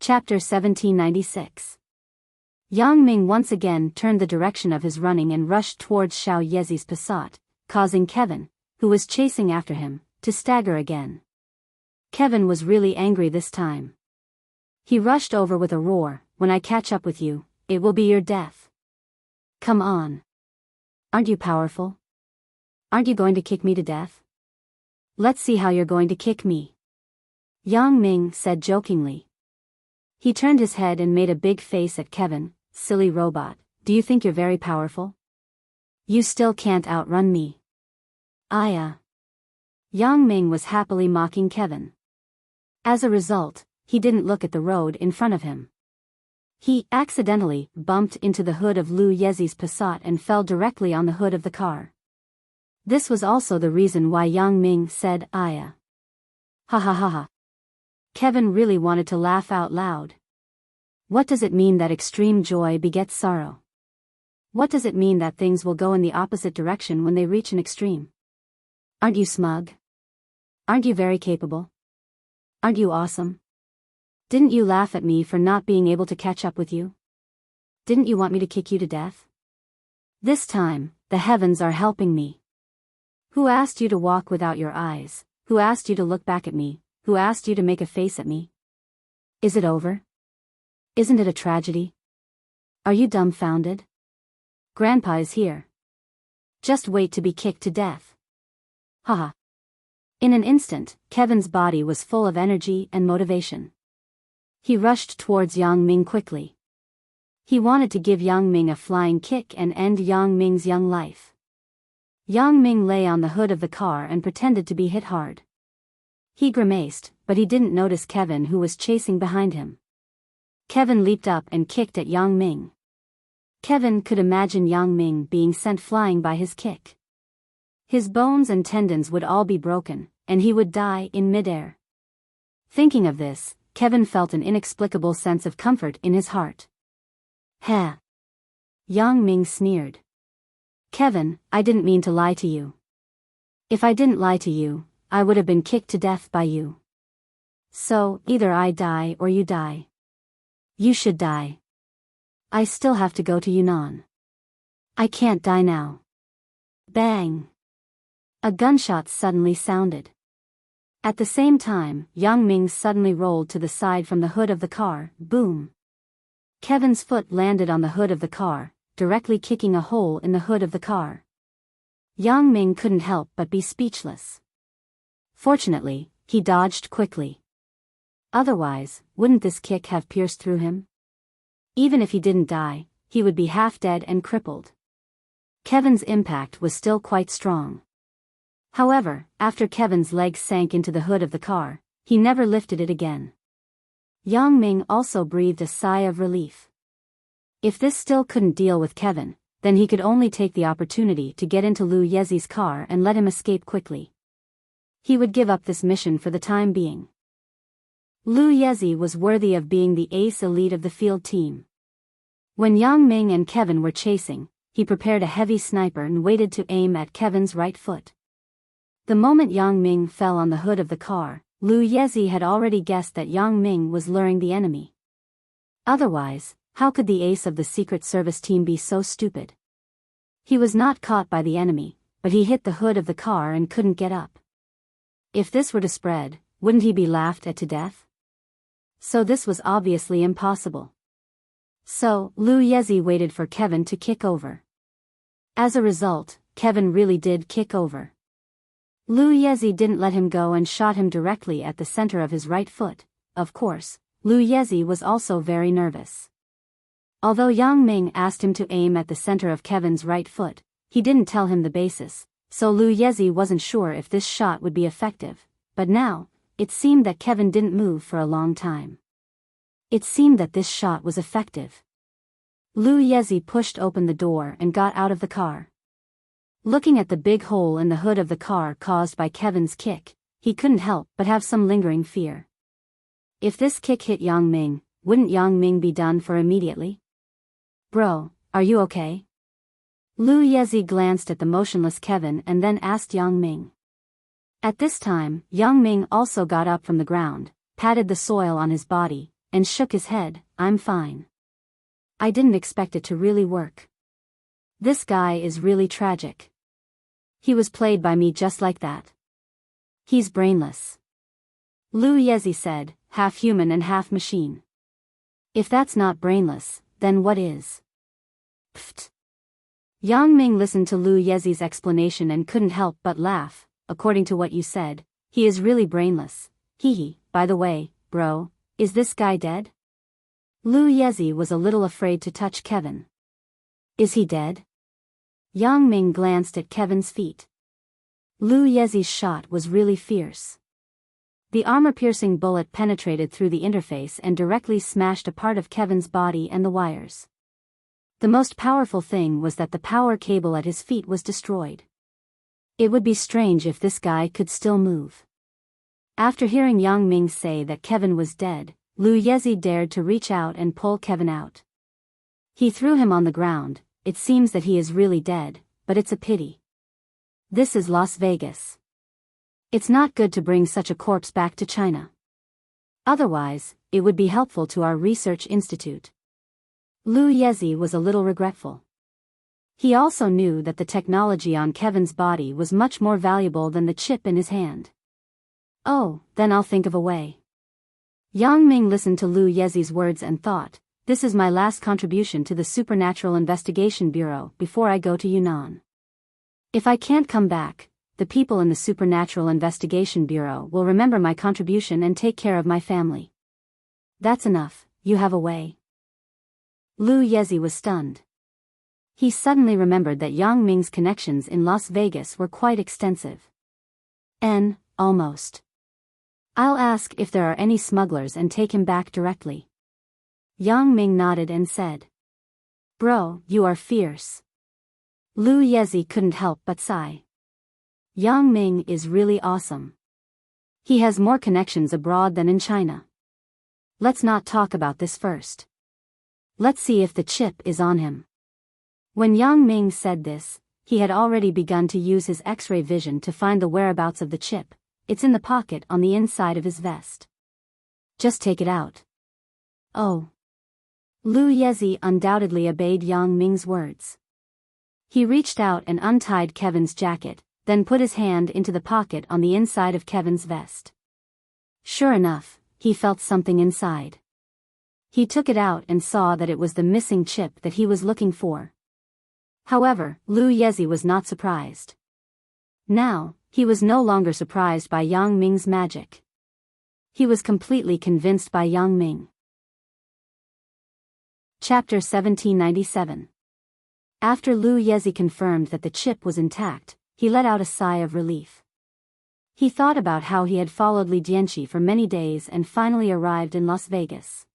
Chapter 1796. Yang Ming once again turned the direction of his running and rushed towards Xiao Yezi's Passat, causing Kevin, who was chasing after him, to stagger again. Kevin was really angry this time. He rushed over with a roar, "When I catch up with you, it will be your death. Come on. Aren't you powerful? Aren't you going to kick me to death? Let's see how you're going to kick me," Yang Ming said jokingly. He turned his head and made a big face at Kevin. "Silly robot, do you think you're very powerful? You still can't outrun me." Yang Ming was happily mocking Kevin. As a result, he didn't look at the road in front of him. He accidentally bumped into the hood of Lu Yezi's Passat and fell directly on the hood of the car. This was also the reason why Yang Ming said, "Aya." Ha ha ha ha. Kevin really wanted to laugh out loud. What does it mean that extreme joy begets sorrow? What does it mean that things will go in the opposite direction when they reach an extreme? Aren't you smug? Aren't you very capable? Aren't you awesome? Didn't you laugh at me for not being able to catch up with you? Didn't you want me to kick you to death? This time, the heavens are helping me. Who asked you to walk without your eyes? Who asked you to look back at me? Who asked you to make a face at me? Is it over? Isn't it a tragedy? Are you dumbfounded? Grandpa is here. Just wait to be kicked to death. Haha. In an instant, Kevin's body was full of energy and motivation. He rushed towards Yang Ming quickly. He wanted to give Yang Ming a flying kick and end Yang Ming's young life. Yang Ming lay on the hood of the car and pretended to be hit hard. He grimaced, but he didn't notice Kevin, who was chasing behind him. Kevin leaped up and kicked at Yang Ming. Kevin could imagine Yang Ming being sent flying by his kick. His bones and tendons would all be broken, and he would die in midair. Thinking of this, Kevin felt an inexplicable sense of comfort in his heart. "Heh." Yang Ming sneered. "Kevin, I didn't mean to lie to you. If I didn't lie to you, I would have been kicked to death by you. So, either I die or you die. You should die. I still have to go to Yunnan. I can't die now." Bang! A gunshot suddenly sounded. At the same time, Yang Ming suddenly rolled to the side from the hood of the car. Boom! Kevin's foot landed on the hood of the car, directly kicking a hole in the hood of the car. Yang Ming couldn't help but be speechless. Fortunately, he dodged quickly. Otherwise, wouldn't this kick have pierced through him? Even if he didn't die, he would be half dead and crippled. Kevin's impact was still quite strong. However, after Kevin's legs sank into the hood of the car, he never lifted it again. Yang Ming also breathed a sigh of relief. If this still couldn't deal with Kevin, then he could only take the opportunity to get into Lu Yezi's car and let him escape quickly. He would give up this mission for the time being. Lu Yezi was worthy of being the ace elite of the field team. When Yang Ming and Kevin were chasing, he prepared a heavy sniper and waited to aim at Kevin's right foot. The moment Yang Ming fell on the hood of the car, Lu Yezi had already guessed that Yang Ming was luring the enemy. Otherwise, how could the ace of the Secret Service team be so stupid? He was not caught by the enemy, but he hit the hood of the car and couldn't get up. If this were to spread, wouldn't he be laughed at to death? So this was obviously impossible. So, Lu Yezi waited for Kevin to kick over. As a result, Kevin really did kick over. Lu Yezi didn't let him go and shot him directly at the center of his right foot. Of course, Lu Yezi was also very nervous. Although Yang Ming asked him to aim at the center of Kevin's right foot, he didn't tell him the basis, so Lu Yezi wasn't sure if this shot would be effective, but now, it seemed that Kevin didn't move for a long time. It seemed that this shot was effective. Lu Yezi pushed open the door and got out of the car. Looking at the big hole in the hood of the car caused by Kevin's kick, he couldn't help but have some lingering fear. If this kick hit Yang Ming, wouldn't Yang Ming be done for immediately? "Bro, are you okay?" Lu Yezi glanced at the motionless Kevin and then asked Yang Ming. At this time, Yang Ming also got up from the ground, patted the soil on his body, and shook his head. I'm fine. I didn't expect it to really work. This guy is really tragic. He was played by me just like that. He's brainless. Lu Yezi said, half human and half machine. If that's not brainless, then what is? Pfft. Yang Ming listened to Lu Yezi's explanation and couldn't help but laugh. According to what you said, he is really brainless. Hee. By the way, bro, is this guy dead? Lu Yezi was a little afraid to touch Kevin. Is he dead? Yang Ming glanced at Kevin's feet. Lu Yezi's shot was really fierce. The armor-piercing bullet penetrated through the interface and directly smashed a part of Kevin's body and the wires. The most powerful thing was that the power cable at his feet was destroyed. It would be strange if this guy could still move. After hearing Yang Ming say that Kevin was dead, Lu Yezi dared to reach out and pull Kevin out. He threw him on the ground. It seems that he is really dead, but it's a pity. This is Las Vegas. It's not good to bring such a corpse back to China. Otherwise, it would be helpful to our research institute. Lu Yezi was a little regretful. He also knew that the technology on Kevin's body was much more valuable than the chip in his hand. Oh, then I'll think of a way. Yang Ming listened to Lu Yezi's words and thought, this is my last contribution to the Supernatural Investigation Bureau before I go to Yunnan. If I can't come back, the people in the Supernatural Investigation Bureau will remember my contribution and take care of my family. That's enough, you have a way. Lu Yezi was stunned. He suddenly remembered that Yang Ming's connections in Las Vegas were quite extensive. Almost. I'll ask if there are any smugglers and take him back directly. Yang Ming nodded and said. Bro, you are fierce. Lu Yezi couldn't help but sigh. Yang Ming is really awesome. He has more connections abroad than in China. Let's not talk about this first. Let's see if the chip is on him. When Yang Ming said this, he had already begun to use his X-ray vision to find the whereabouts of the chip. It's in the pocket on the inside of his vest. Just take it out. Oh. Lu Yezi undoubtedly obeyed Yang Ming's words. He reached out and untied Kevin's jacket, then put his hand into the pocket on the inside of Kevin's vest. Sure enough, he felt something inside. He took it out and saw that it was the missing chip that he was looking for. However, Lu Yezi was not surprised. Now, he was no longer surprised by Yang Ming's magic. He was completely convinced by Yang Ming. Chapter 1797. After Lu Yezi confirmed that the chip was intact, he let out a sigh of relief. He thought about how he had followed Li Dianqi for many days and finally arrived in Las Vegas.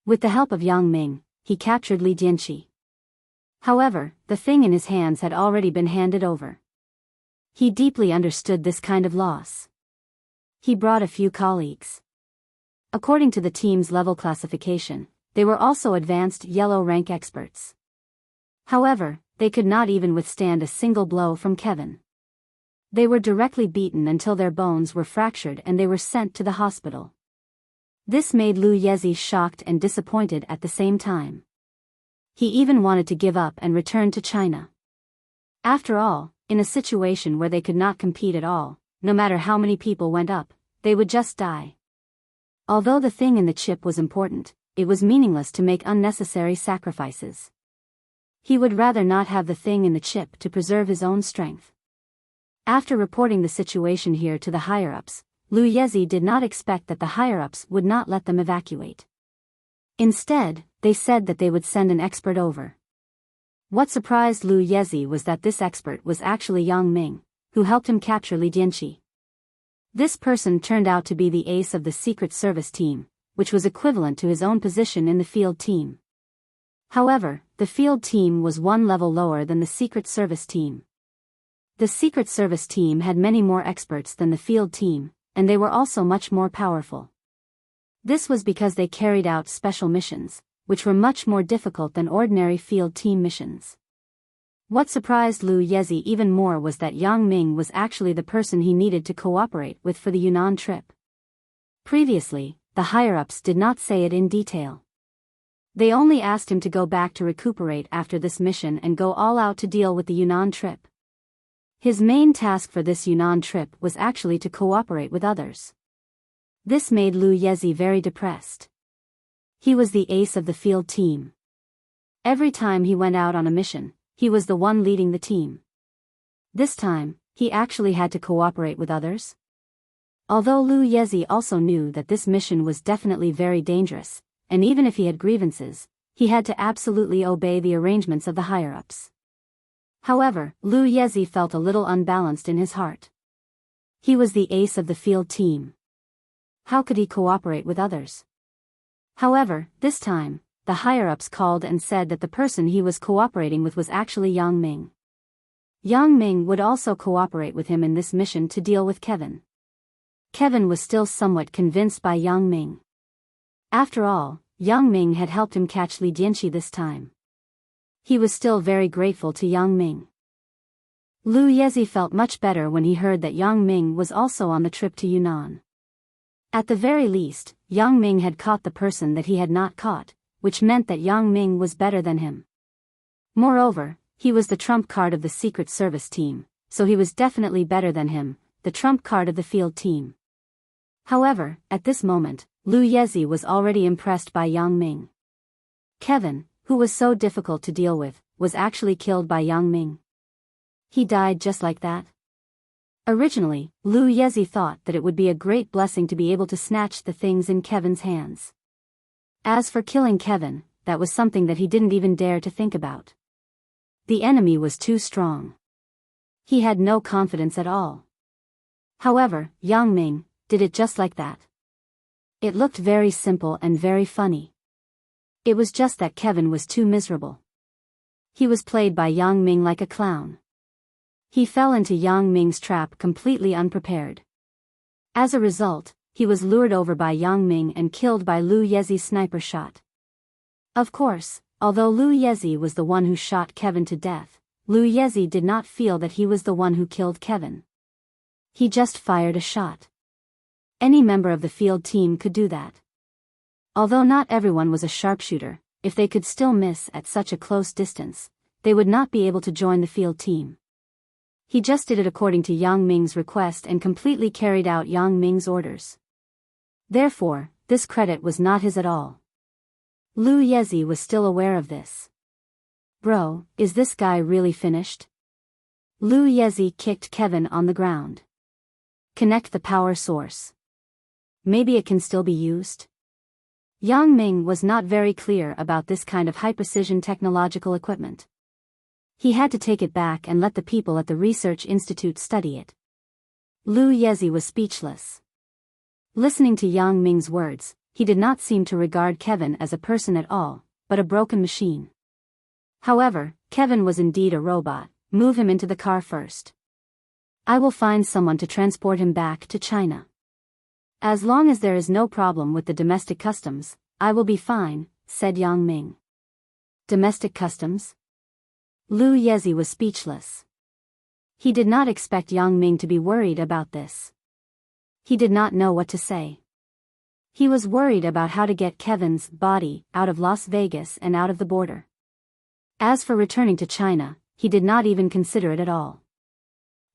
With the help of Yang Ming, he captured Li Dianqi. However, the thing in his hands had already been handed over. He deeply understood this kind of loss. He brought a few colleagues. According to the team's level classification, they were also advanced yellow rank experts. However, they could not even withstand a single blow from Kevin. They were directly beaten until their bones were fractured and they were sent to the hospital. This made Lu Yezi shocked and disappointed at the same time. He even wanted to give up and return to China. After all, in a situation where they could not compete at all, no matter how many people went up, they would just die. Although the thing in the chip was important, it was meaningless to make unnecessary sacrifices. He would rather not have the thing in the chip to preserve his own strength. After reporting the situation here to the higher-ups, Lu Yezi did not expect that the higher-ups would not let them evacuate. Instead, they said that they would send an expert over. What surprised Lu Yezi was that this expert was actually Yang Ming, who helped him capture Li Dianqi. This person turned out to be the ace of the Secret Service team, which was equivalent to his own position in the field team. However, the field team was one level lower than the Secret Service team. The Secret Service team had many more experts than the field team, and they were also much more powerful. This was because they carried out special missions, which were much more difficult than ordinary field team missions. What surprised Lu Yezi even more was that Yang Ming was actually the person he needed to cooperate with for the Yunnan trip. Previously, the higher-ups did not say it in detail. They only asked him to go back to recuperate after this mission and go all out to deal with the Yunnan trip. His main task for this Yunnan trip was actually to cooperate with others. This made Lu Yezi very depressed. He was the ace of the field team. Every time he went out on a mission, he was the one leading the team. This time, he actually had to cooperate with others. Although Lu Yezi also knew that this mission was definitely very dangerous, and even if he had grievances, he had to absolutely obey the arrangements of the higher-ups. However, Lu Yezi felt a little unbalanced in his heart. He was the ace of the field team. How could he cooperate with others? However, this time, the higher-ups called and said that the person he was cooperating with was actually Yang Ming. Yang Ming would also cooperate with him in this mission to deal with Kevin. Kevin was still somewhat convinced by Yang Ming. After all, Yang Ming had helped him catch Li Dianxi this time. He was still very grateful to Yang Ming. Lu Yezi felt much better when he heard that Yang Ming was also on the trip to Yunnan. At the very least, Yang Ming had caught the person that he had not caught, which meant that Yang Ming was better than him. Moreover, he was the trump card of the Secret Service team, so he was definitely better than him, the trump card of the field team. However, at this moment, Lu Yezi was already impressed by Yang Ming. Kevin, who was so difficult to deal with, was actually killed by Yang Ming. He died just like that. Originally, Lu Yezi thought that it would be a great blessing to be able to snatch the things in Kevin's hands. As for killing Kevin, that was something that he didn't even dare to think about. The enemy was too strong. He had no confidence at all. However, Yang Ming did it just like that. It looked very simple and very funny. It was just that Kevin was too miserable. He was played by Yang Ming like a clown. He fell into Yang Ming's trap completely unprepared. As a result, he was lured over by Yang Ming and killed by Lu Yezi's sniper shot. Of course, although Lu Yezi was the one who shot Kevin to death, Lu Yezi did not feel that he was the one who killed Kevin. He just fired a shot. Any member of the field team could do that. Although not everyone was a sharpshooter, if they could still miss at such a close distance, they would not be able to join the field team. He just did it according to Yang Ming's request and completely carried out Yang Ming's orders. Therefore, this credit was not his at all. Lu Yezi was still aware of this. Bro, is this guy really finished? Lu Yezi kicked Kevin on the ground. Connect the power source. Maybe it can still be used? Yang Ming was not very clear about this kind of high-precision technological equipment. He had to take it back and let the people at the research institute study it. Lu Yezi was speechless. Listening to Yang Ming's words, he did not seem to regard Kevin as a person at all, but a broken machine. However, Kevin was indeed a robot. Move him into the car first. I will find someone to transport him back to China. As long as there is no problem with the domestic customs, I will be fine, said Yang Ming. Domestic customs? Lu Yezi was speechless. He did not expect Yang Ming to be worried about this. He did not know what to say. He was worried about how to get Kevin's body out of Las Vegas and out of the border. As for returning to China, he did not even consider it at all.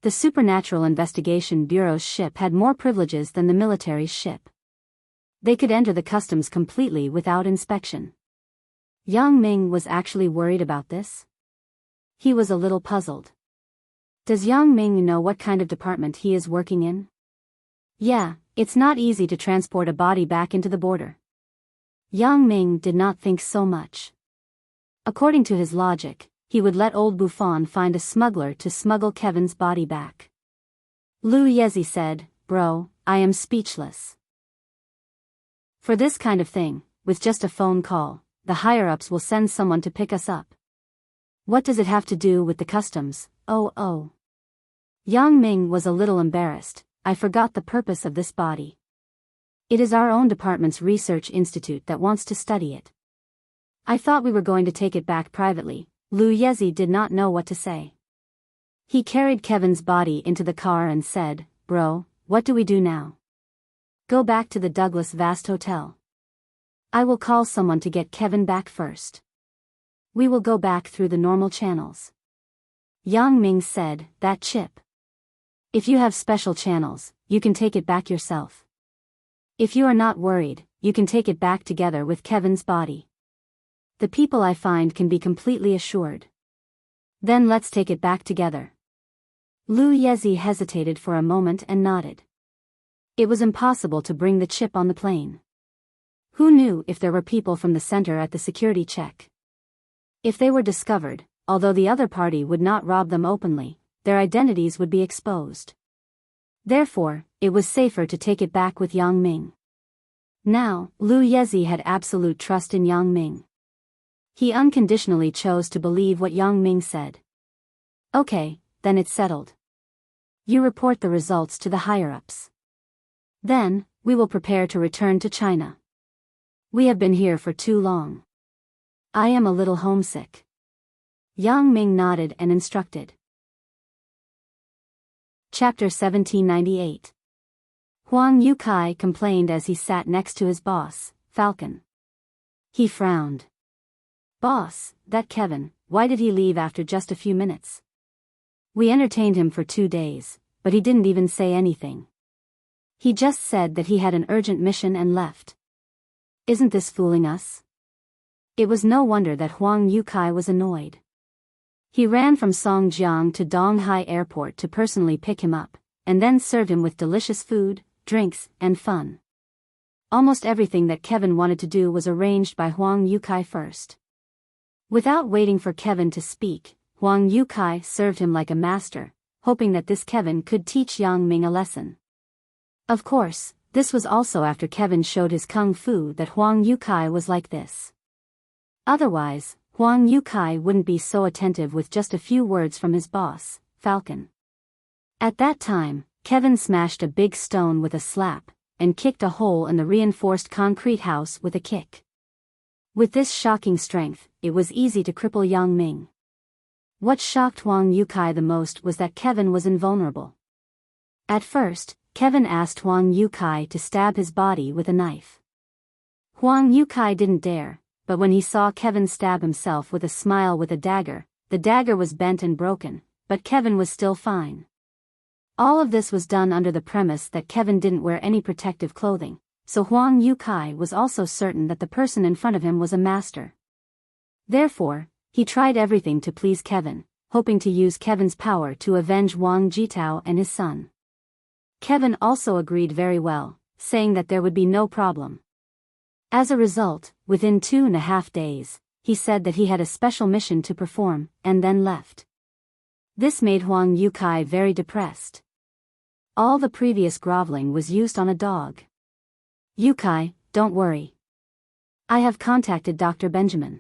The Supernatural Investigation Bureau's ship had more privileges than the military's ship. They could enter the customs completely without inspection. Yang Ming was actually worried about this. He was a little puzzled. Does Yang Ming know what kind of department he is working in? Yeah, it's not easy to transport a body back into the border. Yang Ming did not think so much. According to his logic, he would let old Buffon find a smuggler to smuggle Kevin's body back. Lu Yezi said, Bro, I am speechless. For this kind of thing, with just a phone call, the higher-ups will send someone to pick us up. What does it have to do with the customs? Oh. Yang Ming was a little embarrassed. I forgot the purpose of this body. It is our own department's research institute that wants to study it. I thought we were going to take it back privately. Lu Yezi did not know what to say. He carried Kevin's body into the car and said, Bro, what do we do now? Go back to the Douglas Vast Hotel. I will call someone to get Kevin back first. We will go back through the normal channels. Yang Ming said, that chip. If you have special channels, you can take it back yourself. If you are not worried, you can take it back together with Kevin's body. The people I find can be completely assured. Then let's take it back together. Lu Yezi hesitated for a moment and nodded. It was impossible to bring the chip on the plane. Who knew if there were people from the center at the security check? If they were discovered, although the other party would not rob them openly, their identities would be exposed. Therefore, it was safer to take it back with Yang Ming. Now, Lu Yezi had absolute trust in Yang Ming. He unconditionally chose to believe what Yang Ming said. Okay, then it's settled. You report the results to the higher-ups. Then, we will prepare to return to China. We have been here for too long. I am a little homesick. Yang Ming nodded and instructed. Chapter 1798. Huang Yukai complained as he sat next to his boss, Falcon. He frowned. Boss, that Kevin, why did he leave after just a few minutes? We entertained him for 2 days, but he didn't even say anything. He just said that he had an urgent mission and left. Isn't this fooling us? It was no wonder that Huang Yukai was annoyed. He ran from Songjiang to Donghai Airport to personally pick him up, and then served him with delicious food, drinks, and fun. Almost everything that Kevin wanted to do was arranged by Huang Yukai first. Without waiting for Kevin to speak, Huang Yukai served him like a master, hoping that this Kevin could teach Yang Ming a lesson. Of course, this was also after Kevin showed his kung fu that Huang Yukai was like this. Otherwise, Huang Yukai wouldn't be so attentive with just a few words from his boss, Falcon. At that time, Kevin smashed a big stone with a slap, and kicked a hole in the reinforced concrete house with a kick. With this shocking strength, it was easy to cripple Yang Ming. What shocked Huang Yukai the most was that Kevin was invulnerable. At first, Kevin asked Huang Yukai to stab his body with a knife. Huang Yukai didn't dare, but when he saw Kevin stab himself with a smile with a dagger, the dagger was bent and broken, but Kevin was still fine. All of this was done under the premise that Kevin didn't wear any protective clothing, so Huang Yukai was also certain that the person in front of him was a master. Therefore, he tried everything to please Kevin, hoping to use Kevin's power to avenge Wang Jitao and his son. Kevin also agreed very well, saying that there would be no problem. As a result, within 2.5 days, he said that he had a special mission to perform, and then left. This made Huang Yukai very depressed. All the previous groveling was used on a dog. Yukai, don't worry. I have contacted Dr. Benjamin.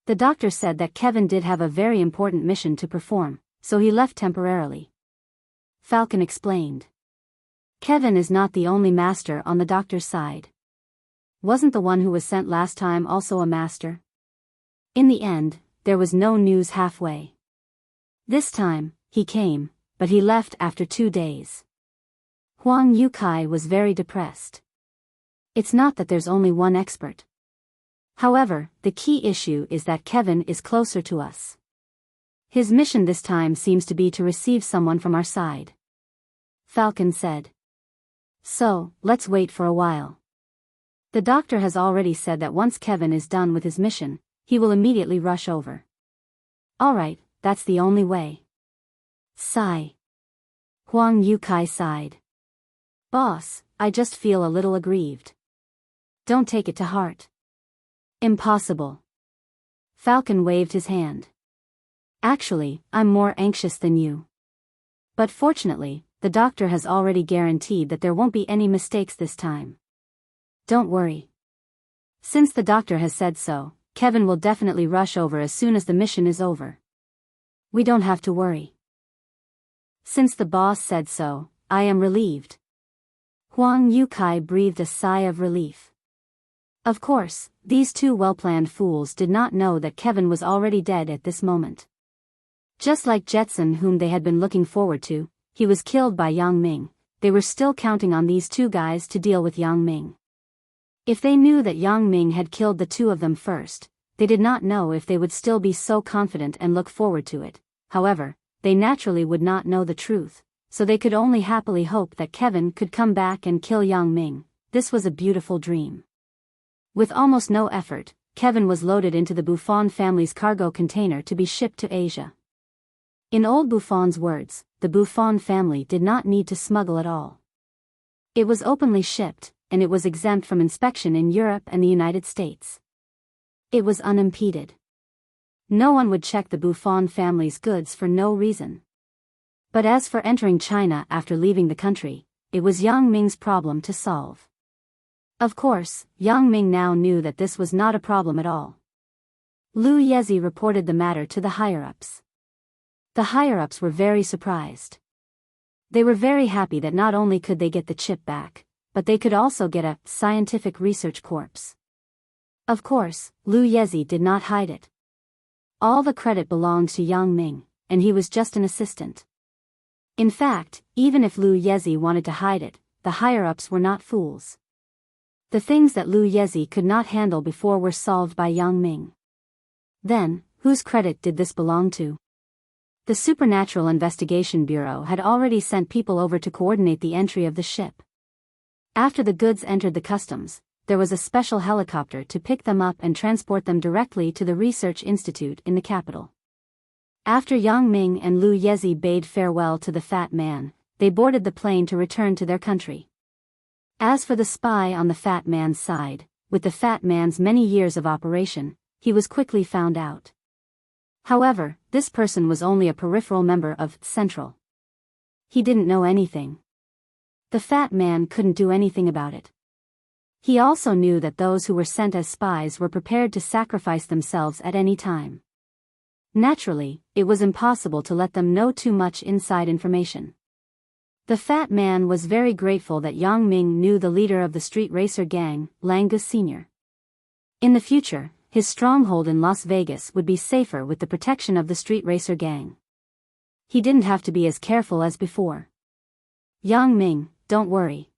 The doctor said that Kevin did have a very important mission to perform, so he left temporarily. Falcon explained. Kevin is not the only master on the doctor's side. Wasn't the one who was sent last time also a master? In the end, there was no news halfway. This time, he came, but he left after 2 days. Huang Yukai was very depressed. It's not that there's only one expert. However, the key issue is that Kevin is closer to us. His mission this time seems to be to receive someone from our side. Falcon said. So, let's wait for a while. The doctor has already said that once Kevin is done with his mission, he will immediately rush over. Alright, that's the only way. Sigh. Huang Yukai sighed. Boss, I just feel a little aggrieved. Don't take it to heart. Impossible. Falcon waved his hand. Actually, I'm more anxious than you. But fortunately, the doctor has already guaranteed that there won't be any mistakes this time. Don't worry. Since the doctor has said so, Kevin will definitely rush over as soon as the mission is over. We don't have to worry. Since the boss said so, I am relieved. Huang Yukai breathed a sigh of relief. Of course, these two well-planned fools did not know that Kevin was already dead at this moment. Just like Jetson, whom they had been looking forward to, he was killed by Yang Ming, they were still counting on these two guys to deal with Yang Ming. If they knew that Yang Ming had killed the two of them first, they did not know if they would still be so confident and look forward to it. However, they naturally would not know the truth, so they could only happily hope that Kevin could come back and kill Yang Ming. This was a beautiful dream. With almost no effort, Kevin was loaded into the Buffon family's cargo container to be shipped to Asia. In old Buffon's words, the Buffon family did not need to smuggle at all. It was openly shipped, and it was exempt from inspection in Europe and the United States. It was unimpeded. No one would check the Buffon family's goods for no reason. But as for entering China after leaving the country, it was Yang Ming's problem to solve. Of course, Yang Ming now knew that this was not a problem at all. Lu Yezi reported the matter to the higher-ups. The higher-ups were very surprised. They were very happy that not only could they get the chip back, but they could also get a scientific research corps. Of course, Lu Yezi did not hide it. All the credit belonged to Yang Ming, and he was just an assistant. In fact, even if Lu Yezi wanted to hide it, the higher-ups were not fools. The things that Lu Yezi could not handle before were solved by Yang Ming. Then, whose credit did this belong to? The Supernatural Investigation Bureau had already sent people over to coordinate the entry of the ship. After the goods entered the customs, there was a special helicopter to pick them up and transport them directly to the research institute in the capital. After Yang Ming and Lu Yezi bade farewell to the fat man, they boarded the plane to return to their country. As for the spy on the fat man's side, with the fat man's many years of operation, he was quickly found out. However, this person was only a peripheral member of Central. He didn't know anything. The fat man couldn't do anything about it. He also knew that those who were sent as spies were prepared to sacrifice themselves at any time. Naturally, it was impossible to let them know too much inside information. The fat man was very grateful that Yang Ming knew the leader of the street racer gang, Langus Sr. In the future, his stronghold in Las Vegas would be safer with the protection of the street racer gang. He didn't have to be as careful as before. Yang Ming, don't worry.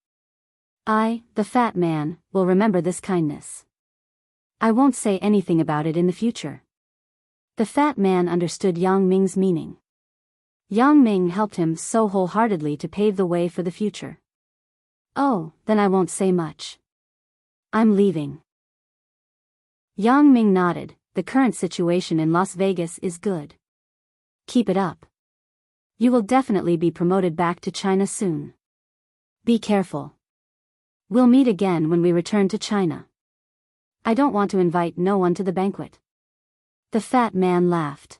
I, the fat man, will remember this kindness. I won't say anything about it in the future. The fat man understood Yang Ming's meaning. Yang Ming helped him so wholeheartedly to pave the way for the future. Oh, then I won't say much. I'm leaving. Yang Ming nodded. The current situation in Las Vegas is good. Keep it up. You will definitely be promoted back to China soon. Be careful. We'll meet again when we return to China. I don't want to invite no one to the banquet. The fat man laughed.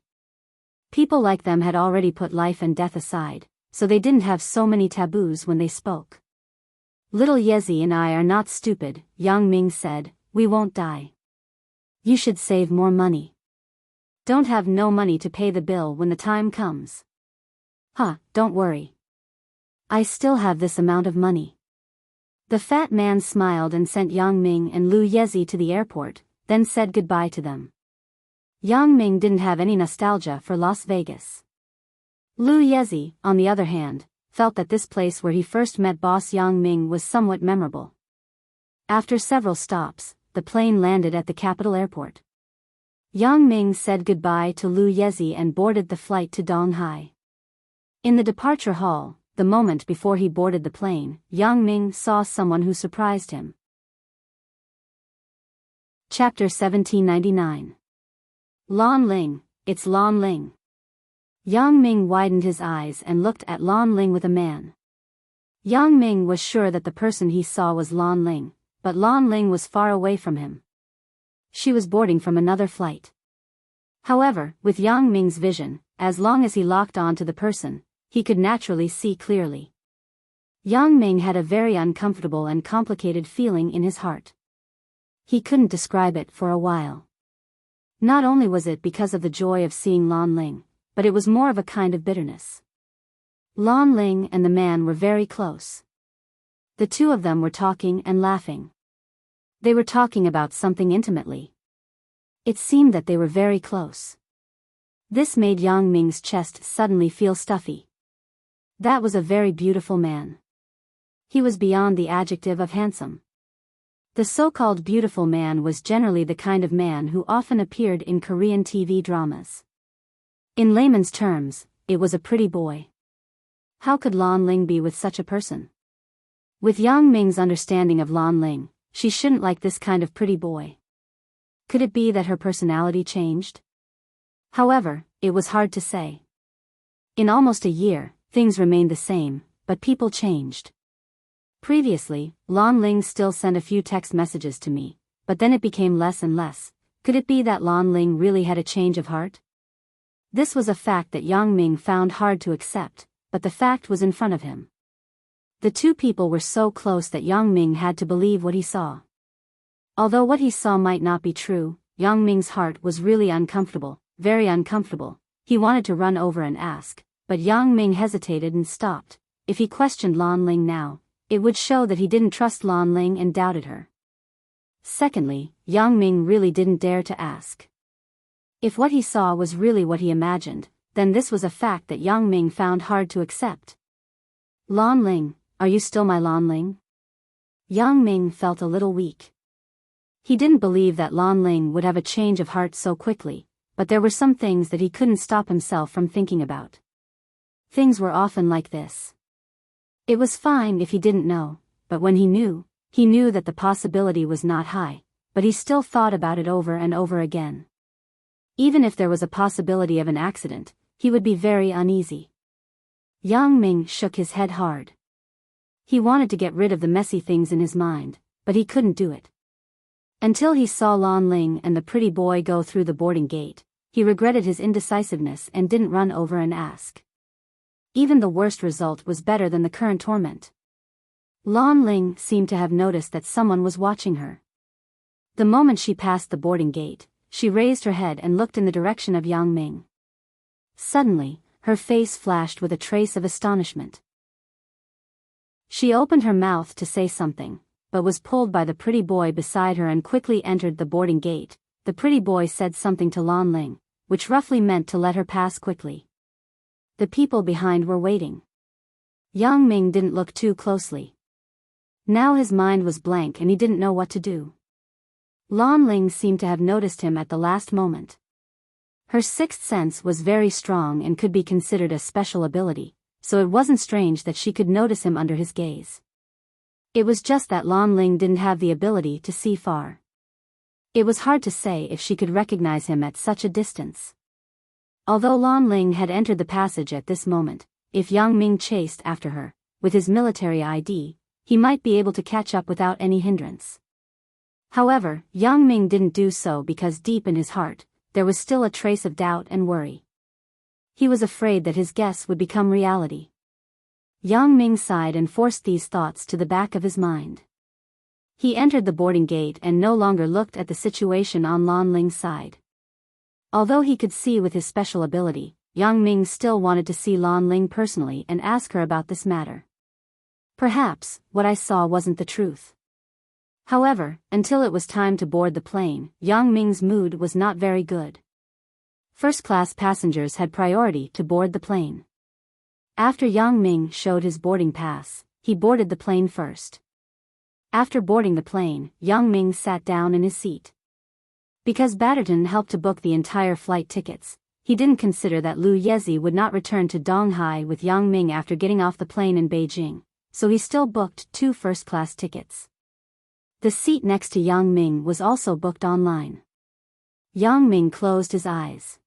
People like them had already put life and death aside, so they didn't have so many taboos when they spoke. Little Yezi and I are not stupid, Yang Ming said, we won't die. You should save more money. Don't have no money to pay the bill when the time comes. Don't worry. I still have this amount of money. The fat man smiled and sent Yang Ming and Lu Yezi to the airport, then said goodbye to them. Yang Ming didn't have any nostalgia for Las Vegas. Lu Yezi, on the other hand, felt that this place where he first met boss Yang Ming was somewhat memorable. After several stops, the plane landed at the capital airport. Yang Ming said goodbye to Lu Yezi and boarded the flight to Donghai. In the departure hall, the moment before he boarded the plane, Yang Ming saw someone who surprised him. Chapter 1799. Lan Ling, it's Lan Ling. Yang Ming widened his eyes and looked at Lan Ling with a man. Yang Ming was sure that the person he saw was Lan Ling, but Lan Ling was far away from him. She was boarding from another flight. However, with Yang Ming's vision, as long as he locked on to the person, he could naturally see clearly. Yang Ming had a very uncomfortable and complicated feeling in his heart. He couldn't describe it for a while. Not only was it because of the joy of seeing Lan Ling, but it was more of a kind of bitterness. Lan Ling and the man were very close. The two of them were talking and laughing. They were talking about something intimately. It seemed that they were very close. This made Yang Ming's chest suddenly feel stuffy. That was a very beautiful man. He was beyond the adjective of handsome. The so-called beautiful man was generally the kind of man who often appeared in Korean TV dramas. In layman's terms, it was a pretty boy. How could Lan Ling be with such a person? With Yang Ming's understanding of Lan Ling, she shouldn't like this kind of pretty boy. Could it be that her personality changed? However, it was hard to say. In almost a year, things remained the same, but people changed. Previously, Lan Ling still sent a few text messages to me, but then it became less and less. Could it be that Lan Ling really had a change of heart? This was a fact that Yang Ming found hard to accept, but the fact was in front of him. The two people were so close that Yang Ming had to believe what he saw. Although what he saw might not be true, Yang Ming's heart was really uncomfortable, very uncomfortable. He wanted to run over and ask, but Yang Ming hesitated and stopped. If he questioned Lan Ling now, it would show that he didn't trust Lan Ling and doubted her. Secondly, Yang Ming really didn't dare to ask. If what he saw was really what he imagined, then this was a fact that Yang Ming found hard to accept. Lan Ling, are you still my Lan Ling? Yang Ming felt a little weak. He didn't believe that Lan Ling would have a change of heart so quickly, but there were some things that he couldn't stop himself from thinking about. Things were often like this. It was fine if he didn't know, but when he knew that the possibility was not high, but he still thought about it over and over again. Even if there was a possibility of an accident, he would be very uneasy. Yang Ming shook his head hard. He wanted to get rid of the messy things in his mind, but he couldn't do it. Until he saw Lan Ling and the pretty boy go through the boarding gate, he regretted his indecisiveness and didn't run over and ask. Even the worst result was better than the current torment. Lan Ling seemed to have noticed that someone was watching her. The moment she passed the boarding gate, she raised her head and looked in the direction of Yang Ming. Suddenly, her face flashed with a trace of astonishment. She opened her mouth to say something, but was pulled by the pretty boy beside her and quickly entered the boarding gate. The pretty boy said something to Lan Ling, which roughly meant to let her pass quickly. The people behind were waiting. Yang Ming didn't look too closely. Now his mind was blank and he didn't know what to do. Lan Ling seemed to have noticed him at the last moment. Her sixth sense was very strong and could be considered a special ability, so it wasn't strange that she could notice him under his gaze. It was just that Lan Ling didn't have the ability to see far. It was hard to say if she could recognize him at such a distance. Although Lan Ling had entered the passage at this moment, if Yang Ming chased after her, with his military ID, he might be able to catch up without any hindrance. However, Yang Ming didn't do so because deep in his heart, there was still a trace of doubt and worry. He was afraid that his guess would become reality. Yang Ming sighed and forced these thoughts to the back of his mind. He entered the boarding gate and no longer looked at the situation on Lan Ling's side. Although he could see with his special ability, Yang Ming still wanted to see Lan Ling personally and ask her about this matter. Perhaps, what I saw wasn't the truth. However, until it was time to board the plane, Yang Ming's mood was not very good. First-class passengers had priority to board the plane. After Yang Ming showed his boarding pass, he boarded the plane first. After boarding the plane, Yang Ming sat down in his seat. Because Batterton helped to book the entire flight tickets, he didn't consider that Lu Yezi would not return to Donghai with Yang Ming after getting off the plane in Beijing, so he still booked 2 first-class tickets. The seat next to Yang Ming was also booked online. Yang Ming closed his eyes.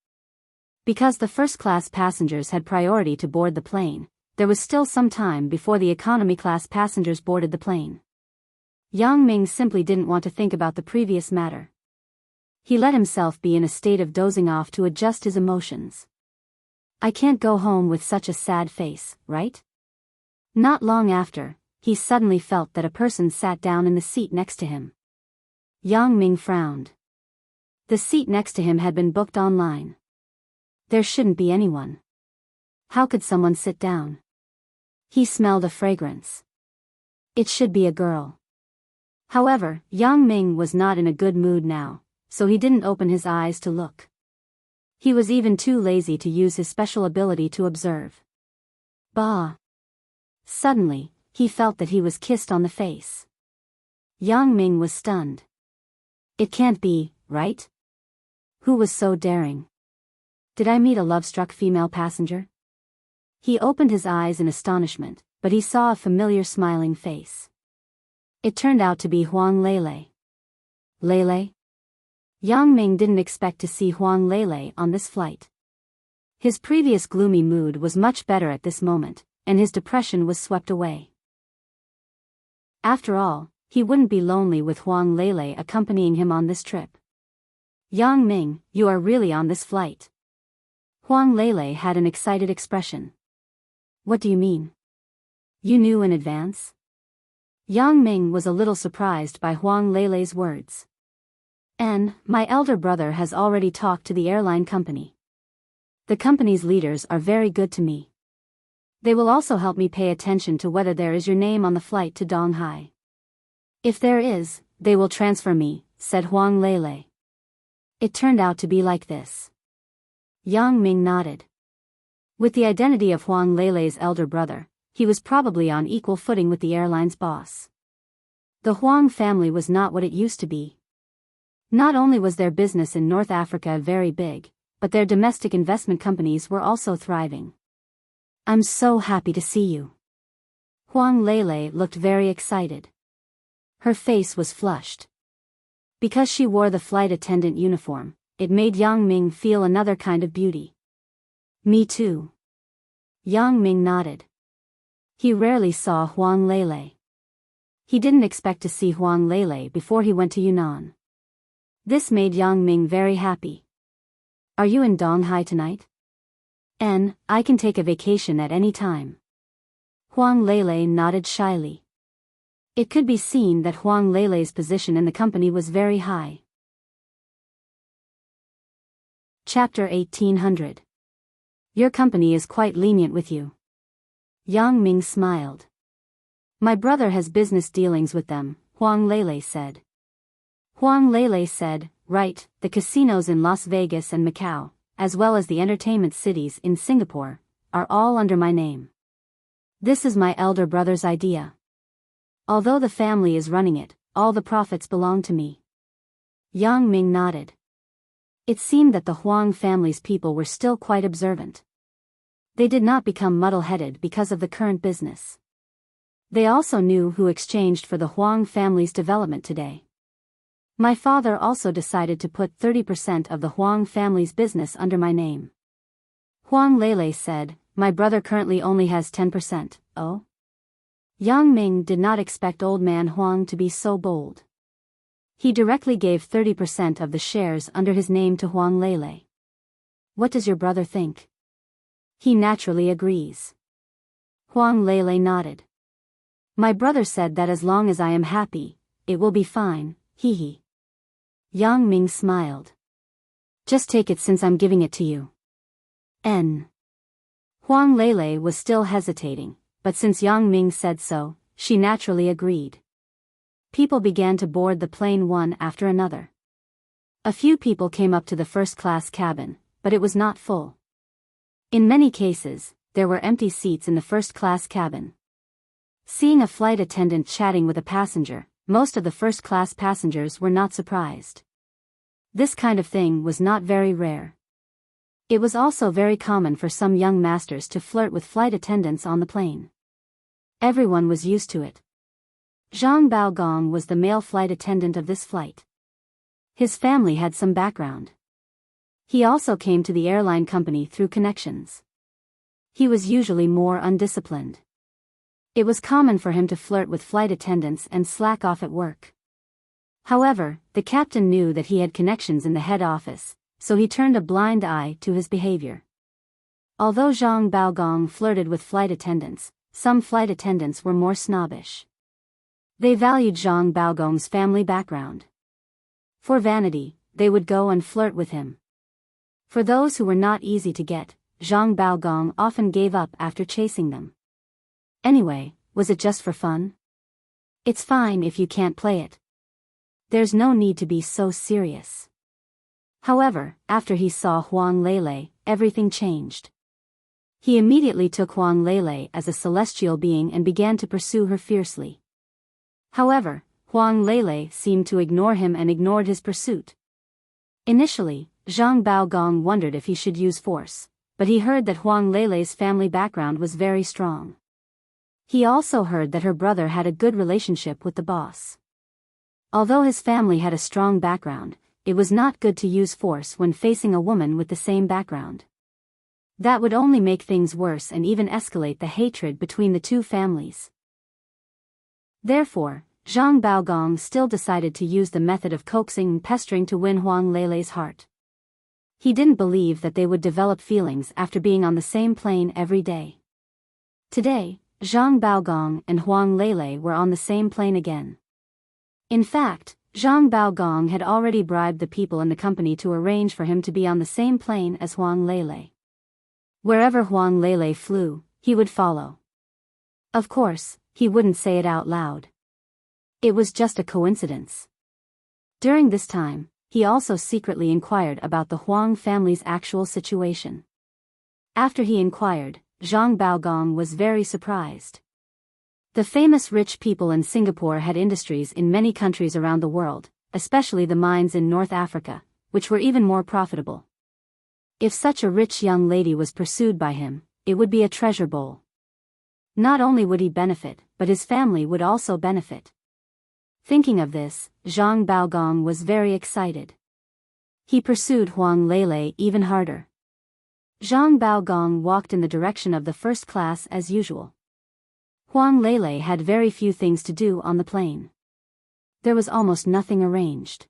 Because the first-class passengers had priority to board the plane, there was still some time before the economy-class passengers boarded the plane. Yang Ming simply didn't want to think about the previous matter. He let himself be in a state of dozing off to adjust his emotions. I can't go home with such a sad face, right? Not long after, he suddenly felt that a person sat down in the seat next to him. Yang Ming frowned. The seat next to him had been booked online. There shouldn't be anyone. How could someone sit down? He smelled a fragrance. It should be a girl. However, Yang Ming was not in a good mood now, so he didn't open his eyes to look. He was even too lazy to use his special ability to observe. Bah! Suddenly, he felt that he was kissed on the face. Yang Ming was stunned. It can't be, right? Who was so daring? Did I meet a love-struck female passenger? He opened his eyes in astonishment, but he saw a familiar smiling face. It turned out to be Huang Lele. Lele? Yang Ming didn't expect to see Huang Lele on this flight. His previous gloomy mood was much better at this moment, and his depression was swept away. After all, he wouldn't be lonely with Huang Lele accompanying him on this trip. Yang Ming, you are really on this flight? Huang Lele had an excited expression. What do you mean? You knew in advance? Yang Ming was a little surprised by Huang Lele's words. My elder brother has already talked to the airline company. The company's leaders are very good to me. They will also help me pay attention to whether there is your name on the flight to Donghai. If there is, they will transfer me, said Huang Lele. It turned out to be like this. Yang Ming nodded. With the identity of Huang Lele's elder brother, he was probably on equal footing with the airline's boss. The Huang family was not what it used to be. Not only was their business in North Africa very big, but their domestic investment companies were also thriving. I'm so happy to see you. Huang Lele looked very excited. Her face was flushed. Because she wore the flight attendant uniform, it made Yang Ming feel another kind of beauty. Me too. Yang Ming nodded. He rarely saw Huang Lele. He didn't expect to see Huang Lele before he went to Yunnan. This made Yang Ming very happy. Are you in Donghai tonight? I can take a vacation at any time. Huang Lele nodded shyly. It could be seen that Huang Lele's position in the company was very high. Chapter 1800. Your company is quite lenient with you. Yang Ming smiled. My brother has business dealings with them, Huang Lele said. Huang Lele said, right, the casinos in Las Vegas and Macau, as well as the entertainment cities in Singapore, are all under my name. This is my elder brother's idea. Although the family is running it, all the profits belong to me. Yang Ming nodded. It seemed that the Huang family's people were still quite observant. They did not become muddle-headed because of the current business. They also knew who exchanged for the Huang family's development today. My father also decided to put 30% of the Huang family's business under my name. Huang Lele said, my brother currently only has 10%, oh? Yang Ming did not expect old man Huang to be so bold. He directly gave 30% of the shares under his name to Huang Lele. What does your brother think? He naturally agrees. Huang Lele nodded. My brother said that as long as I am happy, it will be fine, hee. Yang Ming smiled. Just take it since I'm giving it to you. Huang Lele was still hesitating, but since Yang Ming said so, she naturally agreed. People began to board the plane one after another. A few people came up to the first-class cabin, but it was not full. In many cases, there were empty seats in the first-class cabin. Seeing a flight attendant chatting with a passenger, most of the first-class passengers were not surprised. This kind of thing was not very rare. It was also very common for some young masters to flirt with flight attendants on the plane. Everyone was used to it. Zhang Baogong was the male flight attendant of this flight. His family had some background. He also came to the airline company through connections. He was usually more undisciplined. It was common for him to flirt with flight attendants and slack off at work. However, the captain knew that he had connections in the head office, so he turned a blind eye to his behavior. Although Zhang Baogong flirted with flight attendants, some flight attendants were more snobbish. They valued Zhang Baogong's family background. For vanity, they would go and flirt with him. For those who were not easy to get, Zhang Baogong often gave up after chasing them. Anyway, was it just for fun? It's fine if you can't play it. There's no need to be so serious. However, after he saw Huang Lele, everything changed. He immediately took Huang Lele as a celestial being and began to pursue her fiercely. However, Huang Lele seemed to ignore him and ignored his pursuit. Initially, Zhang Baogong wondered if he should use force, but he heard that Huang Lele's family background was very strong. He also heard that her brother had a good relationship with the boss. Although his family had a strong background, it was not good to use force when facing a woman with the same background. That would only make things worse and even escalate the hatred between the two families. Therefore, Zhang Baogong still decided to use the method of coaxing and pestering to win Huang Lele's heart. He didn't believe that they would develop feelings after being on the same plane every day. Today, Zhang Baogong and Huang Lele were on the same plane again. In fact, Zhang Baogong had already bribed the people in the company to arrange for him to be on the same plane as Huang Lele. Wherever Huang Lele flew, he would follow. Of course, he wouldn't say it out loud. It was just a coincidence. During this time, he also secretly inquired about the Huang family's actual situation. After he inquired, Zhang Baogong was very surprised. The famous rich people in Singapore had industries in many countries around the world, especially the mines in North Africa, which were even more profitable. If such a rich young lady was pursued by him, it would be a treasure bowl. Not only would he benefit, but his family would also benefit. Thinking of this, Zhang Baogong was very excited. He pursued Huang Lele even harder. Zhang Baogong walked in the direction of the first class as usual. Huang Lele had very few things to do on the plane. There was almost nothing arranged.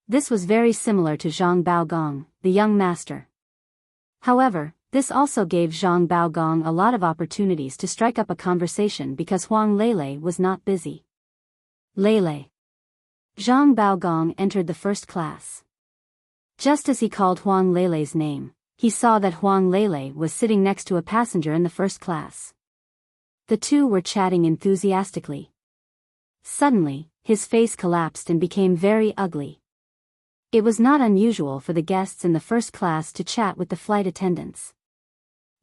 This was very similar to Zhang Baogong, the young master. However, this also gave Zhang Baogong a lot of opportunities to strike up a conversation because Huang Lele was not busy. Lele. Zhang Baogong entered the first class. Just as he called Huang Lele's name, he saw that Huang Lele was sitting next to a passenger in the first class. The two were chatting enthusiastically. Suddenly, his face collapsed and became very ugly. It was not unusual for the guests in the first class to chat with the flight attendants.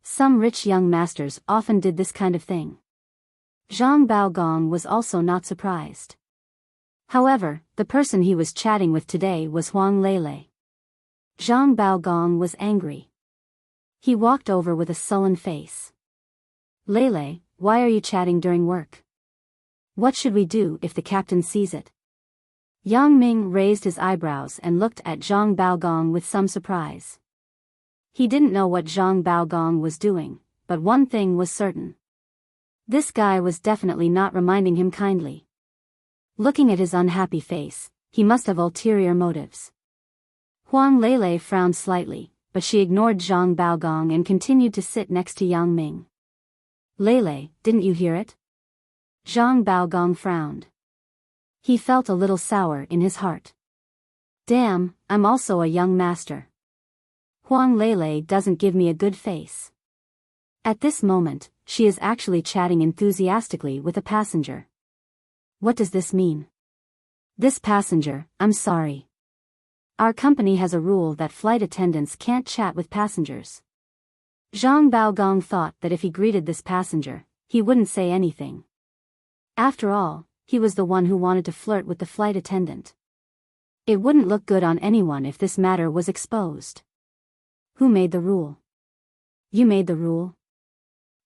Some rich young masters often did this kind of thing. Zhang Baogong was also not surprised. However, the person he was chatting with today was Huang Lele. Zhang Baogong was angry. He walked over with a sullen face. Lele, why are you chatting during work? What should we do if the captain sees it? Yang Ming raised his eyebrows and looked at Zhang Baogong with some surprise. He didn't know what Zhang Baogong was doing, but one thing was certain. This guy was definitely not reminding him kindly. Looking at his unhappy face, he must have ulterior motives. Huang Lele frowned slightly, but she ignored Zhang Baogong and continued to sit next to Yang Ming. Lele, didn't you hear it? Zhang Baogong frowned. He felt a little sour in his heart. Damn, I'm also a young master. Huang Lele doesn't give me a good face. At this moment, she is actually chatting enthusiastically with a passenger. What does this mean? This passenger, I'm sorry. Our company has a rule that flight attendants can't chat with passengers. Zhang Baogong thought that if he greeted this passenger, he wouldn't say anything. After all, he was the one who wanted to flirt with the flight attendant. It wouldn't look good on anyone if this matter was exposed. Who made the rule? You made the rule?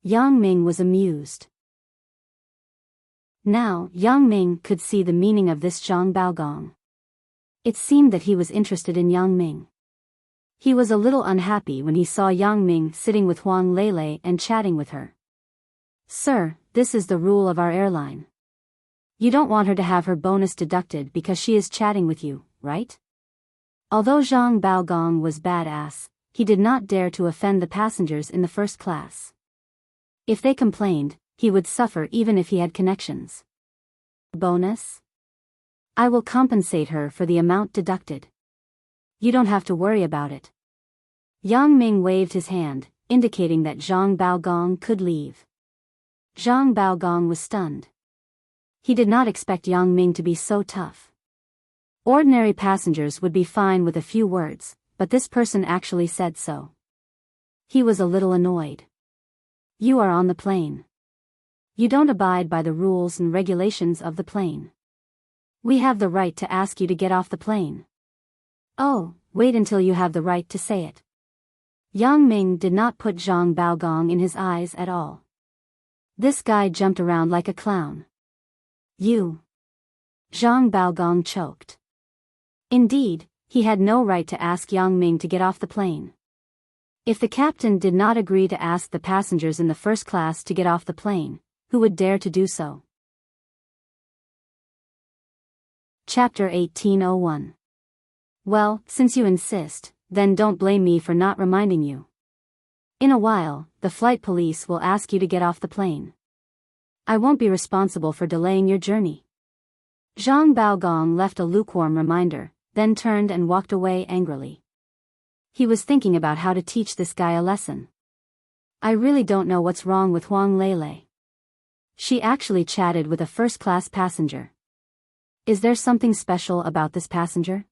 Yang Ming was amused. Now, Yang Ming could see the meaning of this Zhang Baogong. It seemed that he was interested in Yang Ming. He was a little unhappy when he saw Yang Ming sitting with Huang Lele and chatting with her. Sir, this is the rule of our airline. You don't want her to have her bonus deducted because she is chatting with you, right? Although Zhang Baogong was badass, he did not dare to offend the passengers in the first class. If they complained, he would suffer even if he had connections. Bonus? I will compensate her for the amount deducted. You don't have to worry about it. Yang Ming waved his hand, indicating that Zhang Baogong could leave. Zhang Baogong was stunned. He did not expect Yang Ming to be so tough. Ordinary passengers would be fine with a few words, but this person actually said so. He was a little annoyed. You are on the plane. You don't abide by the rules and regulations of the plane. We have the right to ask you to get off the plane. Oh, wait until you have the right to say it. Yang Ming did not put Zhang Baogong in his eyes at all. This guy jumped around like a clown. You. Zhang Baogong choked. Indeed, he had no right to ask Yang Ming to get off the plane. If the captain did not agree to ask the passengers in the first class to get off the plane, who would dare to do so? Chapter 1801. Well, since you insist, then don't blame me for not reminding you. In a while, the flight police will ask you to get off the plane. I won't be responsible for delaying your journey. Zhang Baogong left a lukewarm reminder, then turned and walked away angrily. He was thinking about how to teach this guy a lesson. I really don't know what's wrong with Huang Lele. She actually chatted with a first-class passenger. Is there something special about this passenger?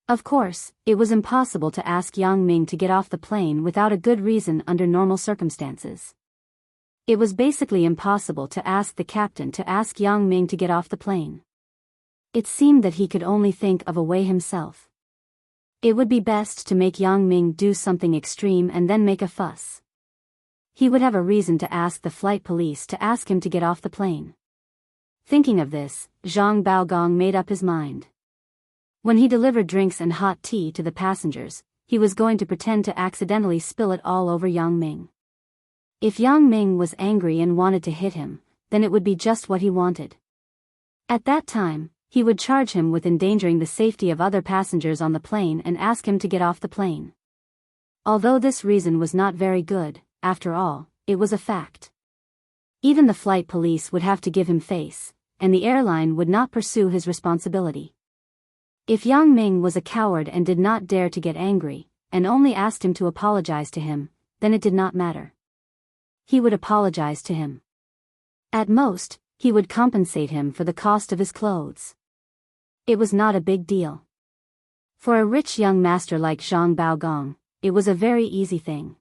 Of course, it was impossible to ask Yang Ming to get off the plane without a good reason under normal circumstances. It was basically impossible to ask the captain to ask Yang Ming to get off the plane. It seemed that he could only think of a way himself. It would be best to make Yang Ming do something extreme and then make a fuss. He would have a reason to ask the flight police to ask him to get off the plane. Thinking of this, Zhang Baogong made up his mind. When he delivered drinks and hot tea to the passengers, he was going to pretend to accidentally spill it all over Yang Ming. If Yang Ming was angry and wanted to hit him, then it would be just what he wanted. At that time, he would charge him with endangering the safety of other passengers on the plane and ask him to get off the plane. Although this reason was not very good, after all, it was a fact. Even the flight police would have to give him face, and the airline would not pursue his responsibility. If Yang Ming was a coward and did not dare to get angry, and only asked him to apologize to him, then it did not matter. He would apologize to him. At most, he would compensate him for the cost of his clothes. It was not a big deal. For a rich young master like Zhang Baogong, it was a very easy thing.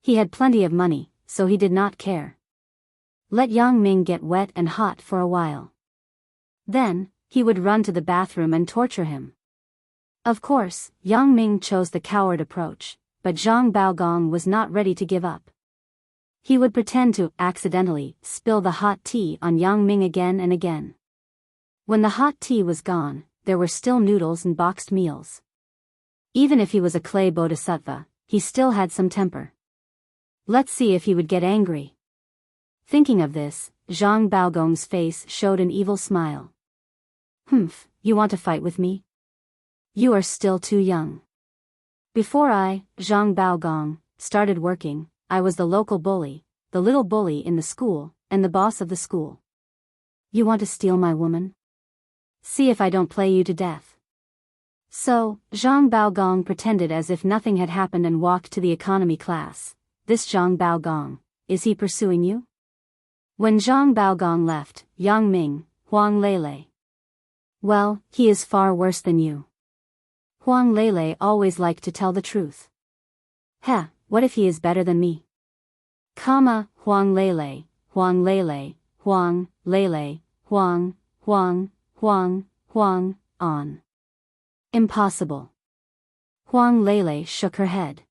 He had plenty of money, so he did not care. Let Yang Ming get wet and hot for a while. Then, he would run to the bathroom and torture him. Of course, Yang Ming chose the coward approach, but Zhang Baogong was not ready to give up. He would pretend to accidentally spill the hot tea on Yang Ming again and again. When the hot tea was gone, there were still noodles and boxed meals. Even if he was a clay bodhisattva, he still had some temper. Let's see if he would get angry. Thinking of this, Zhang Baogong's face showed an evil smile. Humph, you want to fight with me? You are still too young. Before I, Zhang Baogong, started working, I was the local bully, the little bully in the school, and the boss of the school. You want to steal my woman? See if I don't play you to death. So, Zhang Baogong pretended as if nothing had happened and walked to the economy class. This Zhang Baogong, is he pursuing you? When Zhang Baogong left, Yang Ming, Huang Lele. Well, he is far worse than you. Huang Lele always liked to tell the truth. Heh, what if he is better than me? Huang Lele, Huang Lele, Huang, Lele, Huang, Huang, Huang, Huang, on. Impossible. Huang Lele shook her head.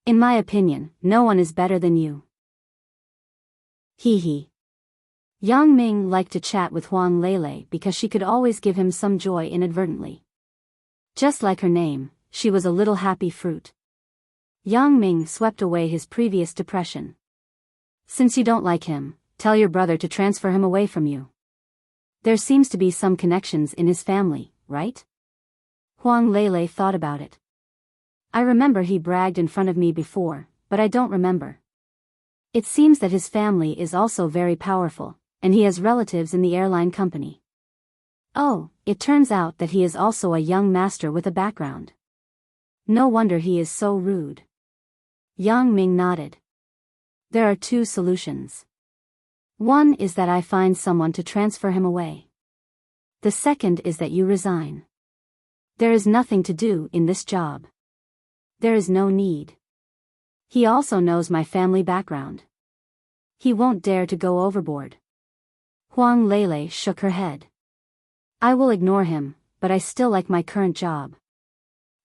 In my opinion, no one is better than you. Hee hee. Yang Ming liked to chat with Huang Lele because she could always give him some joy inadvertently. Just like her name, she was a little happy fruit. Yang Ming swept away his previous depression. Since you don't like him, tell your brother to transfer him away from you. There seems to be some connections in his family, right? Huang Lele thought about it. I remember he bragged in front of me before, but I don't remember. It seems that his family is also very powerful, and he has relatives in the airline company. Oh, it turns out that he is also a young master with a background. No wonder he is so rude. Yang Ming nodded. There are two solutions. One is that I find someone to transfer him away. The second is that you resign. There is nothing to do in this job. There is no need. He also knows my family background. He won't dare to go overboard. Huang Lele shook her head. I will ignore him, but I still like my current job.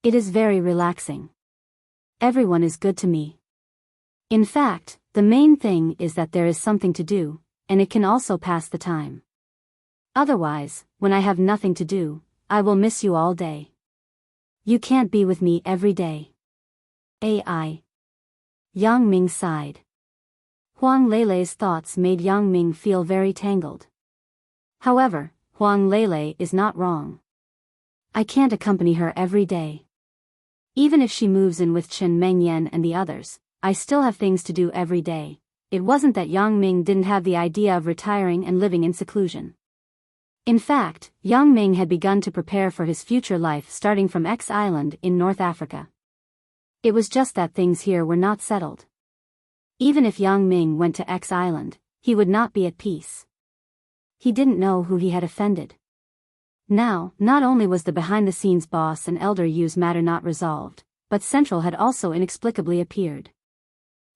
It is very relaxing. Everyone is good to me. In fact, the main thing is that there is something to do, and it can also pass the time. Otherwise, when I have nothing to do, I will miss you all day. You can't be with me every day. AI. Yang Ming sighed. Huang Lele's thoughts made Yang Ming feel very tangled. However, Huang Lele is not wrong. I can't accompany her every day. Even if she moves in with Chen Mengyan and the others, I still have things to do every day. It wasn't that Yang Ming didn't have the idea of retiring and living in seclusion. In fact, Yang Ming had begun to prepare for his future life starting from X Island in North Africa. It was just that things here were not settled. Even if Yang Ming went to X Island, he would not be at peace. He didn't know who he had offended. Now, not only was the behind-the-scenes boss and Elder Yu's matter not resolved, but Central had also inexplicably appeared.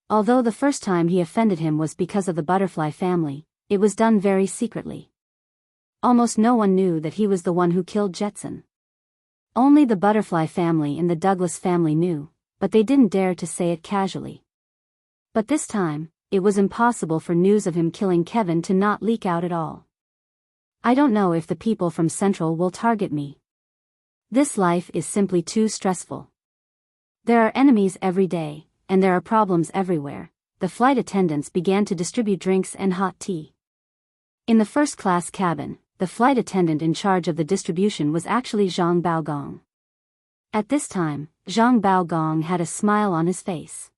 Although the first time he offended him was because of the Butterfly family, it was done very secretly. Almost no one knew that he was the one who killed Jetson. Only the Butterfly family and the Douglas family knew, but they didn't dare to say it casually. But this time, it was impossible for news of him killing Kevin to not leak out at all. I don't know if the people from Central will target me. This life is simply too stressful. There are enemies every day, and there are problems everywhere. The flight attendants began to distribute drinks and hot tea. In the first-class cabin, the flight attendant in charge of the distribution was actually Zhang Baogong. At this time, Zhang Baogong had a smile on his face.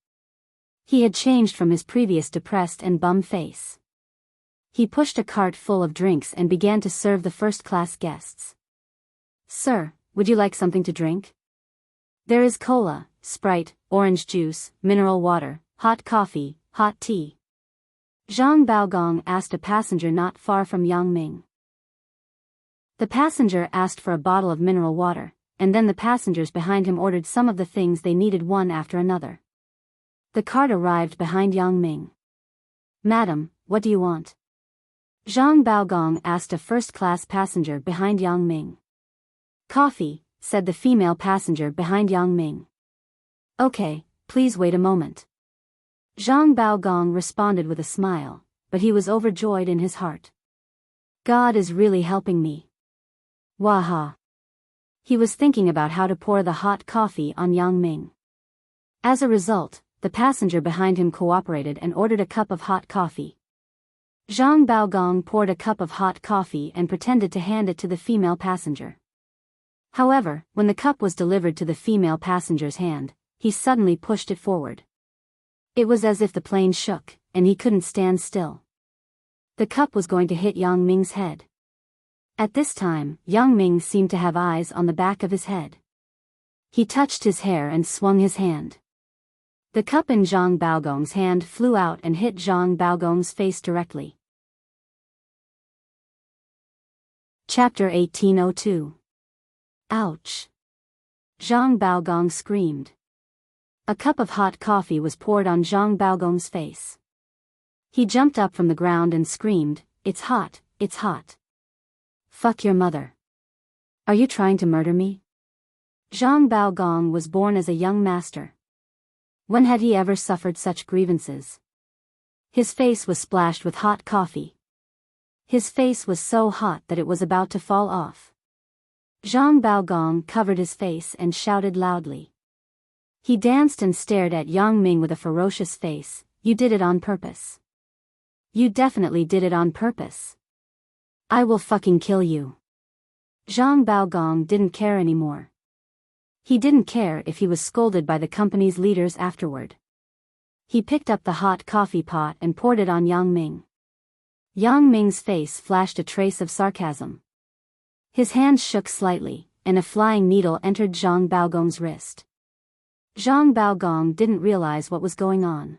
He had changed from his previous depressed and bum face. He pushed a cart full of drinks and began to serve the first-class guests. Sir, would you like something to drink? There is cola, Sprite, orange juice, mineral water, hot coffee, hot tea. Zhang Baogong asked a passenger not far from Yang Ming. The passenger asked for a bottle of mineral water, and then the passengers behind him ordered some of the things they needed one after another. The cart arrived behind Yang Ming. Madam, what do you want? Zhang Baogong asked a first-class passenger behind Yang Ming. Coffee, said the female passenger behind Yang Ming. Okay, please wait a moment. Zhang Baogong responded with a smile, but he was overjoyed in his heart. God is really helping me. Waha. He was thinking about how to pour the hot coffee on Yang Ming. As a result, the passenger behind him cooperated and ordered a cup of hot coffee. Zhang Baogong poured a cup of hot coffee and pretended to hand it to the female passenger. However, when the cup was delivered to the female passenger's hand, he suddenly pushed it forward. It was as if the plane shook, and he couldn't stand still. The cup was going to hit Yang Ming's head. At this time, Yang Ming seemed to have eyes on the back of his head. He touched his hair and swung his hand. The cup in Zhang Baogong's hand flew out and hit Zhang Baogong's face directly. Chapter 1802. Ouch! Zhang Baogong screamed. A cup of hot coffee was poured on Zhang Baogong's face. He jumped up from the ground and screamed, "It's hot, it's hot. Fuck your mother. Are you trying to murder me?" Zhang Baogong was born as a young master. When had he ever suffered such grievances? His face was splashed with hot coffee. His face was so hot that it was about to fall off. Zhang Baogong covered his face and shouted loudly. He danced and stared at Yang Ming with a ferocious face. You did it on purpose. You definitely did it on purpose. I will fucking kill you. Zhang Baogong didn't care anymore. He didn't care if he was scolded by the company's leaders afterward. He picked up the hot coffee pot and poured it on Yang Ming. Yang Ming's face flashed a trace of sarcasm. His hand shook slightly, and a flying needle entered Zhang Baogong's wrist. Zhang Baogong didn't realize what was going on.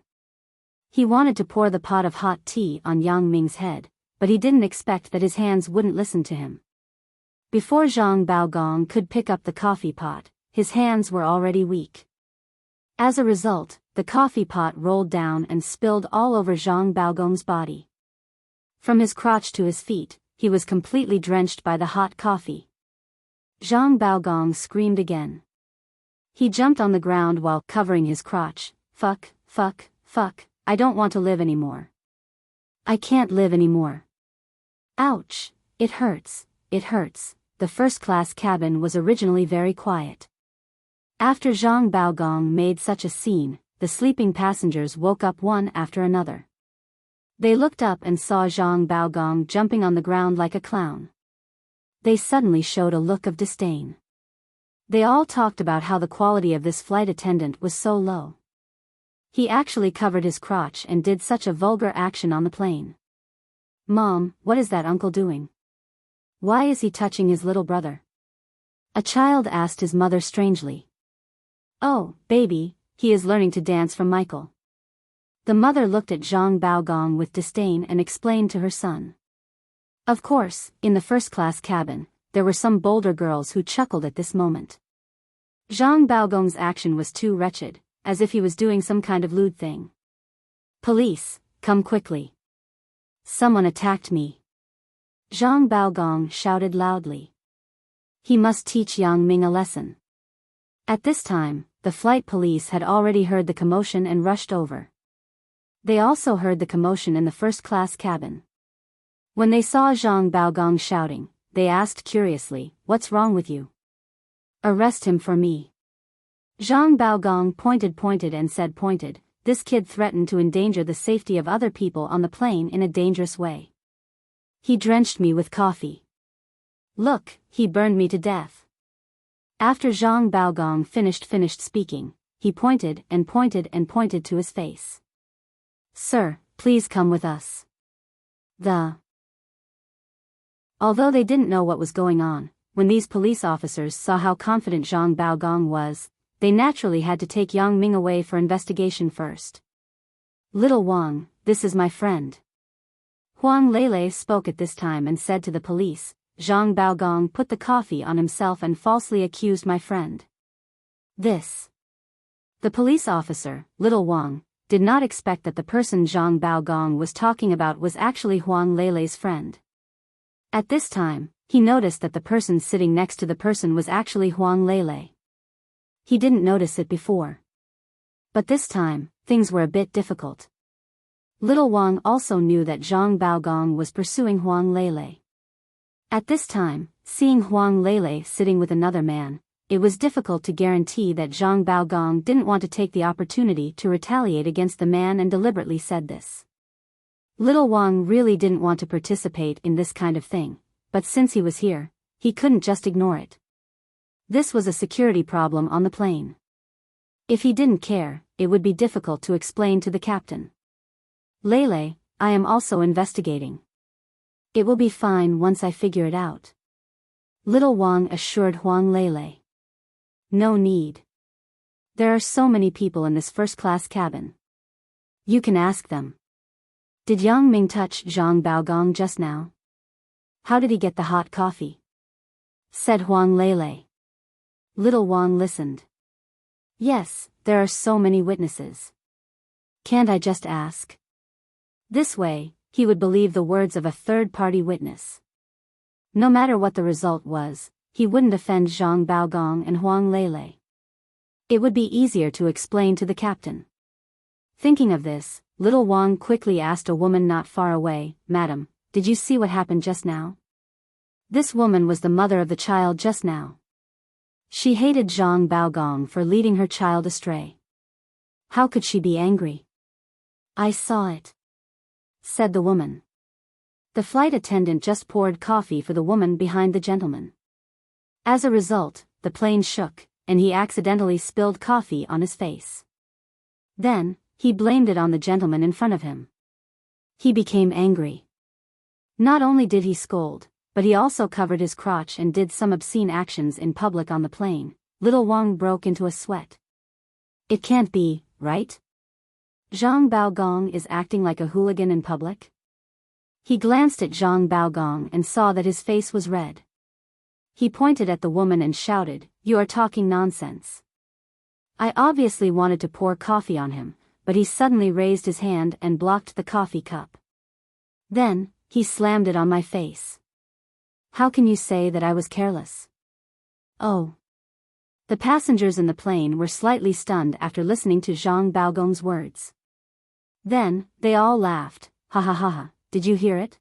He wanted to pour the pot of hot tea on Yang Ming's head, but he didn't expect that his hands wouldn't listen to him. Before Zhang Baogong could pick up the coffee pot, his hands were already weak. As a result, the coffee pot rolled down and spilled all over Zhang Baogong's body. From his crotch to his feet, he was completely drenched by the hot coffee. Zhang Baogong screamed again. He jumped on the ground while covering his crotch. Fuck, fuck, fuck, I don't want to live anymore. I can't live anymore. Ouch, it hurts, it hurts. The first-class cabin was originally very quiet. After Zhang Baogong made such a scene, the sleeping passengers woke up one after another. They looked up and saw Zhang Baogong jumping on the ground like a clown. They suddenly showed a look of disdain. They all talked about how the quality of this flight attendant was so low. He actually covered his crotch and did such a vulgar action on the plane. Mom, what is that uncle doing? Why is he touching his little brother? A child asked his mother strangely. Oh, baby, he is learning to dance from Michael. The mother looked at Zhang Baogong with disdain and explained to her son. Of course, in the first-class cabin, there were some bolder girls who chuckled at this moment. Zhang Baogong's action was too wretched, as if he was doing some kind of lewd thing. Police, come quickly. Someone attacked me. Zhang Baogong shouted loudly. He must teach Yang Ming a lesson. At this time, the flight police had already heard the commotion and rushed over. They also heard the commotion in the first-class cabin. When they saw Zhang Baogong shouting, they asked curiously, "What's wrong with you?" "Arrest him for me." Zhang Baogong pointed and said "This kid threatened to endanger the safety of other people on the plane in a dangerous way. He drenched me with coffee. Look, he burned me to death." After Zhang Baogong finished speaking, he pointed to his face. "Sir, please come with us." Although they didn't know what was going on, when these police officers saw how confident Zhang Baogong was, they naturally had to take Yang Ming away for investigation first. "Little Wang, this is my friend." Huang Lele spoke at this time and said to the police, "Zhang Baogong put the coffee on himself and falsely accused my friend." The police officer, Little Wang, did not expect that the person Zhang Baogong was talking about was actually Huang Lele's friend. At this time, he noticed that the person sitting next to the person was actually Huang Lele. He didn't notice it before. But this time, things were a bit difficult. Little Wang also knew that Zhang Baogong was pursuing Huang Lele. At this time, seeing Huang Lele sitting with another man, it was difficult to guarantee that Zhang Baogong didn't want to take the opportunity to retaliate against the man and deliberately said this. Little Wang really didn't want to participate in this kind of thing, but since he was here, he couldn't just ignore it. This was a security problem on the plane. If he didn't care, it would be difficult to explain to the captain. "Lele, I am also investigating. It will be fine once I figure it out." Little Wang assured Huang Lele. "No need. There are so many people in this first-class cabin. You can ask them. Did Yang Ming touch Zhang Baogong just now? How did he get the hot coffee?" said Huang Lele. Little Wang listened. "Yes, there are so many witnesses. Can't I just ask?" This way, he would believe the words of a third-party witness. No matter what the result was, he wouldn't offend Zhang Baogong and Huang Lele. It would be easier to explain to the captain. Thinking of this, Little Wang quickly asked a woman not far away, "Madam, did you see what happened just now?" This woman was the mother of the child just now. She hated Zhang Baogong for leading her child astray. How could she be angry? "I saw it," said the woman. The flight attendant just poured coffee for the woman behind the gentleman. As a result, the plane shook, and he accidentally spilled coffee on his face. Then, he blamed it on the gentleman in front of him. He became angry. Not only did he scold, but he also covered his crotch and did some obscene actions in public on the plane. Little Wang broke into a sweat. It can't be, right? Zhang Baogong is acting like a hooligan in public? He glanced at Zhang Baogong and saw that his face was red. He pointed at the woman and shouted, "You are talking nonsense. I obviously wanted to pour coffee on him, but he suddenly raised his hand and blocked the coffee cup. Then, he slammed it on my face. How can you say that I was careless? Oh. The passengers in the plane were slightly stunned after listening to Zhang Baogong's words. Then, they all laughed. Ha ha ha ha, did you hear it?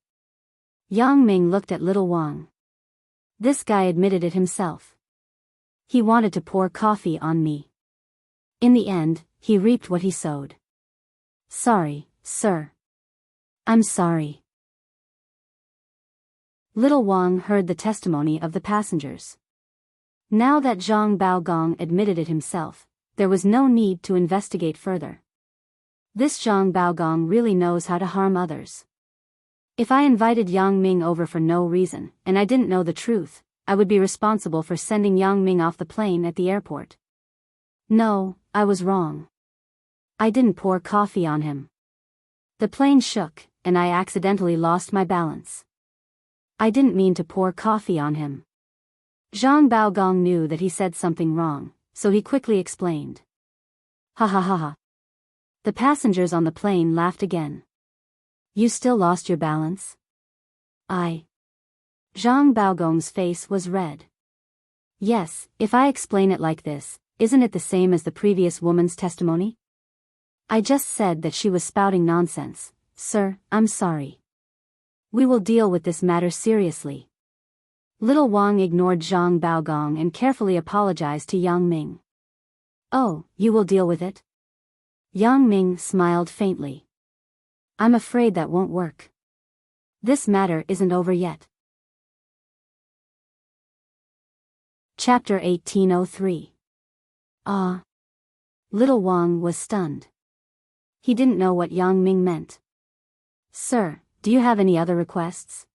Yang Ming looked at little Wang. This guy admitted it himself. He wanted to pour coffee on me. In the end, he reaped what he sowed. Sorry, sir. I'm sorry. Little Wang heard the testimony of the passengers. Now that Zhang Baogong admitted it himself, there was no need to investigate further. This Zhang Baogong really knows how to harm others. If I invited Yang Ming over for no reason, and I didn't know the truth, I would be responsible for sending Yang Ming off the plane at the airport. No, I was wrong. I didn't pour coffee on him. The plane shook, and I accidentally lost my balance. I didn't mean to pour coffee on him. Zhang Baogong knew that he said something wrong, so he quickly explained. Ha ha ha ha. The passengers on the plane laughed again. You still lost your balance? Zhang Baogong's face was red. Yes, if I explain it like this, isn't it the same as the previous woman's testimony? I just said that she was spouting nonsense. Sir, I'm sorry. We will deal with this matter seriously. Little Wang ignored Zhang Baogong and carefully apologized to Yang Ming. Oh, you will deal with it? Yang Ming smiled faintly. I'm afraid that won't work. This matter isn't over yet. Chapter 1803. Little Wang was stunned. He didn't know what Yang Ming meant. Sir, do you have any other requests?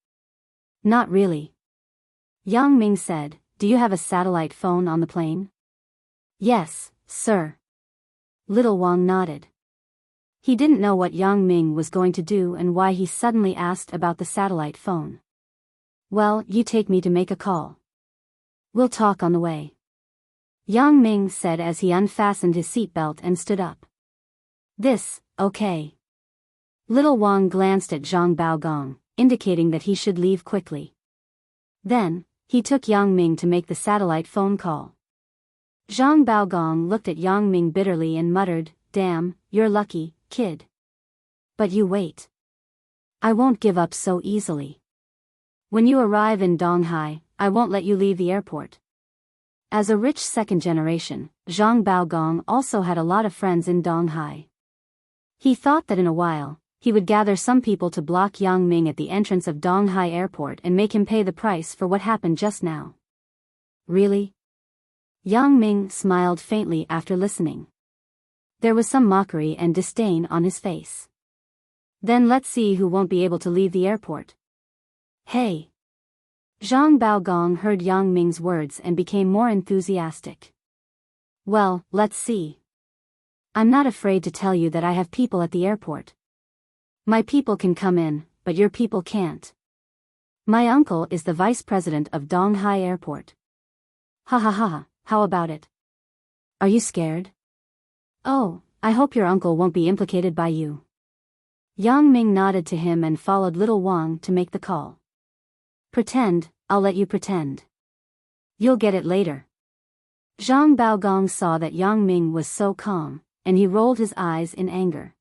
Not really. Yang Ming said, do you have a satellite phone on the plane? Yes, sir. Little Wang nodded. He didn't know what Yang Ming was going to do and why he suddenly asked about the satellite phone. Well, you take me to make a call. We'll talk on the way. Yang Ming said as he unfastened his seatbelt and stood up. Okay. Little Wang glanced at Zhang Baogong, indicating that he should leave quickly. Then, he took Yang Ming to make the satellite phone call. Zhang Baogong looked at Yang Ming bitterly and muttered, Damn, you're lucky, kid. But you wait. I won't give up so easily. When you arrive in Donghai, I won't let you leave the airport. As a rich second generation, Zhang Baogong also had a lot of friends in Donghai. He thought that in a while, he would gather some people to block Yang Ming at the entrance of Donghai Airport and make him pay the price for what happened just now. Really? Yang Ming smiled faintly after listening. There was some mockery and disdain on his face. Then let's see who won't be able to leave the airport. Hey! Zhang Baogong heard Yang Ming's words and became more enthusiastic. Well, let's see. I'm not afraid to tell you that I have people at the airport. My people can come in, but your people can't. My uncle is the vice president of Donghai Airport. Ha ha ha, how about it? Are you scared? Oh, I hope your uncle won't be implicated by you. Yang Ming nodded to him and followed Little Wang to make the call. Pretend, I'll let you pretend. You'll get it later. Zhang Baogong saw that Yang Ming was so calm, and he rolled his eyes in anger.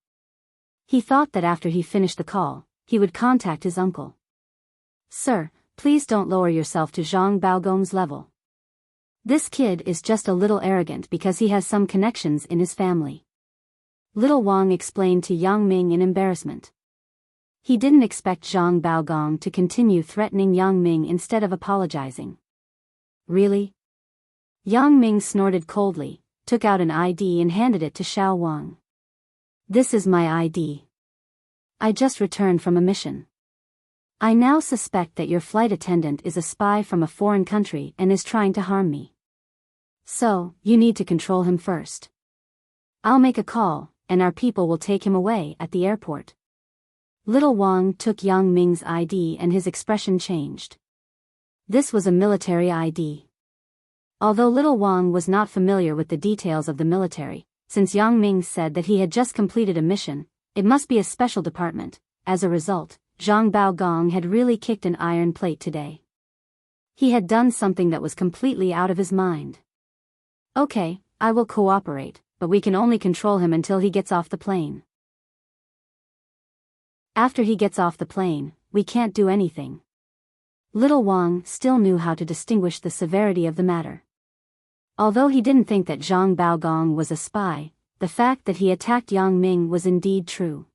He thought that after he finished the call, he would contact his uncle. Sir, please don't lower yourself to Zhang Baogong's level. This kid is just a little arrogant because he has some connections in his family. Little Wang explained to Yang Ming in embarrassment. He didn't expect Zhang Baogong to continue threatening Yang Ming instead of apologizing. Really? Yang Ming snorted coldly, took out an ID and handed it to Xiao Wang. This is my ID. I just returned from a mission. I now suspect that your flight attendant is a spy from a foreign country and is trying to harm me. So, you need to control him first. I'll make a call, and our people will take him away at the airport. Little Wang took Yang Ming's ID and his expression changed. This was a military ID. Although little Wang was not familiar with the details of the military, since Yang Ming said that he had just completed a mission, it must be a special department. As a result, Zhang Baogong had really kicked an iron plate today. He had done something that was completely out of his mind. Okay, I will cooperate, but we can only control him until he gets off the plane. After he gets off the plane, we can't do anything. Little Wang still knew how to distinguish the severity of the matter. Although he didn't think that Zhang Baogong was a spy, the fact that he attacked Yang Ming was indeed true.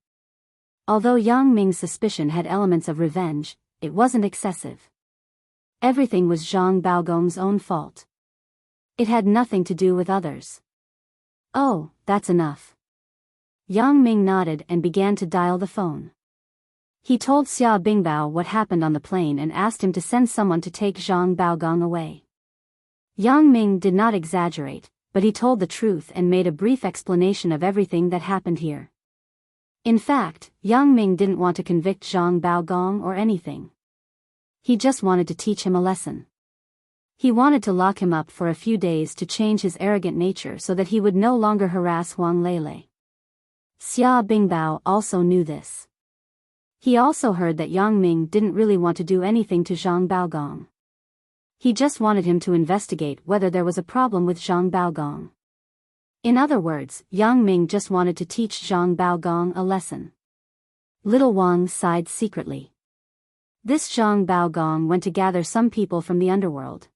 Although Yang Ming's suspicion had elements of revenge, it wasn't excessive. Everything was Zhang Baogong's own fault. It had nothing to do with others. Oh, that's enough. Yang Ming nodded and began to dial the phone. He told Xia Bingbao what happened on the plane and asked him to send someone to take Zhang Baogong away. Yang Ming did not exaggerate, but he told the truth and made a brief explanation of everything that happened here. In fact, Yang Ming didn't want to convict Zhang Baogong or anything. He just wanted to teach him a lesson. He wanted to lock him up for a few days to change his arrogant nature so that he would no longer harass Huang Lele. Xia Bingbao also knew this. He also heard that Yang Ming didn't really want to do anything to Zhang Baogong. He just wanted him to investigate whether there was a problem with Zhang Baogong. In other words, Yang Ming just wanted to teach Zhang Baogong a lesson. Little Wang sighed secretly. This Zhang Baogong went to gather some people from the underworld.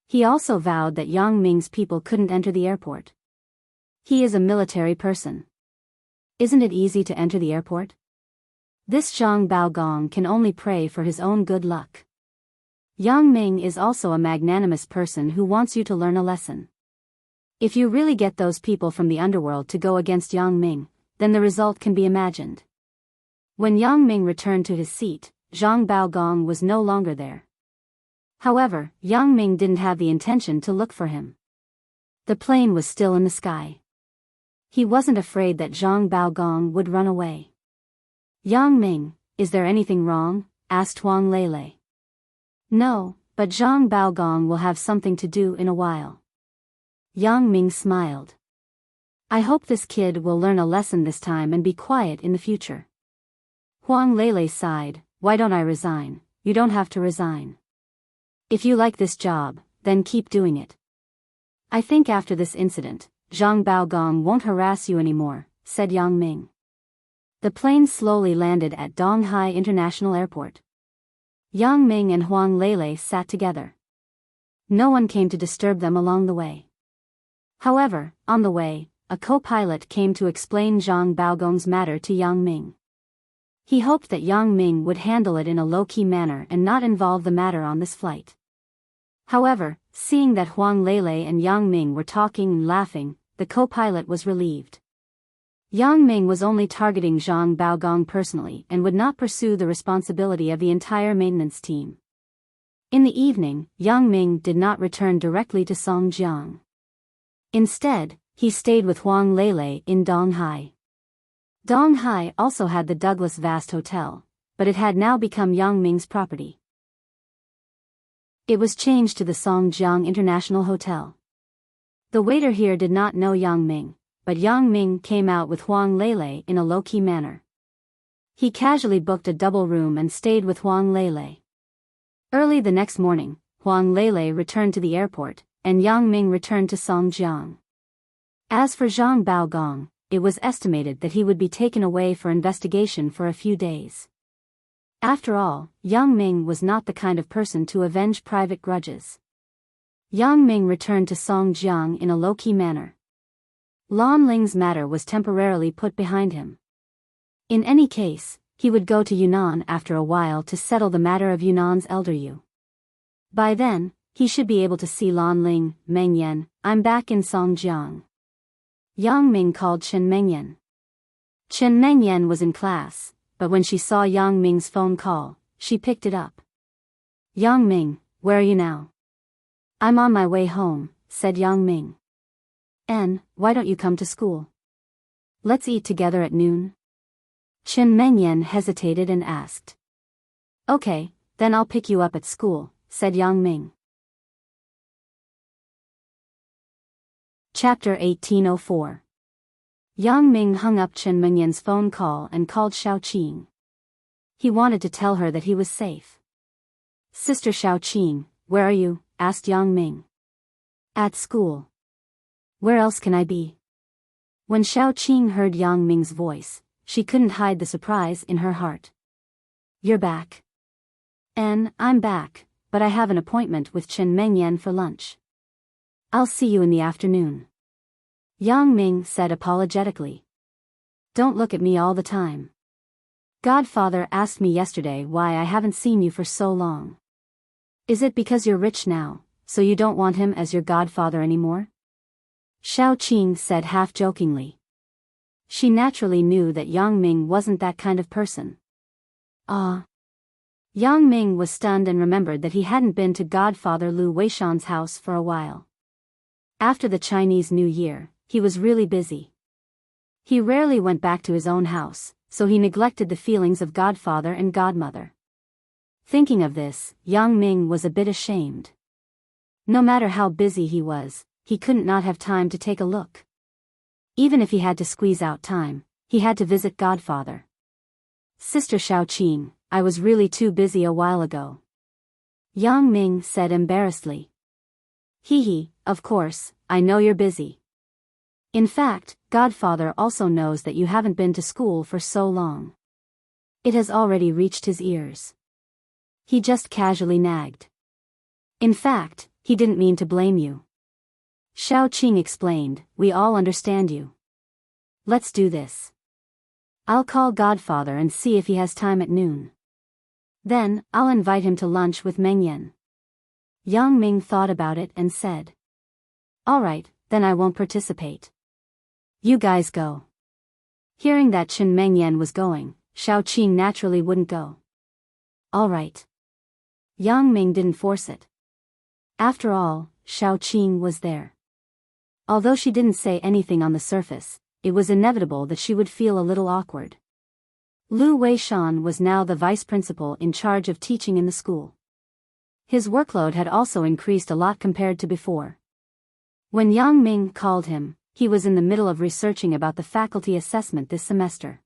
He also vowed that Yang Ming's people couldn't enter the airport. He is a military person. Isn't it easy to enter the airport? This Zhang Baogong can only pray for his own good luck. Yang Ming is also a magnanimous person who wants you to learn a lesson. If you really get those people from the underworld to go against Yang Ming, then the result can be imagined. When Yang Ming returned to his seat, Zhang Baogong was no longer there. However, Yang Ming didn't have the intention to look for him. The plane was still in the sky. He wasn't afraid that Zhang Baogong would run away. Yang Ming, is there anything wrong? Asked Huang Lele. No, but Zhang Baogong will have something to do in a while. Yang Ming smiled. I hope this kid will learn a lesson this time and be quiet in the future. Huang Lele sighed, why don't I resign? You don't have to resign. If you like this job, then keep doing it. I think after this incident, Zhang Baogong won't harass you anymore, said Yang Ming. The plane slowly landed at Donghai International Airport. Yang Ming and Huang Lele sat together. No one came to disturb them along the way. However, on the way, a co-pilot came to explain Zhang Baogong's matter to Yang Ming. He hoped that Yang Ming would handle it in a low-key manner and not involve the matter on this flight. However, seeing that Huang Lele and Yang Ming were talking and laughing, the co-pilot was relieved. Yang Ming was only targeting Zhang Baogong personally and would not pursue the responsibility of the entire maintenance team. In the evening, Yang Ming did not return directly to Songjiang. Instead, he stayed with Huang Lele in Donghai. Donghai also had the Douglas Vast Hotel, but it had now become Yang Ming's property. It was changed to the Songjiang International Hotel. The waiter here did not know Yang Ming, but Yang Ming came out with Huang Lele in a low-key manner. He casually booked a double room and stayed with Huang Lele. Early the next morning, Huang Lele returned to the airport, and Yang Ming returned to Songjiang. As for Zhang Baogong, it was estimated that he would be taken away for investigation for a few days. After all, Yang Ming was not the kind of person to avenge private grudges. Yang Ming returned to Songjiang in a low-key manner. Lan Ling's matter was temporarily put behind him. In any case, he would go to Yunnan after a while to settle the matter of Yunnan's elder Yu. By then, he should be able to see Lan Ling. Mengyan, I'm back in Songjiang. Yang Ming called Chen Mengyan. Chen Mengyan was in class, but when she saw Yang Ming's phone call, she picked it up. Yang Ming, where are you now? I'm on my way home, said Yang Ming. Why don't you come to school? Let's eat together at noon. Chen Mengyan hesitated and asked. Okay, then I'll pick you up at school, said Yang Ming. Chapter 1804. Yang Ming hung up Chen Mengyan's phone call and called Xiaoqing. He wanted to tell her that he was safe. "Sister Xiaoqing, where are you?" asked Yang Ming. "At school. Where else can I be?" When Xiaoqing heard Yang Ming's voice, she couldn't hide the surprise in her heart. "You're back?" "I'm back, but I have an appointment with Chen Mengyan for lunch. I'll see you in the afternoon," Yang Ming said apologetically. "Don't look at me all the time. Godfather asked me yesterday why I haven't seen you for so long. Is it because you're rich now, so you don't want him as your godfather anymore?" Xiaoqing said half-jokingly. She naturally knew that Yang Ming wasn't that kind of person. Ah. Yang Ming was stunned and remembered that he hadn't been to Godfather Lu Weishan's house for a while. After the Chinese New Year, he was really busy. He rarely went back to his own house, so he neglected the feelings of godfather and godmother. Thinking of this, Yang Ming was a bit ashamed. No matter how busy he was, he couldn't not have time to take a look. Even if he had to squeeze out time, he had to visit godfather. "Sister Xiaoqing, I was really too busy a while ago," Yang Ming said embarrassedly. "Hee, of course, I know you're busy. In fact, Godfather also knows that you haven't been to school for so long. It has already reached his ears." He just casually nagged. "In fact, he didn't mean to blame you." Xiaoqing explained, "We all understand you. Let's do this. I'll call Godfather and see if he has time at noon. Then, I'll invite him to lunch with Mengyan." Yang Ming thought about it and said, "All right, then I won't participate. You guys go." Hearing that Chen Mengyan was going, Xiaoqing naturally wouldn't go. "All right." Yang Ming didn't force it. After all, Xiaoqing was there. Although she didn't say anything on the surface, it was inevitable that she would feel a little awkward. Lu Weishan was now the vice principal in charge of teaching in the school. His workload had also increased a lot compared to before. When Yang Ming called him, he was in the middle of researching about the faculty assessment this semester.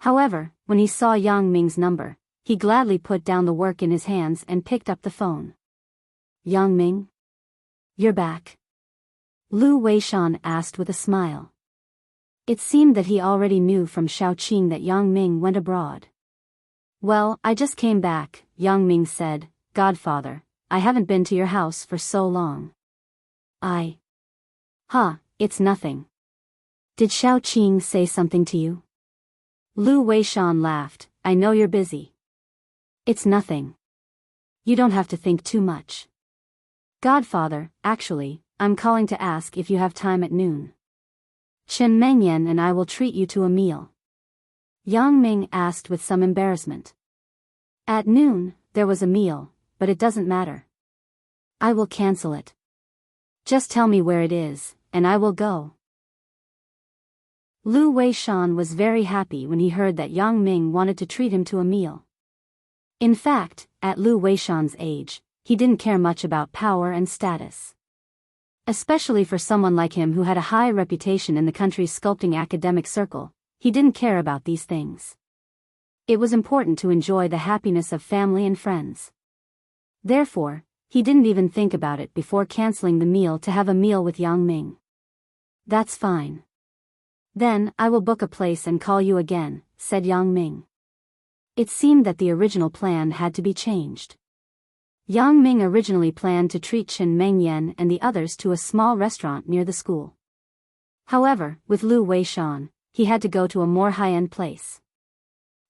However, when he saw Yang Ming's number, he gladly put down the work in his hands and picked up the phone. "Yang Ming? You're back?" Lu Weishan asked with a smile. It seemed that he already knew from Xiaoqing that Yang Ming went abroad. "Well, I just came back," Yang Ming said. "Godfather, I haven't been to your house for so long." It's nothing. Did Xiaoqing say something to you?" Lu Weishan laughed. "I know you're busy. It's nothing. You don't have to think too much. Godfather, actually, I'm calling to ask if you have time at noon. Chen Mengyan and I will treat you to a meal." Yang Ming asked with some embarrassment. At noon, there was a meal, but it doesn't matter. I will cancel it. Just tell me where it is, and I will go. Lu Weishan was very happy when he heard that Yang Ming wanted to treat him to a meal. In fact, at Lu Weishan's age, he didn't care much about power and status. Especially for someone like him who had a high reputation in the country's sculpting academic circle, he didn't care about these things. It was important to enjoy the happiness of family and friends. Therefore, he didn't even think about it before canceling the meal to have a meal with Yang Ming. "That's fine. Then, I will book a place and call you again," said Yang Ming. It seemed that the original plan had to be changed. Yang Ming originally planned to treat Chen Mengyan and the others to a small restaurant near the school. However, with Lu Weishan, he had to go to a more high-end place.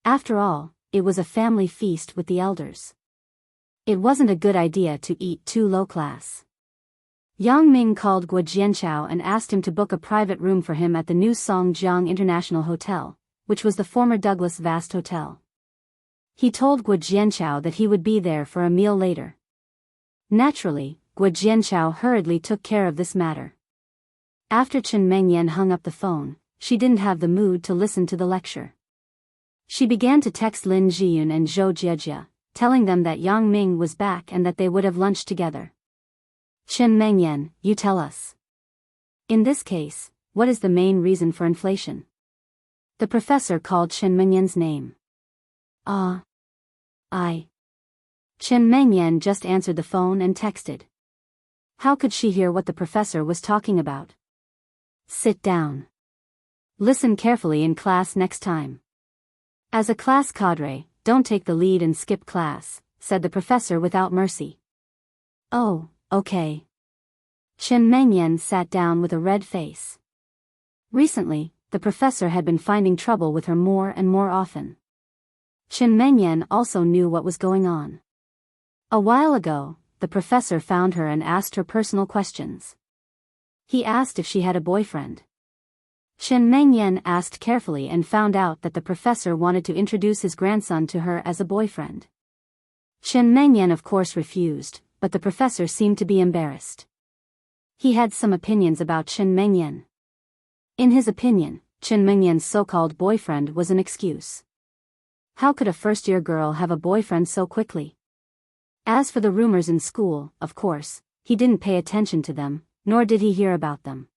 After all, it was a family feast with the elders. It wasn't a good idea to eat too low-class. Yang Ming called Guo Jianchao and asked him to book a private room for him at the new Songjiang International Hotel, which was the former Douglas Vast Hotel. He told Guo Jianchao that he would be there for a meal later. Naturally, Guo Jianchao hurriedly took care of this matter. After Chen Mengyan hung up the phone, she didn't have the mood to listen to the lecture. She began to text Lin Jiyun and Zhou Jiejia, telling them that Yang Ming was back and that they would have lunch together. "Chen Mengyan, you tell us. In this case, what is the main reason for inflation? The professor called Chen Mengyan's name. I. Chen Mengyan just answered the phone and texted. How could she hear what the professor was talking about? Sit down. Listen carefully in class next time. As a class cadre, don't take the lead and skip class, said the professor without mercy. Oh, okay. Chen Mengyan sat down with a red face. Recently, the professor had been finding trouble with her more and more often. Chen Mengyan also knew what was going on. A while ago, the professor found her and asked her personal questions. He asked if she had a boyfriend. Chen Mengyan asked carefully and found out that the professor wanted to introduce his grandson to her as a boyfriend. Chen Mengyan of course refused, but the professor seemed to be embarrassed. He had some opinions about Chen Mengyan. In his opinion, Chen Mengyan's so-called boyfriend was an excuse. How could a first-year girl have a boyfriend so quickly? As for the rumors in school, of course, he didn't pay attention to them, nor did he hear about them.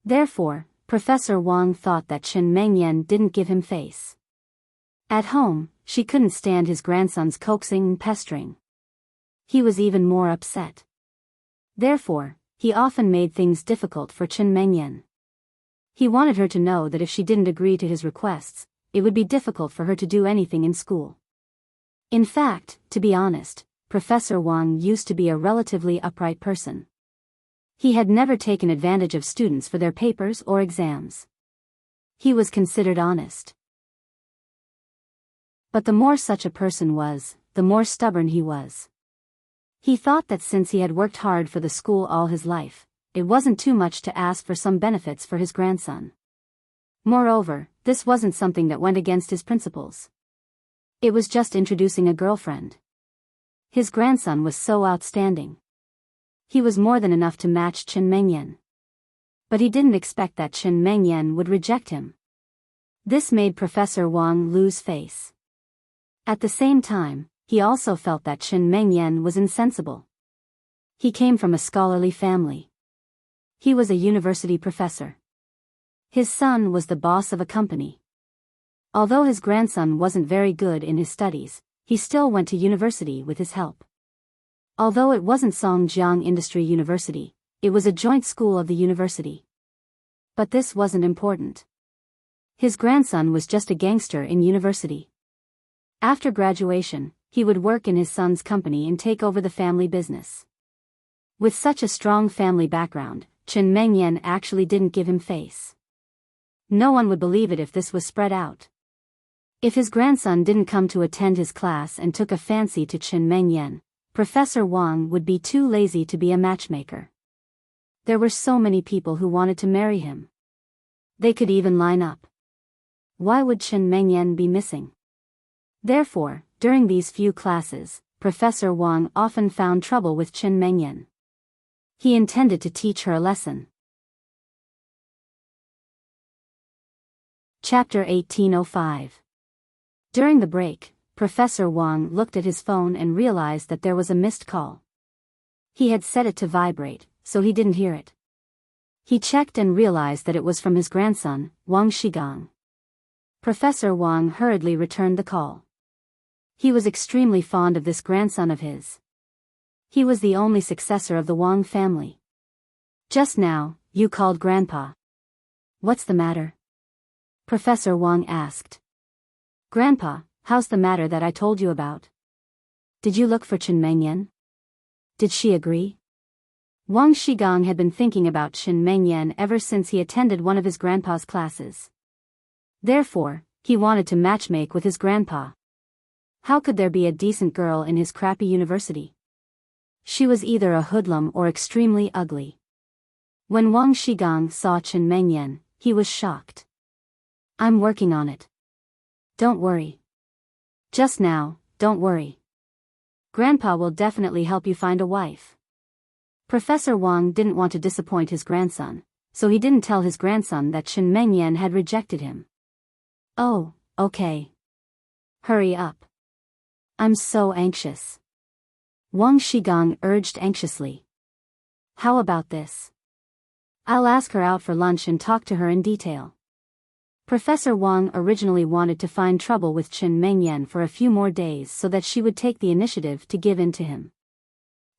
Therefore, Professor Wang thought that Chen Mengyan didn't give him face. At home, she couldn't stand his grandson's coaxing and pestering. He was even more upset. Therefore, he often made things difficult for Chen Mengyan. He wanted her to know that if she didn't agree to his requests, it would be difficult for her to do anything in school. In fact, to be honest, Professor Wang used to be a relatively upright person. He had never taken advantage of students for their papers or exams. He was considered honest. But the more such a person was, the more stubborn he was. He thought that since he had worked hard for the school all his life, it wasn't too much to ask for some benefits for his grandson. Moreover, this wasn't something that went against his principles. It was just introducing a girlfriend. His grandson was so outstanding. He was more than enough to match Chen Mengyan. But he didn't expect that Chen Mengyan would reject him. This made Professor Wang lose face. At the same time, he also felt that Chen Mengyan was insensible. He came from a scholarly family. He was a university professor. His son was the boss of a company. Although his grandson wasn't very good in his studies, he still went to university with his help. Although it wasn't Songjiang Industry University, it was a joint school of the university. But this wasn't important. His grandson was just a gangster in university. After graduation, he would work in his son's company and take over the family business. With such a strong family background, Chen Mengyan actually didn't give him face. No one would believe it if this was spread out. If his grandson didn't come to attend his class and took a fancy to Chen Mengyan, Professor Wang would be too lazy to be a matchmaker. There were so many people who wanted to marry him. They could even line up. Why would Chen Mengyan be missing? Therefore, during these few classes, Professor Wang often found trouble with Chen Mengyan. He intended to teach her a lesson. Chapter 1805. During the break, Professor Wang looked at his phone and realized that there was a missed call. He had set it to vibrate, so he didn't hear it. He checked and realized that it was from his grandson, Wang Shigang. Professor Wang hurriedly returned the call. He was extremely fond of this grandson of his. He was the only successor of the Wang family. Just now, you called Grandpa. What's the matter? Professor Wang asked. Grandpa, how's the matter that I told you about? Did you look for Chen Mengyan? Did she agree? Wang Shigang had been thinking about Chen Mengyan ever since he attended one of his grandpa's classes. Therefore, he wanted to matchmake with his grandpa. How could there be a decent girl in his crappy university? She was either a hoodlum or extremely ugly. When Wang Shigang saw Chen Mengyan, he was shocked. I'm working on it. Don't worry. Just now, don't worry. Grandpa will definitely help you find a wife. Professor Wang didn't want to disappoint his grandson, so he didn't tell his grandson that Chen Mengyan had rejected him. Oh, okay. Hurry up. I'm so anxious. Wang Shigang urged anxiously. How about this? I'll ask her out for lunch and talk to her in detail. Professor Wang originally wanted to find trouble with Chen Mengyan for a few more days so that she would take the initiative to give in to him.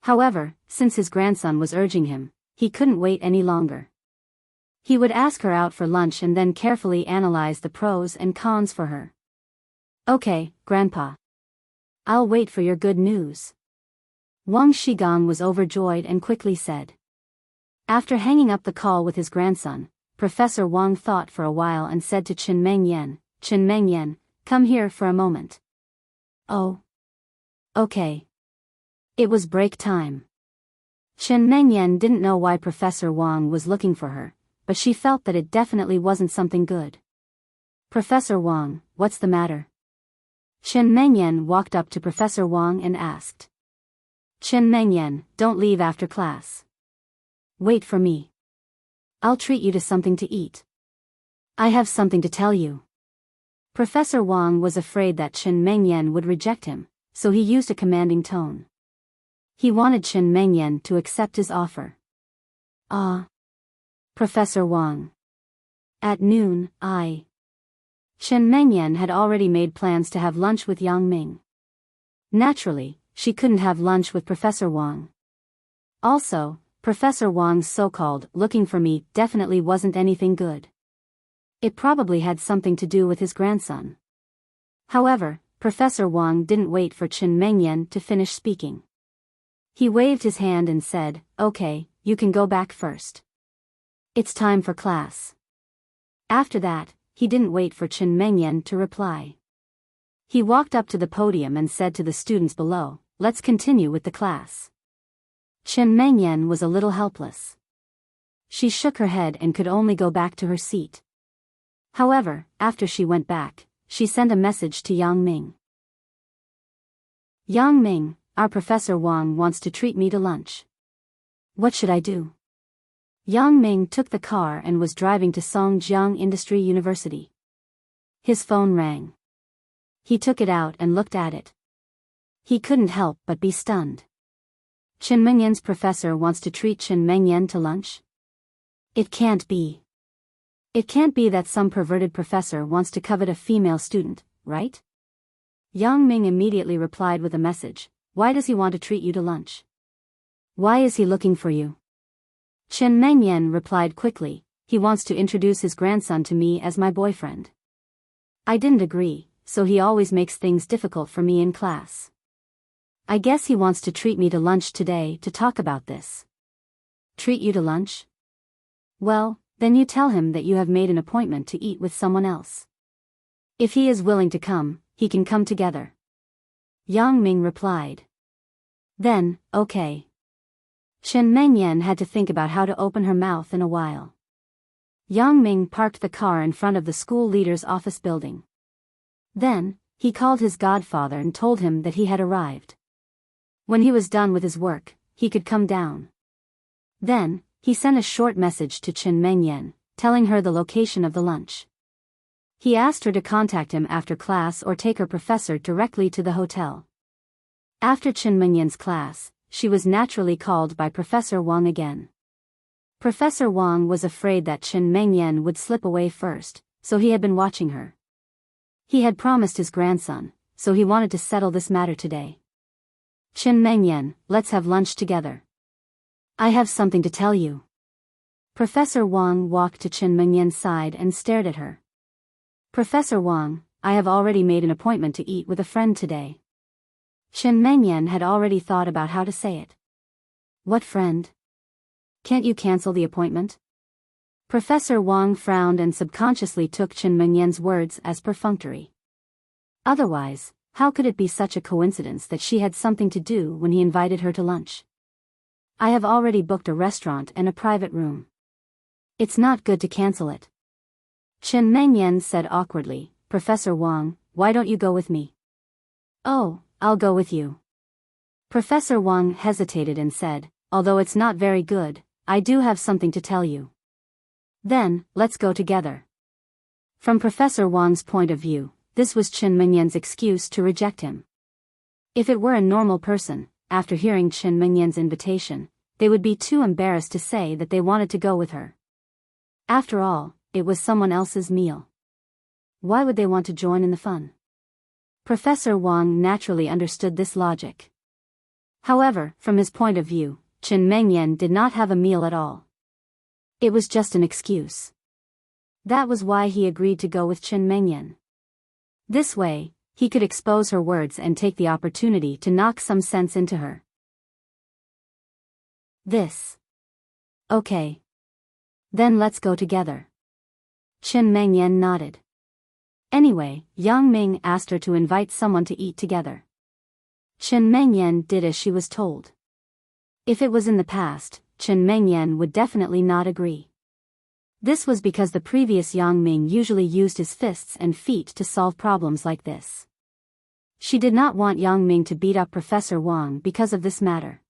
However, since his grandson was urging him, he couldn't wait any longer. He would ask her out for lunch and then carefully analyze the pros and cons for her. Okay, Grandpa. I'll wait for your good news. Wang Shigang was overjoyed and quickly said. After hanging up the call with his grandson, Professor Wang thought for a while and said to Chen Mengyan, come here for a moment. Oh. Okay. It was break time. Chen Mengyan didn't know why Professor Wang was looking for her, but she felt that it definitely wasn't something good. Professor Wang, what's the matter? Chen Mengyan walked up to Professor Wang and asked. Chen Mengyan, don't leave after class. Wait for me. I'll treat you to something to eat. I have something to tell you. Professor Wang was afraid that Chen Mengyan would reject him, so he used a commanding tone. He wanted Chen Mengyan to accept his offer. Professor Wang. At noon, Chen Mengyan had already made plans to have lunch with Yang Ming. Naturally, she couldn't have lunch with Professor Wang. Also, Professor Wang's so-called looking for me definitely wasn't anything good. It probably had something to do with his grandson. However, Professor Wang didn't wait for Chen Mengyan to finish speaking. He waved his hand and said, okay, you can go back first. It's time for class. After that, he didn't wait for Chen Mengyan to reply. He walked up to the podium and said to the students below, let's continue with the class. Chen Mengyan was a little helpless. She shook her head and could only go back to her seat. However, after she went back, she sent a message to Yang Ming. Yang Ming, our Professor Wang wants to treat me to lunch. What should I do? Yang Ming took the car and was driving to Songjiang Industry University. His phone rang. He took it out and looked at it. He couldn't help but be stunned. Chen Mengyan's professor wants to treat Chen Mengyan to lunch? It can't be. It can't be that some perverted professor wants to covet a female student, right? Yang Ming immediately replied with a message. Why does he want to treat you to lunch? Why is he looking for you? Chen Mengyan replied quickly, he wants to introduce his grandson to me as my boyfriend. I didn't agree, so he always makes things difficult for me in class. I guess he wants to treat me to lunch today to talk about this. Treat you to lunch? Well, then you tell him that you have made an appointment to eat with someone else. If he is willing to come, he can come together. Yang Ming replied. Then, okay. Chen Mengyan had to think about how to open her mouth in a while. Yang Ming parked the car in front of the school leader's office building. Then, he called his godfather and told him that he had arrived. When he was done with his work, he could come down. Then, he sent a short message to Chen Mengyan, telling her the location of the lunch. He asked her to contact him after class or take her professor directly to the hotel. After Chen Mengyan's class, she was naturally called by Professor Wang again. Professor Wang was afraid that Chen Mengyan would slip away first, so he had been watching her. He had promised his grandson, so he wanted to settle this matter today. Chen Mengyan, let's have lunch together. I have something to tell you. Professor Wang walked to Chen Mengyan's side and stared at her. Professor Wang, I have already made an appointment to eat with a friend today. Chen Mengyan had already thought about how to say it. What friend? Can't you cancel the appointment? Professor Wang frowned and subconsciously took Chen Mengyan's words as perfunctory. Otherwise, how could it be such a coincidence that she had something to do when he invited her to lunch? I have already booked a restaurant and a private room. It's not good to cancel it. Chen Mengyan said awkwardly, Professor Wang, why don't you go with me? Oh, I'll go with you. Professor Wang hesitated and said, although it's not very good, I do have something to tell you. Then, let's go together. From Professor Wang's point of view, this was Chen Mengyan's excuse to reject him. If it were a normal person, after hearing Chen Mengyan's invitation, they would be too embarrassed to say that they wanted to go with her. After all, it was someone else's meal. Why would they want to join in the fun? Professor Wang naturally understood this logic. However, from his point of view, Chen Mengyan did not have a meal at all. It was just an excuse. That was why he agreed to go with Chen Mengyan. This way, he could expose her words and take the opportunity to knock some sense into her. Okay. Then let's go together. Chen Mengyan nodded. Anyway, Yang Ming asked her to invite someone to eat together. Chen Mengyan did as she was told. If it was in the past, Chen Mengyan would definitely not agree. This was because the previous Yang Ming usually used his fists and feet to solve problems like this. She did not want Yang Ming to beat up Professor Wang because of this matter.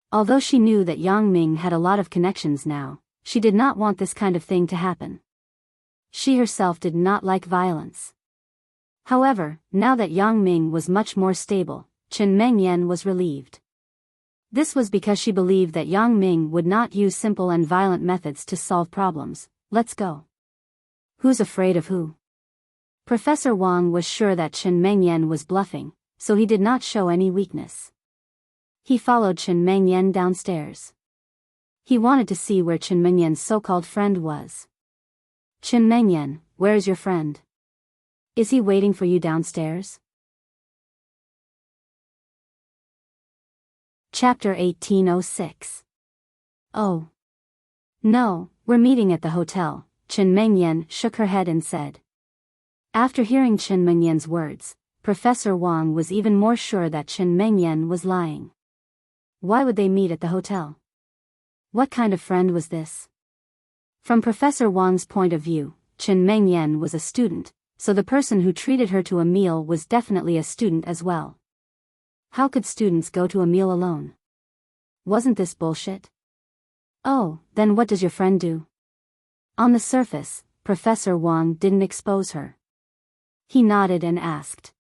Although she knew that Yang Ming had a lot of connections now, she did not want this kind of thing to happen. She herself did not like violence. However, now that Yang Ming was much more stable, Chen Mengyan was relieved. This was because she believed that Yang Ming would not use simple and violent methods to solve problems. Let's go. Who's afraid of who? Professor Wang was sure that Chen Mengyan was bluffing, so he did not show any weakness. He followed Chen Mengyan downstairs. He wanted to see where Chen Mengyan's so-called friend was. Chen Mengyan, where is your friend? Is he waiting for you downstairs? Chapter 1806. Oh. No, we're meeting at the hotel, Chen Mengyan shook her head and said. After hearing Chen Mengyan's words, Professor Wang was even more sure that Chen Mengyan was lying. Why would they meet at the hotel? What kind of friend was this? From Professor Wang's point of view, Chen Mengyan was a student, so the person who treated her to a meal was definitely a student as well. How could students go to a meal alone? Wasn't this bullshit? Oh, then what does your friend do? On the surface, Professor Wang didn't expose her. He nodded and asked.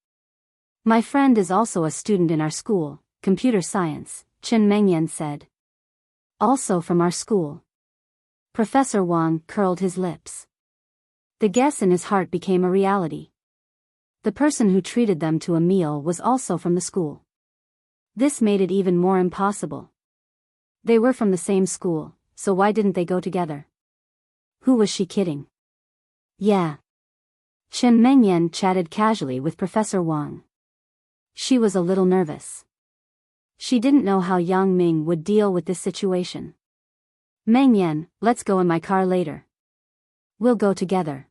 My friend is also a student in our school, computer science, Chen Mengyan said. Also from our school. Professor Wang curled his lips. The guess in his heart became a reality. The person who treated them to a meal was also from the school. This made it even more impossible. They were from the same school, so why didn't they go together? Who was she kidding? Yeah. Chen Mengyan chatted casually with Professor Wang. She was a little nervous. She didn't know how Yang Ming would deal with this situation. Mengyan, let's go in my car later. We'll go together.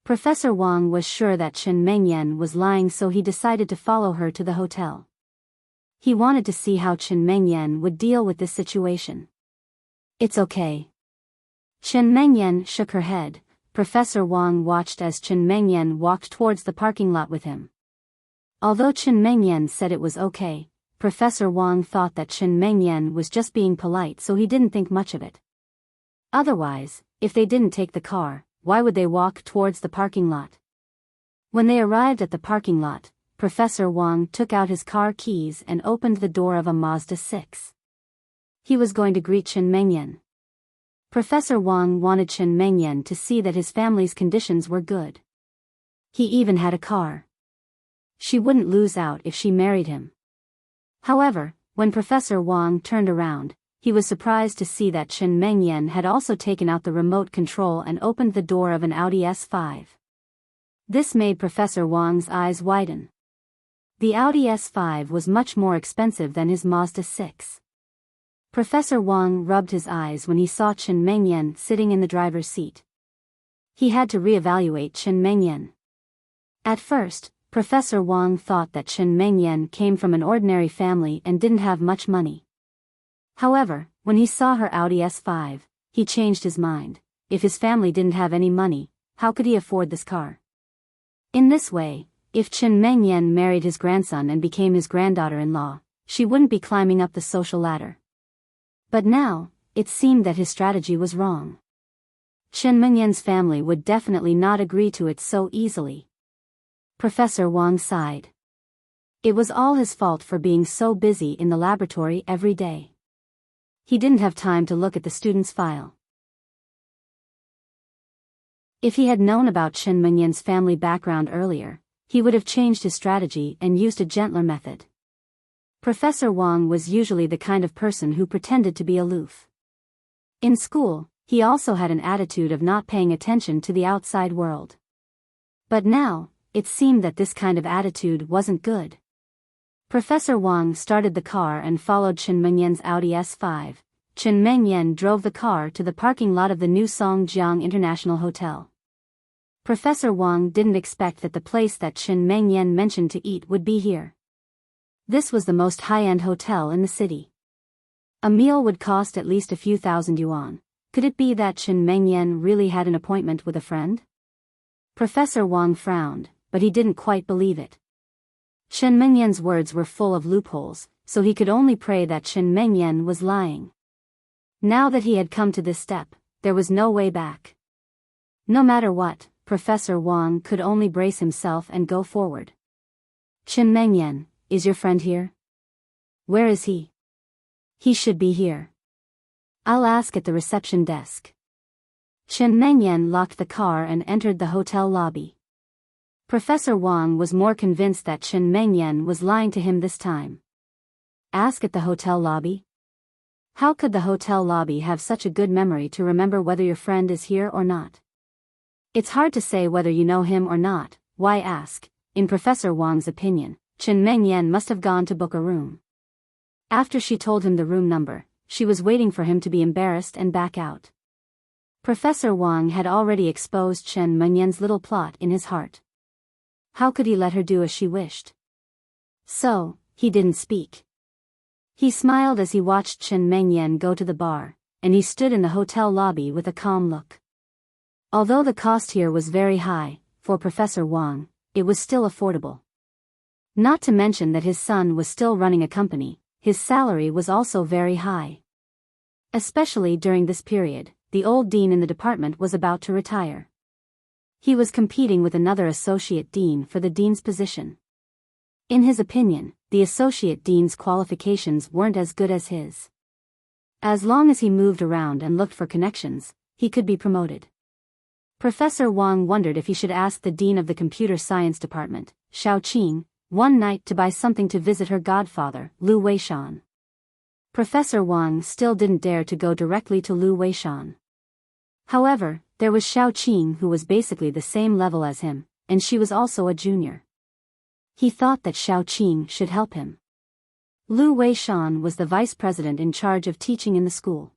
Professor Wang was sure that Chen Mengyan was lying, so he decided to follow her to the hotel. He wanted to see how Chen Mengyan would deal with this situation. It's okay. Chen Mengyan shook her head. Professor Wang watched as Chen Mengyan walked towards the parking lot with him. Although Chen Mengyan said it was okay, Professor Wang thought that Chen Mengyan was just being polite, so he didn't think much of it. Otherwise, if they didn't take the car, why would they walk towards the parking lot? When they arrived at the parking lot, Professor Wang took out his car keys and opened the door of a Mazda 6. He was going to greet Chen Mengyan. Professor Wang wanted Chen Mengyan to see that his family's conditions were good. He even had a car. She wouldn't lose out if she married him. However, when Professor Wang turned around, he was surprised to see that Chen Mengyan had also taken out the remote control and opened the door of an Audi S5. This made Professor Wang's eyes widen. The Audi S5 was much more expensive than his Mazda 6. Professor Wang rubbed his eyes when he saw Chen Mengyan sitting in the driver's seat. He had to reevaluate Chen Mengyan. At first, Professor Wang thought that Chen Mengyan came from an ordinary family and didn't have much money. However, when he saw her Audi S5, he changed his mind. If his family didn't have any money, how could he afford this car? In this way, if Chen Mengyan married his grandson and became his granddaughter-in-law, she wouldn't be climbing up the social ladder. But now, it seemed that his strategy was wrong. Chen Mengyan's family would definitely not agree to it so easily. Professor Wang sighed. It was all his fault for being so busy in the laboratory every day. He didn't have time to look at the student's file. If he had known about Chen Mengyan's family background earlier, he would have changed his strategy and used a gentler method. Professor Wang was usually the kind of person who pretended to be aloof. In school, he also had an attitude of not paying attention to the outside world. But now, it seemed that this kind of attitude wasn't good. Professor Wang started the car and followed Chen Mengyan's Audi S5. Chen Mengyan drove the car to the parking lot of the new Songjiang International Hotel. Professor Wang didn't expect that the place that Chen Mengyan mentioned to eat would be here. This was the most high-end hotel in the city. A meal would cost at least a few thousand yuan. Could it be that Chen Mengyan really had an appointment with a friend? Professor Wang frowned, but he didn't quite believe it. Chen Mengyan's words were full of loopholes, so he could only pray that Chen Mengyan was lying. Now that he had come to this step, there was no way back. No matter what, Professor Wang could only brace himself and go forward. Chen Mengyan, is your friend here? Where is he? He should be here. I'll ask at the reception desk. Chen Mengyan locked the car and entered the hotel lobby. Professor Wang was more convinced that Chen Mengyan was lying to him this time. Ask at the hotel lobby? How could the hotel lobby have such a good memory to remember whether your friend is here or not? It's hard to say whether you know him or not. Why ask? In Professor Wang's opinion, Chen Mengyan must have gone to book a room. After she told him the room number, she was waiting for him to be embarrassed and back out. Professor Wang had already exposed Chen Mengyan's little plot in his heart. How could he let her do as she wished? So, he didn't speak. He smiled as he watched Chen Mengyan go to the bar, and he stood in the hotel lobby with a calm look. Although the cost here was very high, for Professor Wang, it was still affordable. Not to mention that his son was still running a company, his salary was also very high. Especially during this period, the old dean in the department was about to retire. He was competing with another associate dean for the dean's position. In his opinion, the associate dean's qualifications weren't as good as his. As long as he moved around and looked for connections, he could be promoted. Professor Wang wondered if he should ask the dean of the computer science department, Xiaoqing, one night to buy something to visit her godfather, Lu Weishan. Professor Wang still didn't dare to go directly to Lu Weishan. However, there was Xiaoqing who was basically the same level as him, and she was also a junior. He thought that Xiaoqing should help him. Lu Weishan was the vice president in charge of teaching in the school.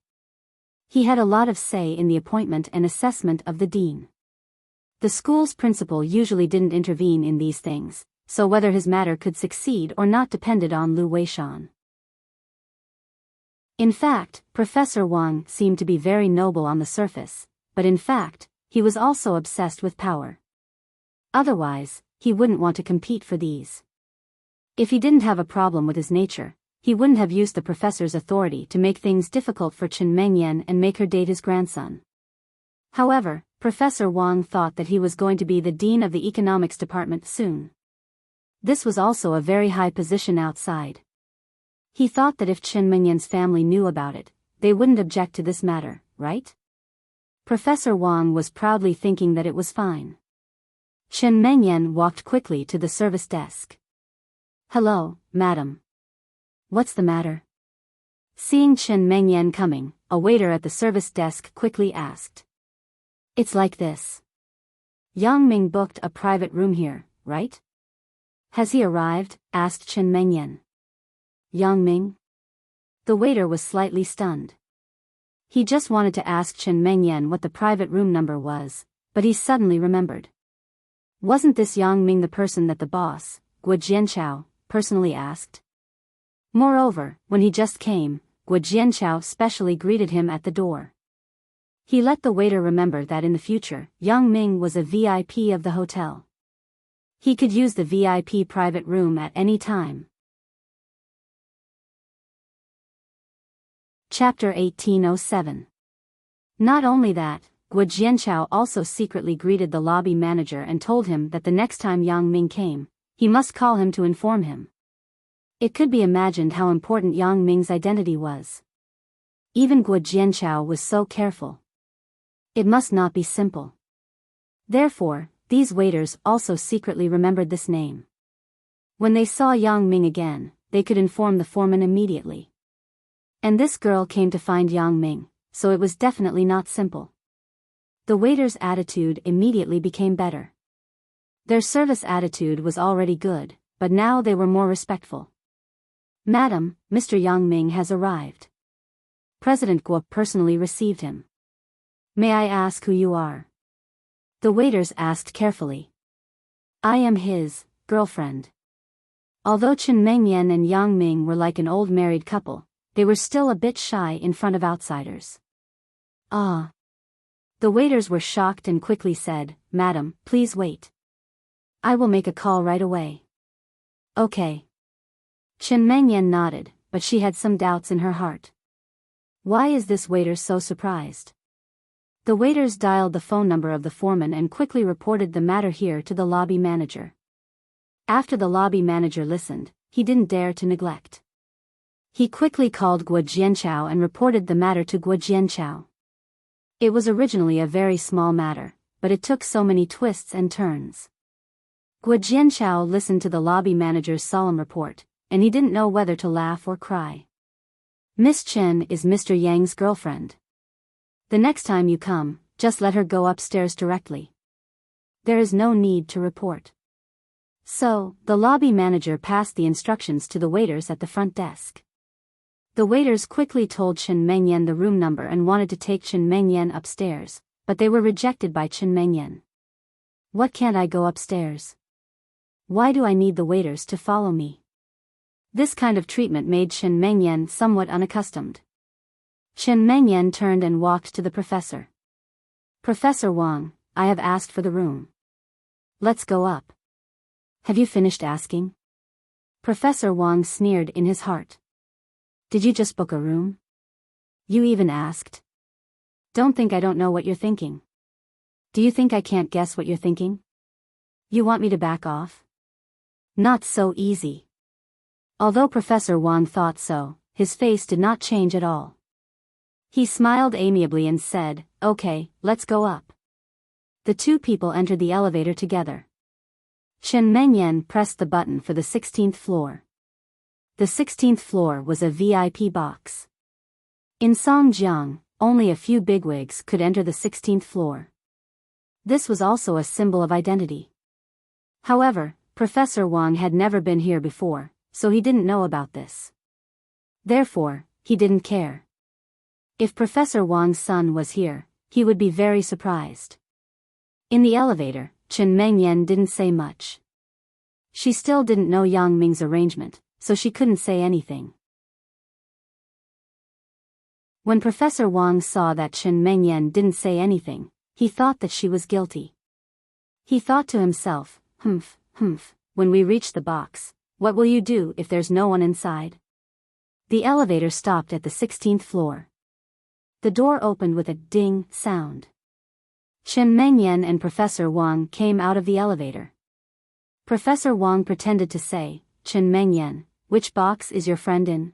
He had a lot of say in the appointment and assessment of the dean. The school's principal usually didn't intervene in these things, so whether his matter could succeed or not depended on Lu Weishan. In fact, Professor Wang seemed to be very noble on the surface, but in fact, he was also obsessed with power. Otherwise, he wouldn't want to compete for these. If he didn't have a problem with his nature, he wouldn't have used the professor's authority to make things difficult for Chen Mengyan and make her date his grandson. However, Professor Wang thought that he was going to be the dean of the economics department soon. This was also a very high position outside. He thought that if Chen Mengyan's family knew about it, they wouldn't object to this matter, right? Professor Wang was proudly thinking that it was fine. Chen Mengyan walked quickly to the service desk. Hello, madam. What's the matter? Seeing Chen Mengyan coming, a waiter at the service desk quickly asked. It's like this. Yang Ming booked a private room here, right? Has he arrived? Asked Chen Mengyan. Yang Ming? The waiter was slightly stunned. He just wanted to ask Chen Mengyan what the private room number was, but he suddenly remembered. Wasn't this Yang Ming the person that the boss, Guo Jianchao, personally asked? Moreover, when he just came, Guo Jianchao specially greeted him at the door. He let the waiter remember that in the future, Yang Ming was a VIP of the hotel. He could use the VIP private room at any time. Chapter 1807. Not only that, Guo Jianchao also secretly greeted the lobby manager and told him that the next time Yang Ming came, he must call him to inform him. It could be imagined how important Yang Ming's identity was. Even Guo Jianchao was so careful. It must not be simple. Therefore, these waiters also secretly remembered this name. When they saw Yang Ming again, they could inform the foreman immediately. And this girl came to find Yang Ming, so it was definitely not simple. The waiters' attitude immediately became better. Their service attitude was already good, but now they were more respectful. "Madam, Mr. Yang Ming has arrived." President Guo personally received him. "May I ask who you are?" The waiters asked carefully. "I am his girlfriend." Although Chen Mengyan and Yang Ming were like an old married couple, they were still a bit shy in front of outsiders. "Ah." The waiters were shocked and quickly said, "Madam, please wait. I will make a call right away." "Okay." Chen Mengyan nodded, but she had some doubts in her heart. Why is this waiter so surprised? The waiters dialed the phone number of the foreman and quickly reported the matter here to the lobby manager. After the lobby manager listened, he didn't dare to neglect. He quickly called Guo Jianchao and reported the matter to Guo Jianchao. It was originally a very small matter, but it took so many twists and turns. Guo Jianchao listened to the lobby manager's solemn report, and he didn't know whether to laugh or cry. "Miss Chen is Mr. Yang's girlfriend. The next time you come, just let her go upstairs directly. There is no need to report." So, the lobby manager passed the instructions to the waiters at the front desk. The waiters quickly told Chen Mengyan the room number and wanted to take Chen Mengyan upstairs, but they were rejected by Chen Mengyan. "What can't I go upstairs? Why do I need the waiters to follow me?" This kind of treatment made Chen Mengyan somewhat unaccustomed. Chen Mengyan turned and walked to the professor. "Professor Wang, I have asked for the room. Let's go up." "Have you finished asking?" Professor Wang sneered in his heart. "Did you just book a room? You even asked? Don't think I don't know what you're thinking. Do you think I can't guess what you're thinking? You want me to back off? Not so easy." Although Professor Wang thought so, his face did not change at all. He smiled amiably and said, "Okay, let's go up." The two people entered the elevator together. Chen Mengyan pressed the button for the 16th floor. The 16th floor was a VIP box. In Songjiang, only a few bigwigs could enter the 16th floor. This was also a symbol of identity. However, Professor Wang had never been here before, so he didn't know about this. Therefore, he didn't care. If Professor Wang's son was here, he would be very surprised. In the elevator, Chen Mengyan didn't say much. She still didn't know Yang Ming's arrangement, so she couldn't say anything. When Professor Wang saw that Chen Mengyan didn't say anything, he thought that she was guilty. He thought to himself, humph, when we reach the box, what will you do if there's no one inside? The elevator stopped at the 16th floor. The door opened with a ding sound. Chen Mengyan and Professor Wang came out of the elevator. Professor Wang pretended to say, "Chen Mengyan, which box is your friend in?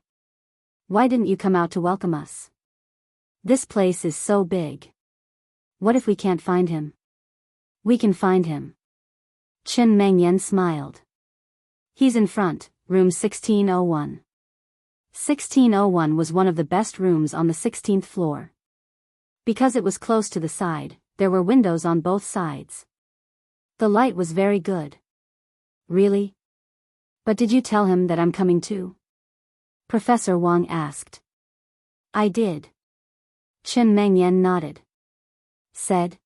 Why didn't you come out to welcome us? This place is so big. What if we can't find him?" "We can find him." Chen Mengyan smiled. "He's in front, room 1601. 1601 was one of the best rooms on the 16th floor. Because it was close to the side, there were windows on both sides. The light was very good." "Really? But did you tell him that I'm coming too?" Professor Wang asked. "I did." Chen Mengyan nodded. "Said?"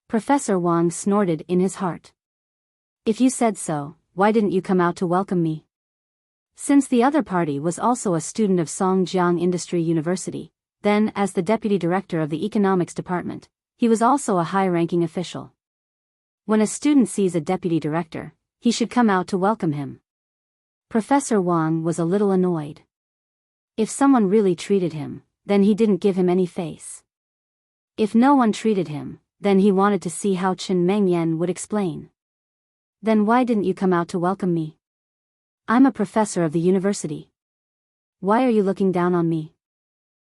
Professor Wang snorted in his heart. "If you said so, why didn't you come out to welcome me?" Since the other party was also a student of Songjiang Industry University, then as the deputy director of the economics department, he was also a high-ranking official. When a student sees a deputy director, he should come out to welcome him. Professor Wang was a little annoyed. If someone really treated him, then he didn't give him any face. If no one treated him, then he wanted to see how Chen Mengyan would explain. "Then why didn't you come out to welcome me? I'm a professor of the university. Why are you looking down on me?"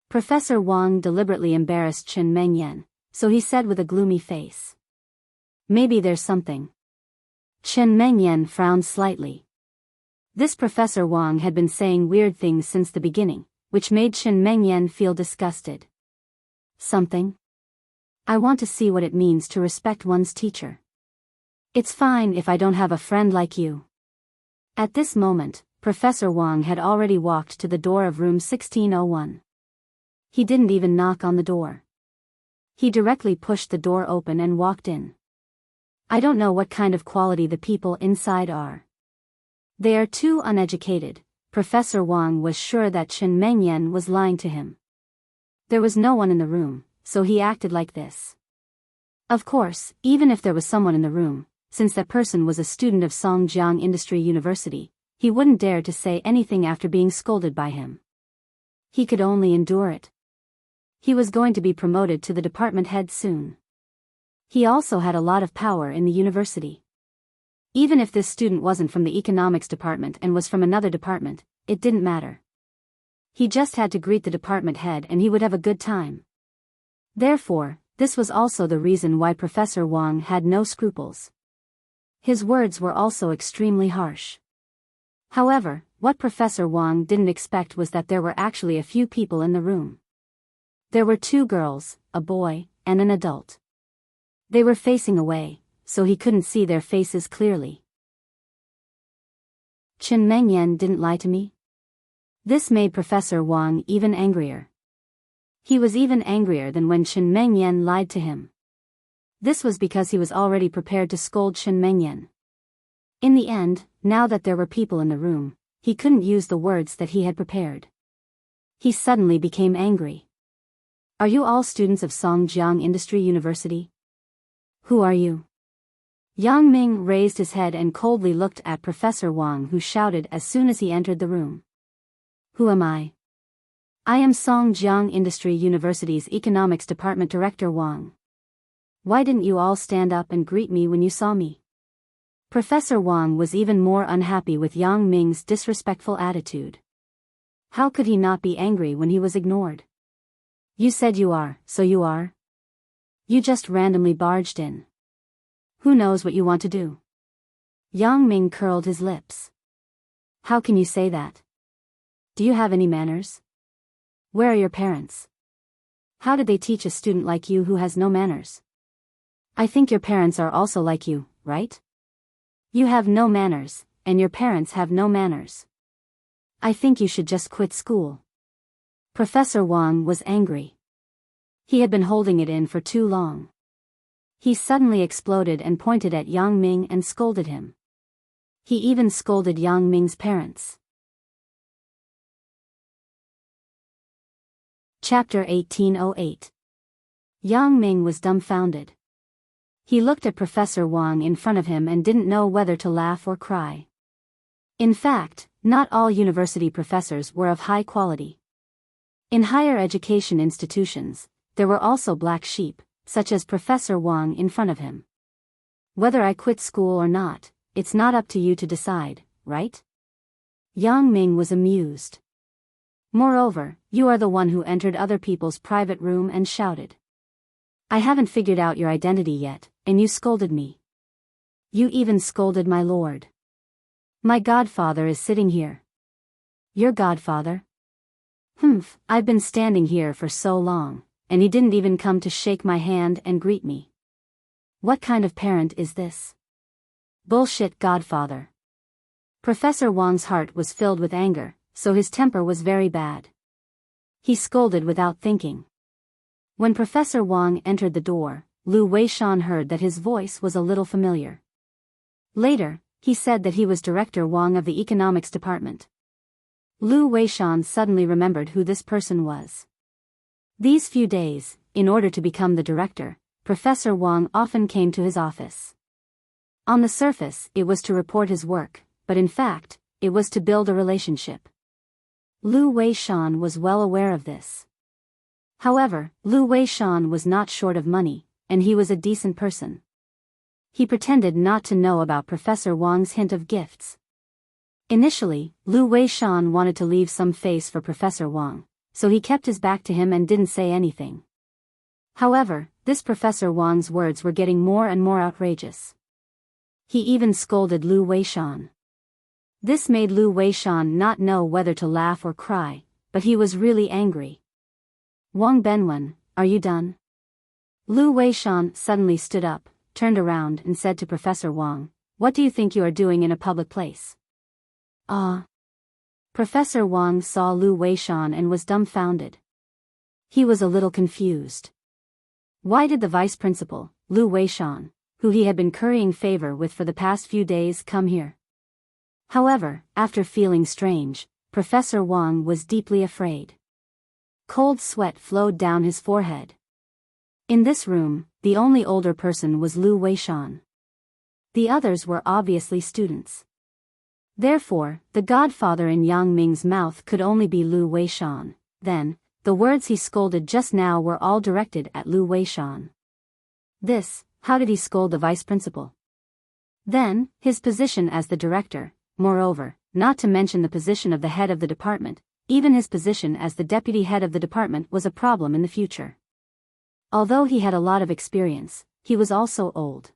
Professor Wang deliberately embarrassed Chen Mengyan, so he said with a gloomy face. Maybe there's something. Chen Mengyan frowned slightly. This Professor Wang had been saying weird things since the beginning, which made Chen Mengyan feel disgusted. Something? I want to see what it means to respect one's teacher. It's fine if I don't have a friend like you. At this moment, Professor Wang had already walked to the door of room 1601. He didn't even knock on the door. He directly pushed the door open and walked in. I don't know what kind of quality the people inside are. They are too uneducated. Professor Wang was sure that Chen Mengyan was lying to him. There was no one in the room, so he acted like this. Of course, even if there was someone in the room, since that person was a student of Songjiang Industry University, he wouldn't dare to say anything after being scolded by him. He could only endure it. He was going to be promoted to the department head soon. He also had a lot of power in the university. Even if this student wasn't from the economics department and was from another department, it didn't matter. He just had to greet the department head and he would have a good time. Therefore, this was also the reason why Professor Wang had no scruples. His words were also extremely harsh. However, what Professor Wang didn't expect was that there were actually a few people in the room. There were 2 girls, a boy, and an adult. They were facing away, so he couldn't see their faces clearly. Chen Mengyan didn't lie to me? This made Professor Wang even angrier. He was even angrier than when Chen Mengyan lied to him. This was because he was already prepared to scold Chen Mengyan. In the end, now that there were people in the room, he couldn't use the words that he had prepared. He suddenly became angry. Are you all students of Songjiang Industry University? Who are you? Yang Ming raised his head and coldly looked at Professor Wang, who shouted as soon as he entered the room. Who am I? I am Songjiang Industry University's Economics Department Director Wang. Why didn't you all stand up and greet me when you saw me? Professor Wang was even more unhappy with Yang Ming's disrespectful attitude. How could he not be angry when he was ignored? You said you are, so you are? You just randomly barged in. Who knows what you want to do? Yang Ming curled his lips. How can you say that? Do you have any manners? Where are your parents? How did they teach a student like you who has no manners? I think your parents are also like you, right? You have no manners, and your parents have no manners. I think you should just quit school. Professor Wang was angry. He had been holding it in for too long. He suddenly exploded and pointed at Yang Ming and scolded him. He even scolded Yang Ming's parents. Chapter 1808. Yang Ming was dumbfounded. He looked at Professor Wang in front of him and didn't know whether to laugh or cry. In fact, not all university professors were of high quality. In higher education institutions, there were also black sheep, such as Professor Wang in front of him. Whether I quit school or not, it's not up to you to decide, right? Yang Ming was amused. Moreover, you are the one who entered other people's private room and shouted. I haven't figured out your identity yet, and you scolded me. You even scolded my lord. My godfather is sitting here. Your godfather? Humph, I've been standing here for so long, and he didn't even come to shake my hand and greet me. What kind of parent is this? Bullshit godfather. Professor Wang's heart was filled with anger, so his temper was very bad. He scolded without thinking. When Professor Wang entered the door, Lu Weishan heard that his voice was a little familiar. Later, he said that he was Director Wang of the Economics Department. Lu Weishan suddenly remembered who this person was. These few days, in order to become the director, Professor Wang often came to his office. On the surface, it was to report his work, but in fact, it was to build a relationship. Lu Weishan was well aware of this. However, Lu Weishan was not short of money, and he was a decent person. He pretended not to know about Professor Wang's hint of gifts. Initially, Lu Weishan wanted to leave some face for Professor Wang, so he kept his back to him and didn't say anything. However, this Professor Wang's words were getting more and more outrageous. He even scolded Lu Weishan. This made Lu Weishan not know whether to laugh or cry, but he was really angry. Wang Benwen, are you done? Lu Weishan suddenly stood up, turned around and said to Professor Wang, what do you think you are doing in a public place? Professor Wang saw Lu Weishan and was dumbfounded. He was a little confused. Why did the vice principal, Lu Weishan, who he had been currying favor with for the past few days, come here? However, after feeling strange, Professor Wang was deeply afraid. Cold sweat flowed down his forehead. In this room, the only older person was Lu Weishan. The others were obviously students. Therefore, the godfather in Yang Ming's mouth could only be Lu Weishan. Then, the words he scolded just now were all directed at Lu Weishan. How did he scold the vice principal? Then, his position as the director, moreover, not to mention the position of the head of the department, even his position as the deputy head of the department was a problem in the future. Although he had a lot of experience, he was also old.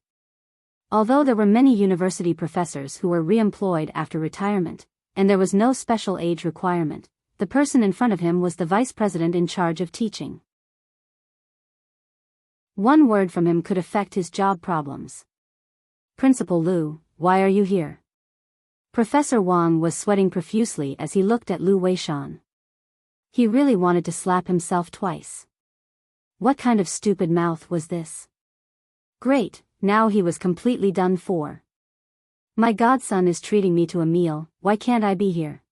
Although there were many university professors who were re-employed after retirement, and there was no special age requirement, the person in front of him was the vice president in charge of teaching. One word from him could affect his job problems. Principal Lu, why are you here? Professor Wang was sweating profusely as he looked at Lu Weishan. He really wanted to slap himself twice. What kind of stupid mouth was this? Great, now he was completely done for. My godson is treating me to a meal, why can't I be here?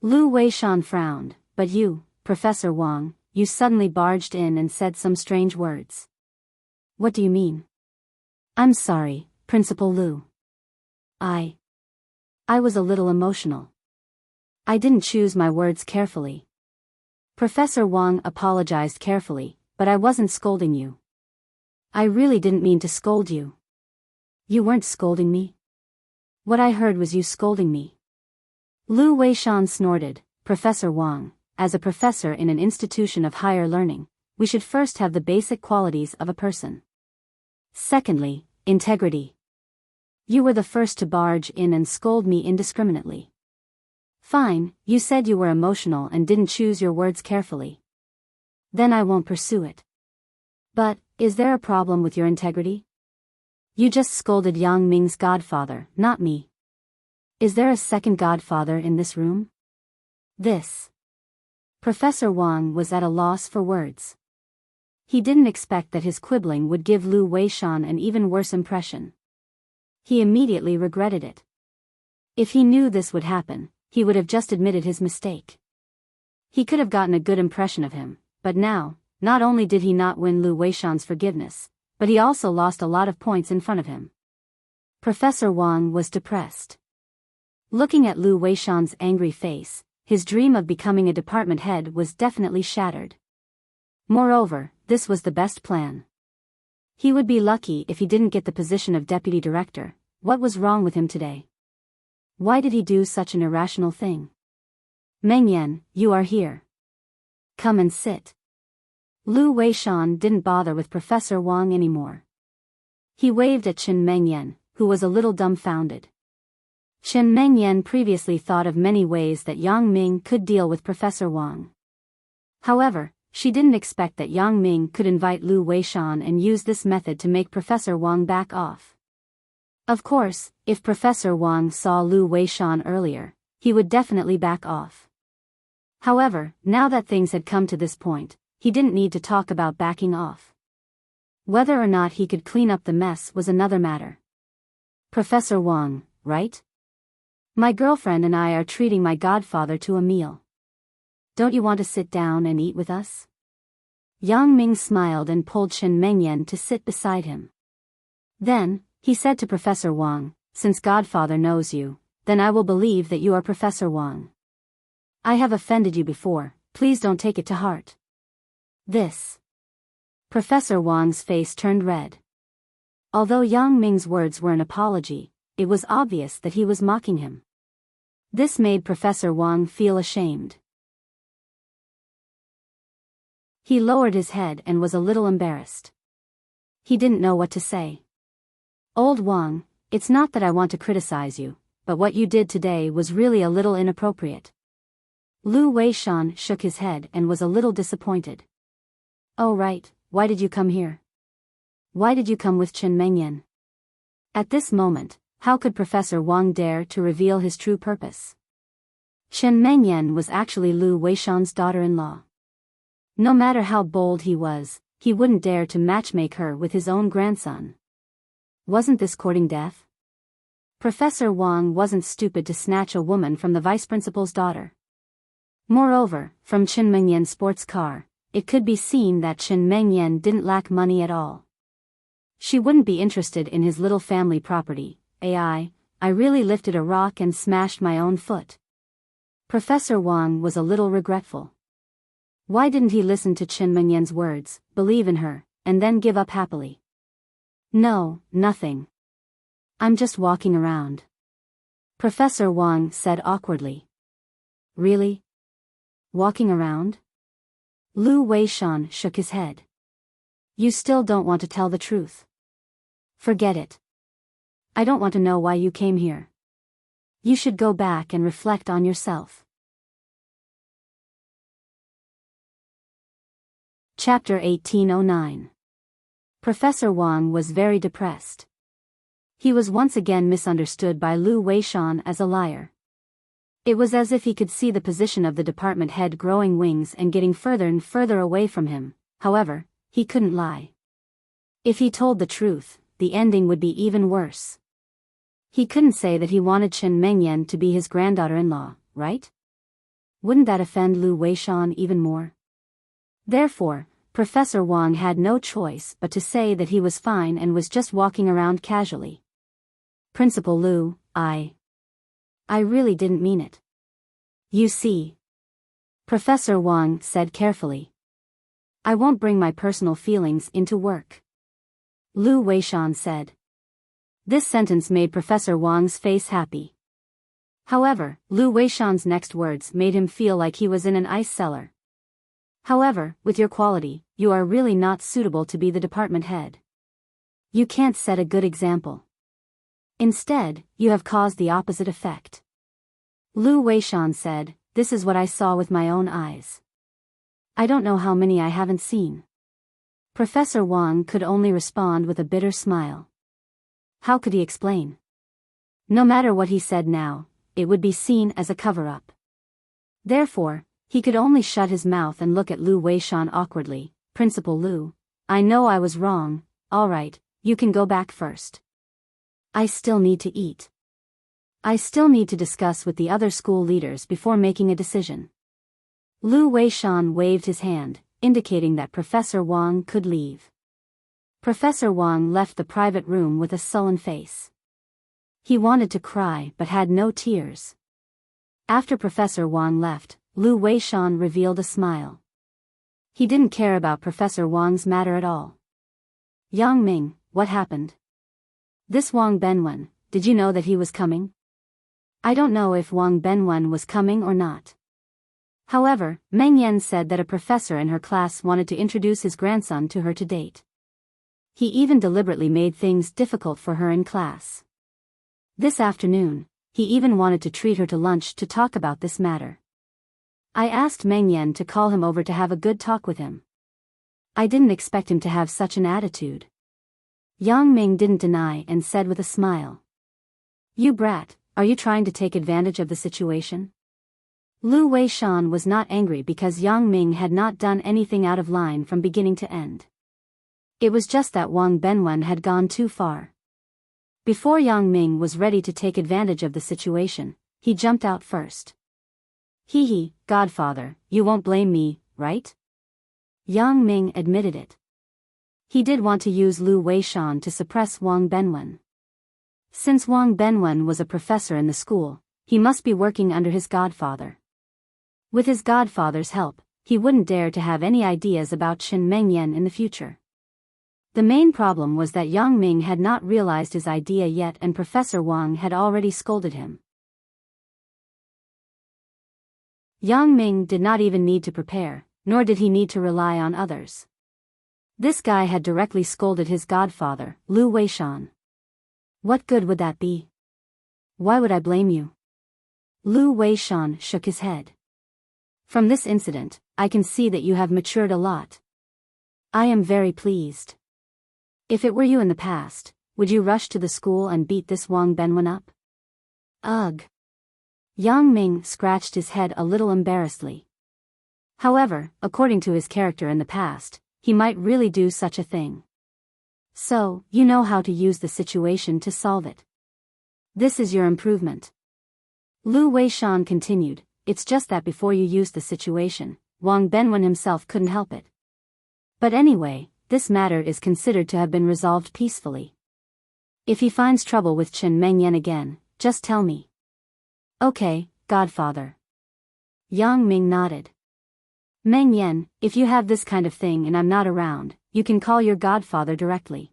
Lu Weishan frowned, but you, Professor Wang, you suddenly barged in and said some strange words. What do you mean? I'm sorry, Principal Lu. I was a little emotional. I didn't choose my words carefully. Professor Wang apologized carefully, but I wasn't scolding you. I really didn't mean to scold you. You weren't scolding me? What I heard was you scolding me. Lu Weishan snorted, Professor Wang, as a professor in an institution of higher learning, we should first have the basic qualities of a person. Secondly, integrity. You were the first to barge in and scold me indiscriminately. Fine, you said you were emotional and didn't choose your words carefully. Then I won't pursue it. But, is there a problem with your integrity? You just scolded Yang Ming's godfather, not me. Is there a second godfather in this room? Professor Wang was at a loss for words. He didn't expect that his quibbling would give Lu Weishan an even worse impression. He immediately regretted it. If he knew this would happen, he would have just admitted his mistake. He could have gotten a good impression of him, but now, not only did he not win Lu Weishan's forgiveness, but he also lost a lot of points in front of him. Professor Wang was depressed. Looking at Lu Weishan's angry face, his dream of becoming a department head was definitely shattered. Moreover, this was the best plan. He would be lucky if he didn't get the position of deputy director. What was wrong with him today? Why did he do such an irrational thing? Mengyan, you are here. Come and sit. Lu Weishan didn't bother with Professor Wang anymore. He waved at Chen Mengyan, who was a little dumbfounded. Chen Mengyan previously thought of many ways that Yang Ming could deal with Professor Wang. However, she didn't expect that Yang Ming could invite Lu Weishan and use this method to make Professor Wang back off. Of course, if Professor Wang saw Lu Weishan earlier, he would definitely back off. However, now that things had come to this point, he didn't need to talk about backing off. Whether or not he could clean up the mess was another matter. Professor Wang, right? My girlfriend and I are treating my godfather to a meal. Don't you want to sit down and eat with us? Yang Ming smiled and pulled Chen Mengyan to sit beside him. Then, he said to Professor Wang, since godfather knows you, then I will believe that you are Professor Wang. I have offended you before, please don't take it to heart. Professor Wang's face turned red. Although Yang Ming's words were an apology, it was obvious that he was mocking him. This made Professor Wang feel ashamed. He lowered his head and was a little embarrassed. He didn't know what to say. Old Wang, it's not that I want to criticize you, but what you did today was really a little inappropriate. Lu Weishan shook his head and was a little disappointed. Oh right, why did you come here? Why did you come with Chen Mengyan? At this moment, how could Professor Wang dare to reveal his true purpose? Chen Mengyan was actually Lu Weishan's daughter-in-law. No matter how bold he was, he wouldn't dare to matchmake her with his own grandson. Wasn't this courting death? Professor Wang wasn't stupid to snatch a woman from the vice principal's daughter. Moreover, from Chen Mengyan's sports car, it could be seen that Chen Mengyan didn't lack money at all. She wouldn't be interested in his little family property. I really lifted a rock and smashed my own foot. Professor Wang was a little regretful. Why didn't he listen to Chen Mengyan's words, believe in her, and then give up happily? No, nothing. I'm just walking around. Professor Wang said awkwardly. Really? Walking around? Lu Weishan shook his head. You still don't want to tell the truth. Forget it. I don't want to know why you came here. You should go back and reflect on yourself. Chapter 1809. Professor Wang was very depressed. He was once again misunderstood by Lu Weishan as a liar. It was as if he could see the position of the department head growing wings and getting further and further away from him. However, he couldn't lie. If he told the truth, the ending would be even worse. He couldn't say that he wanted Chen Mengyan to be his granddaughter-in-law, right? Wouldn't that offend Lu Weishan even more? Therefore, Professor Wang had no choice but to say that he was fine and was just walking around casually. Principal Lu, I really didn't mean it. You see. Professor Wang said carefully. I won't bring my personal feelings into work. Lu Weishan said. This sentence made Professor Wang's face happy. However, Lu Weishan's next words made him feel like he was in an ice cellar. However, with your quality, you are really not suitable to be the department head. You can't set a good example. Instead, you have caused the opposite effect. Lu Weishan said, this is what I saw with my own eyes. I don't know how many I haven't seen. Professor Wang could only respond with a bitter smile. How could he explain? No matter what he said now, it would be seen as a cover-up. Therefore, he could only shut his mouth and look at Lu Weishan awkwardly. Principal Lu, I know I was wrong. All right, you can go back first. I still need to eat. I still need to discuss with the other school leaders before making a decision. Lu Weishan waved his hand, indicating that Professor Wang could leave. Professor Wang left the private room with a sullen face. He wanted to cry but had no tears. After Professor Wang left, Lu Weishan revealed a smile. He didn't care about Professor Wang's matter at all. Yang Ming, what happened? This Wang Benwen, did you know that he was coming? I don't know if Wang Benwen was coming or not. However, Meng Yan said that a professor in her class wanted to introduce his grandson to her to date. He even deliberately made things difficult for her in class. This afternoon, he even wanted to treat her to lunch to talk about this matter. I asked Meng Yan to call him over to have a good talk with him. I didn't expect him to have such an attitude. Yang Ming didn't deny and said with a smile. You brat, are you trying to take advantage of the situation? Lu Weishan was not angry because Yang Ming had not done anything out of line from beginning to end. It was just that Wang Benwen had gone too far. Before Yang Ming was ready to take advantage of the situation, he jumped out first. Hee, Godfather, you won't blame me, right? Yang Ming admitted it. He did want to use Lu Weishan to suppress Wang Benwen. Since Wang Benwen was a professor in the school, he must be working under his godfather. With his godfather's help, he wouldn't dare to have any ideas about Chen Mengyan in the future. The main problem was that Yang Ming had not realized his idea yet and Professor Wang had already scolded him. Yang Ming did not even need to prepare, nor did he need to rely on others. This guy had directly scolded his godfather, Lu Weishan. What good would that be? Why would I blame you? Lu Weishan shook his head. From this incident, I can see that you have matured a lot. I am very pleased. If it were you in the past, would you rush to the school and beat this Wang Benwen up? Ugh. Yang Ming scratched his head a little embarrassedly. However, according to his character in the past, he might really do such a thing. So, you know how to use the situation to solve it. This is your improvement. Lu Weishan continued, it's just that before you used the situation, Wang Benwen himself couldn't help it. But anyway, this matter is considered to have been resolved peacefully. If he finds trouble with Chen Mengyan again, just tell me. Okay, godfather. Yang Ming nodded. Mengyan, if you have this kind of thing and I'm not around, you can call your godfather directly.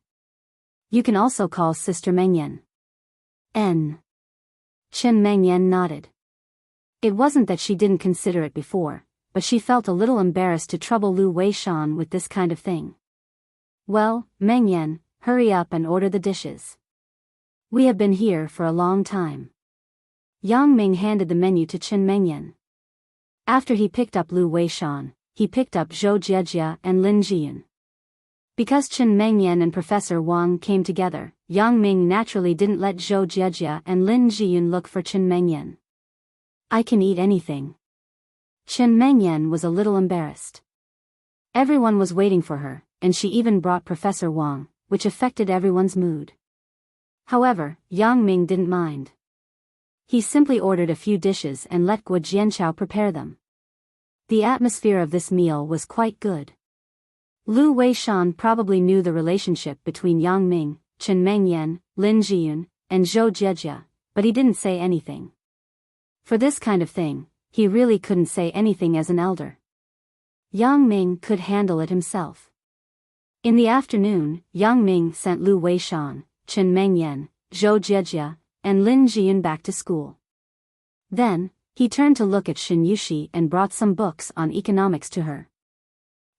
You can also call Sister Mengyan. Chen Mengyan nodded. It wasn't that she didn't consider it before, but she felt a little embarrassed to trouble Lu Weishan with this kind of thing. Well, Mengyan, hurry up and order the dishes. We have been here for a long time. Yang Ming handed the menu to Chen Mengyan. After he picked up Lu Weishan, he picked up Zhou Jiejia and Lin Jiyun. Because Chen Mengyan and Professor Wang came together, Yang Ming naturally didn't let Zhou Jiejia and Lin Jiyun look for Chen Mengyan. I can eat anything. Chen Mengyan was a little embarrassed. Everyone was waiting for her, and she even brought Professor Wang, which affected everyone's mood. However, Yang Ming didn't mind. He simply ordered a few dishes and let Guo Jianchao prepare them. The atmosphere of this meal was quite good. Lu Weishan probably knew the relationship between Yang Ming, Chen Mengyan, Lin Jiyun, and Zhou Jiejia, but he didn't say anything. For this kind of thing, he really couldn't say anything as an elder. Yang Ming could handle it himself. In the afternoon, Yang Ming sent Lu Weishan, Chen Mengyan, Zhou Jiejia, and Lin Jiyun back to school. Then, he turned to look at Shin Yushi and brought some books on economics to her.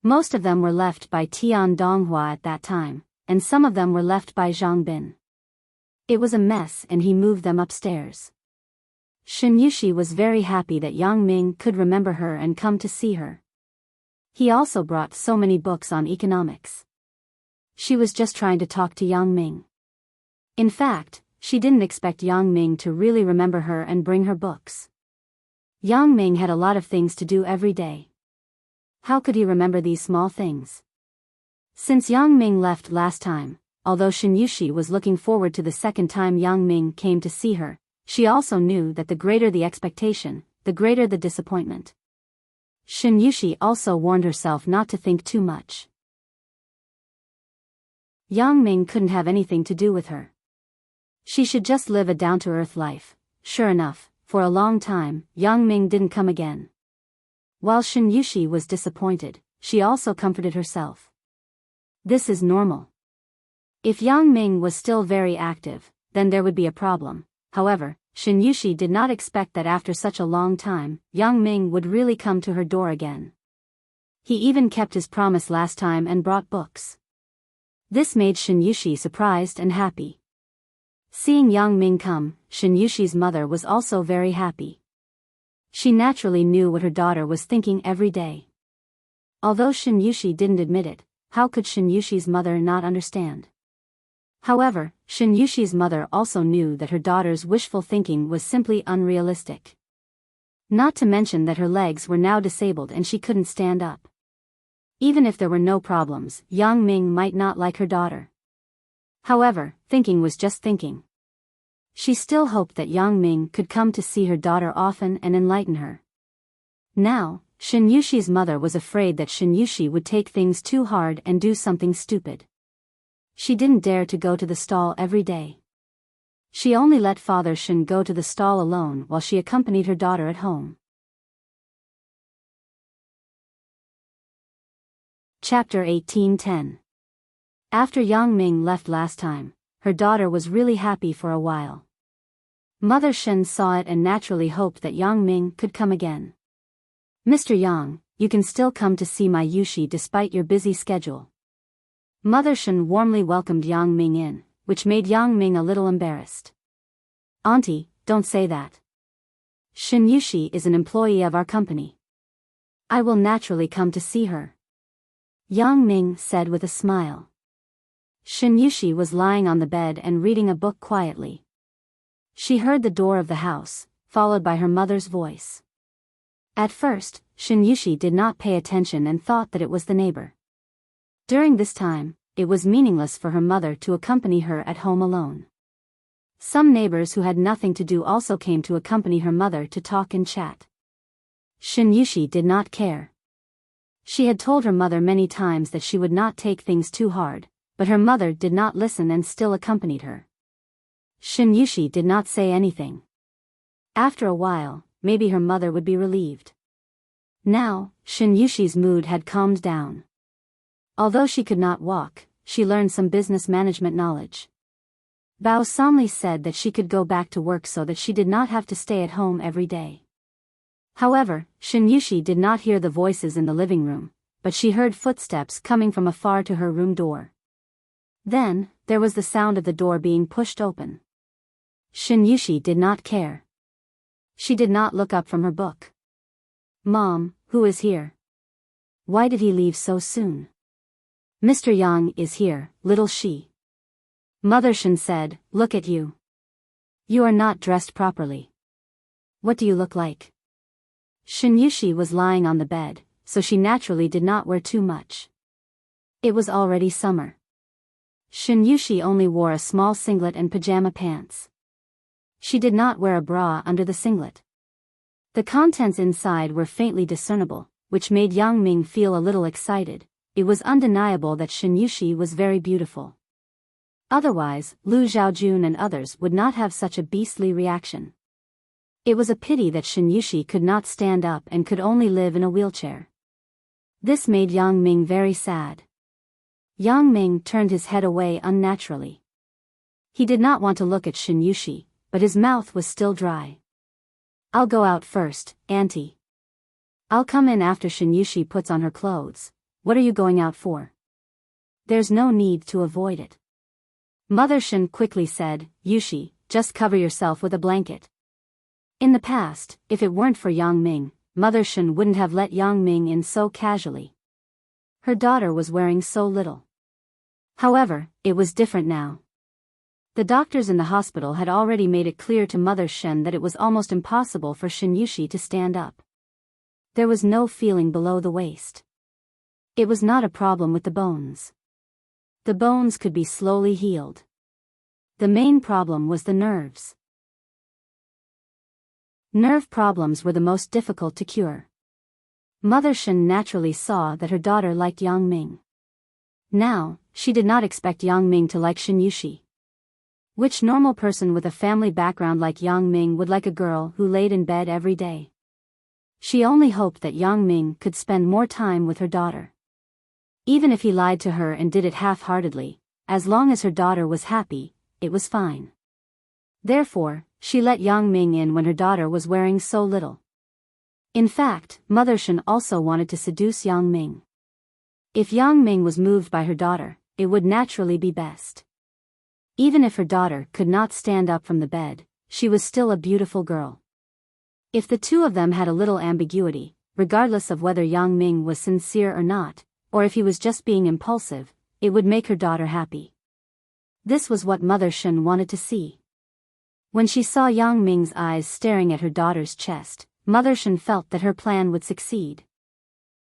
Most of them were left by Tian Donghua at that time, and some of them were left by Zhang Bin. It was a mess and he moved them upstairs. Shin Yushi was very happy that Yang Ming could remember her and come to see her. He also brought so many books on economics. She was just trying to talk to Yang Ming. In fact, she didn't expect Yang Ming to really remember her and bring her books. Yang Ming had a lot of things to do every day. How could he remember these small things? Since Yang Ming left last time, although Shin Yushi was looking forward to the second time Yang Ming came to see her, she also knew that the greater the expectation, the greater the disappointment. Shin Yushi also warned herself not to think too much. Yang Ming couldn't have anything to do with her. She should just live a down-to-earth life. Sure enough, for a long time, Yang Ming didn't come again. While Shin Yushi was disappointed, she also comforted herself. This is normal. If Yang Ming was still very active, then there would be a problem. However, Shin Yushi did not expect that after such a long time, Yang Ming would really come to her door again. He even kept his promise last time and brought books. This made Shin Yushi surprised and happy. Seeing Yang Ming come, Shin Yushi's mother was also very happy. She naturally knew what her daughter was thinking every day. Although Shin Yushi didn't admit it, how could Shin Yushi's mother not understand? However, Shin Yushi's mother also knew that her daughter's wishful thinking was simply unrealistic. Not to mention that her legs were now disabled and she couldn't stand up. Even if there were no problems, Yang Ming might not like her daughter. However, thinking was just thinking. She still hoped that Yang Ming could come to see her daughter often and enlighten her. Now, Shin Yushi's mother was afraid that Shin Yushi would take things too hard and do something stupid. She didn't dare to go to the stall every day. She only let Father Shin go to the stall alone while she accompanied her daughter at home. Chapter 18:10. After Yang Ming left last time, her daughter was really happy for a while. Mother Shen saw it and naturally hoped that Yang Ming could come again. Mr. Yang, you can still come to see my Yushi despite your busy schedule. Mother Shen warmly welcomed Yang Ming in, which made Yang Ming a little embarrassed. Auntie, don't say that. Shin Yushi is an employee of our company. I will naturally come to see her. Yang Ming said with a smile. Shin Yushi was lying on the bed and reading a book quietly. She heard the door of the house, followed by her mother's voice. At first, Shin Yushi did not pay attention and thought that it was the neighbor. During this time, it was meaningless for her mother to accompany her at home alone. Some neighbors who had nothing to do also came to accompany her mother to talk and chat. Shin Yushi did not care. She had told her mother many times that she would not take things too hard, but her mother did not listen and still accompanied her. Shin Yushi did not say anything. After a while, maybe her mother would be relieved. Now, Shin Yushi's mood had calmed down. Although she could not walk, she learned some business management knowledge. Bao Somli said that she could go back to work so that she did not have to stay at home every day. However, Shin Yushi did not hear the voices in the living room, but she heard footsteps coming from afar to her room door. Then, there was the sound of the door being pushed open. Shin Yushi did not care. She did not look up from her book. Mom, who is here? Why did he leave so soon? Mr. Yang is here, little she. Mother Shin said, look at you. You are not dressed properly. What do you look like? Shin Yushi was lying on the bed, so she naturally did not wear too much. It was already summer. Shin Yushi only wore a small singlet and pajama pants. She did not wear a bra under the singlet. The contents inside were faintly discernible, which made Yang Ming feel a little excited. It was undeniable that Shin Yushi was very beautiful. Otherwise, Lu Zhaojun and others would not have such a beastly reaction. It was a pity that Shin Yushi could not stand up and could only live in a wheelchair. This made Yang Ming very sad. Yang Ming turned his head away unnaturally. He did not want to look at Shin Yushi, but his mouth was still dry. I'll go out first, auntie. I'll come in after Shin Yushi puts on her clothes. What are you going out for? There's no need to avoid it. Mother Shin quickly said, Yushi, just cover yourself with a blanket. In the past, if it weren't for Yang Ming, Mother Shin wouldn't have let Yang Ming in so casually. Her daughter was wearing so little. However, it was different now. The doctors in the hospital had already made it clear to Mother Shin that it was almost impossible for Shin Yushi to stand up. There was no feeling below the waist. It was not a problem with the bones. The bones could be slowly healed. The main problem was the nerves. Nerve problems were the most difficult to cure. Mother Shin naturally saw that her daughter liked Yang Ming. Now, she did not expect Yang Ming to like Shin Yushi. Which normal person with a family background like Yang Ming would like a girl who laid in bed every day? She only hoped that Yang Ming could spend more time with her daughter. Even if he lied to her and did it half-heartedly, as long as her daughter was happy, it was fine. Therefore, she let Yang Ming in when her daughter was wearing so little. In fact, Mother Shin also wanted to seduce Yang Ming. If Yang Ming was moved by her daughter, it would naturally be best. Even if her daughter could not stand up from the bed, she was still a beautiful girl. If the two of them had a little ambiguity, regardless of whether Yang Ming was sincere or not, or if he was just being impulsive, it would make her daughter happy. This was what Mother Shin wanted to see. When she saw Yang Ming's eyes staring at her daughter's chest, Mother Shin felt that her plan would succeed.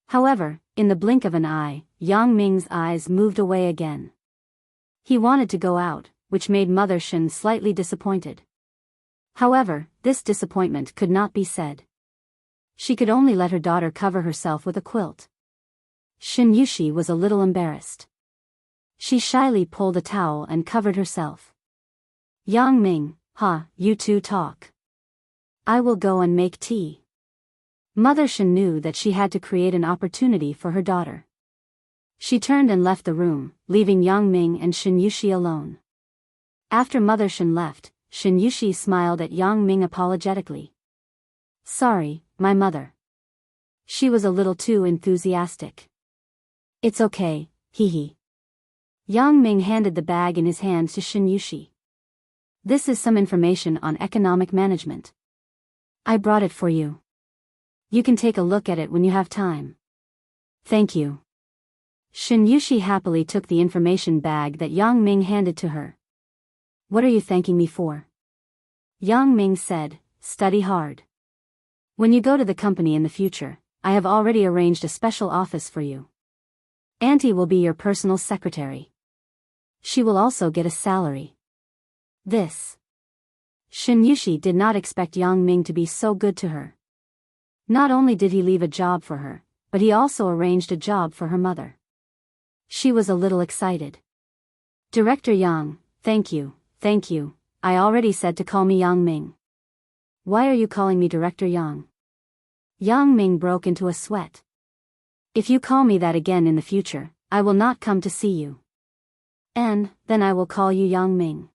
However, in the blink of an eye, Yang Ming's eyes moved away again. He wanted to go out, which made Mother Shin slightly disappointed. However, this disappointment could not be said. She could only let her daughter cover herself with a quilt. Shin Yushi was a little embarrassed. She shyly pulled a towel and covered herself. Yang Ming, you two talk. I will go and make tea. Mother Shin knew that she had to create an opportunity for her daughter. She turned and left the room, leaving Yang Ming and Shin Yushi alone. After Mother Shin left, Shin Yushi smiled at Yang Ming apologetically. Sorry, my mother. She was a little too enthusiastic. It's okay, hee. Yang Ming handed the bag in his hands to Shin Yushi. This is some information on economic management. I brought it for you. You can take a look at it when you have time. Thank you. Shin Yushi happily took the information bag that Yang Ming handed to her. What are you thanking me for? Yang Ming said, study hard. When you go to the company in the future, I have already arranged a special office for you. Auntie will be your personal secretary. She will also get a salary. This. Shin Yushi did not expect Yang Ming to be so good to her. Not only did he leave a job for her, but he also arranged a job for her mother. She was a little excited. Director Yang, thank you. I already said to call me Yang Ming. Why are you calling me Director Yang? Yang Ming broke into a sweat. If you call me that again in the future, I will not come to see you. And then I will call you Yang Ming.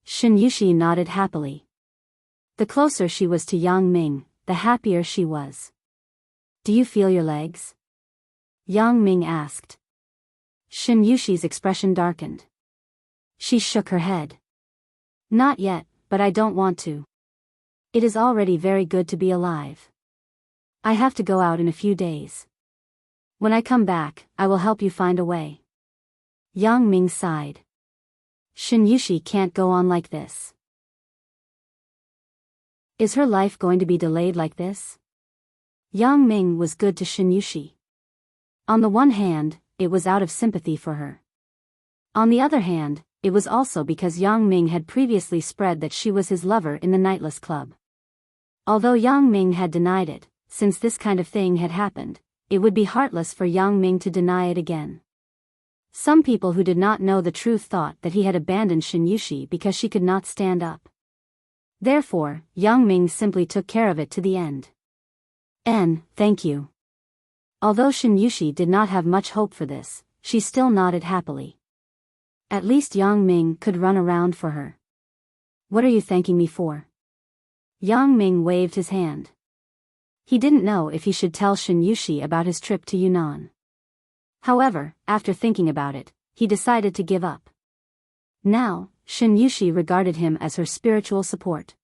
Shin Yushi nodded happily. The closer she was to Yang Ming, the happier she was. Do you feel your legs? Yang Ming asked. Shin Yushi's expression darkened. She shook her head. Not yet, but I don't want to. It is already very good to be alive. I have to go out in a few days. When I come back, I will help you find a way. Yang Ming sighed. Shin Yushi can't go on like this. Is her life going to be delayed like this? Yang Ming was good to Shin Yushi. On the one hand, it was out of sympathy for her. On the other hand, it was also because Yang Ming had previously spread that she was his lover in the nightless club. Although Yang Ming had denied it, since this kind of thing had happened, it would be heartless for Yang Ming to deny it again. Some people who did not know the truth thought that he had abandoned Shin Yushi because she could not stand up. Therefore, Yang Ming simply took care of it to the end. Thank you. Although Shin Yushi did not have much hope for this, she still nodded happily. At least Yang Ming could run around for her. What are you thanking me for? Yang Ming waved his hand. He didn't know if he should tell Shin Yushi about his trip to Yunnan. However, after thinking about it, he decided to give up. Now, Shin Yushi regarded him as her spiritual support.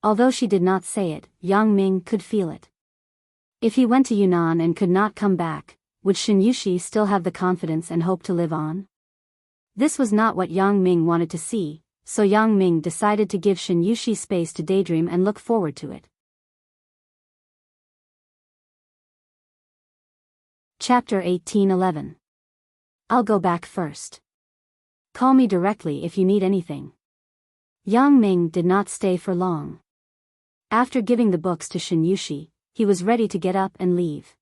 Although she did not say it, Yang Ming could feel it. If he went to Yunnan and could not come back, would Shin Yushi still have the confidence and hope to live on? This was not what Yang Ming wanted to see, so Yang Ming decided to give Shin Yushi space to daydream and look forward to it. Chapter 18:11. I'll go back first. Call me directly if you need anything. Yang Ming did not stay for long. After giving the books to Shin Yushi, he was ready to get up and leave.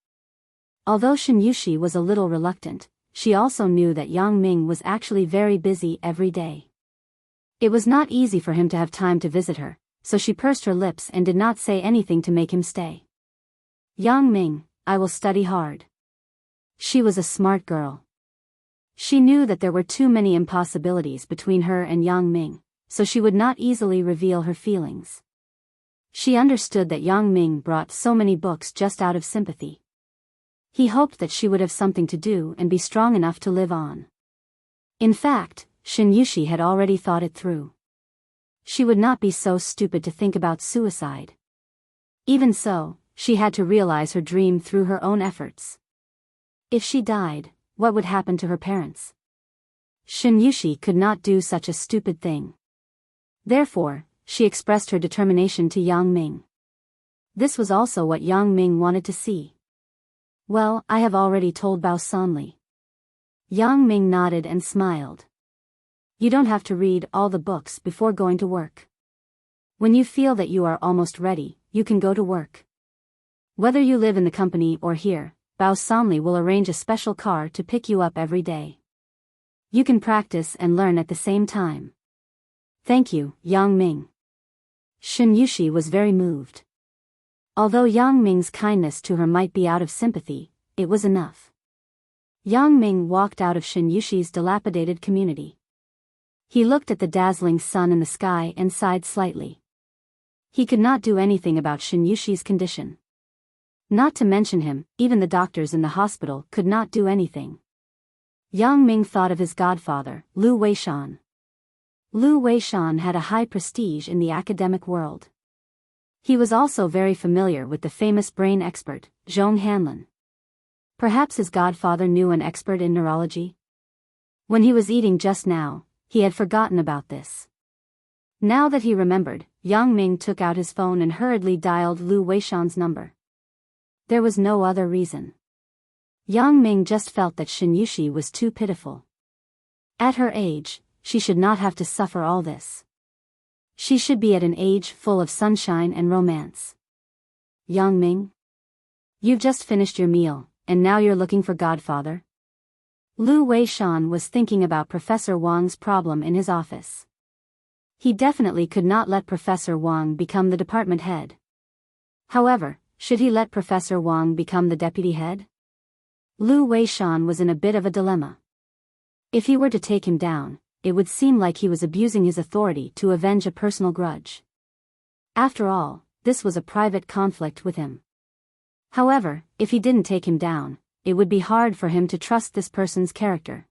Although Shin Yushi was a little reluctant, she also knew that Yang Ming was actually very busy every day. It was not easy for him to have time to visit her, so she pursed her lips and did not say anything to make him stay. Yang Ming, I will study hard. She was a smart girl. She knew that there were too many impossibilities between her and Yang Ming, so she would not easily reveal her feelings. She understood that Yang Ming brought so many books just out of sympathy. He hoped that she would have something to do and be strong enough to live on. In fact, Shin Yushi had already thought it through. She would not be so stupid to think about suicide. Even so, she had to realize her dream through her own efforts. If she died, what would happen to her parents? Shin Yushi could not do such a stupid thing. Therefore, she expressed her determination to Yang Ming. This was also what Yang Ming wanted to see. Well, I have already told Bao Sanli. Yang Ming nodded and smiled. You don't have to read all the books before going to work. When you feel that you are almost ready, you can go to work. Whether you live in the company or here, Bao Sanli will arrange a special car to pick you up every day. You can practice and learn at the same time. Thank you, Yang Ming. Shin Yushi was very moved. Although Yang Ming's kindness to her might be out of sympathy, it was enough. Yang Ming walked out of Shin Yushi's dilapidated community. He looked at the dazzling sun in the sky and sighed slightly. He could not do anything about Shin Yushi's condition. Not to mention him, even the doctors in the hospital could not do anything. Yang Ming thought of his godfather, Lu Weishan. Lu Weishan had a high prestige in the academic world. He was also very familiar with the famous brain expert, Zhong Hanlin. Perhaps his godfather knew an expert in neurology? When he was eating just now, he had forgotten about this. Now that he remembered, Yang Ming took out his phone and hurriedly dialed Lu Weishan's number. There was no other reason. Yang Ming just felt that Shin Yushi was too pitiful. At her age, she should not have to suffer all this. She should be at an age full of sunshine and romance. Yang Ming? You've just finished your meal, and now you're looking for godfather? Lu Weishan was thinking about Professor Wang's problem in his office. He definitely could not let Professor Wang become the department head. However, should he let Professor Wang become the deputy head? Lu Weishan was in a bit of a dilemma. If he were to take him down, it would seem like he was abusing his authority to avenge a personal grudge. After all, this was a private conflict with him. However, if he didn't take him down, it would be hard for him to trust this person's character.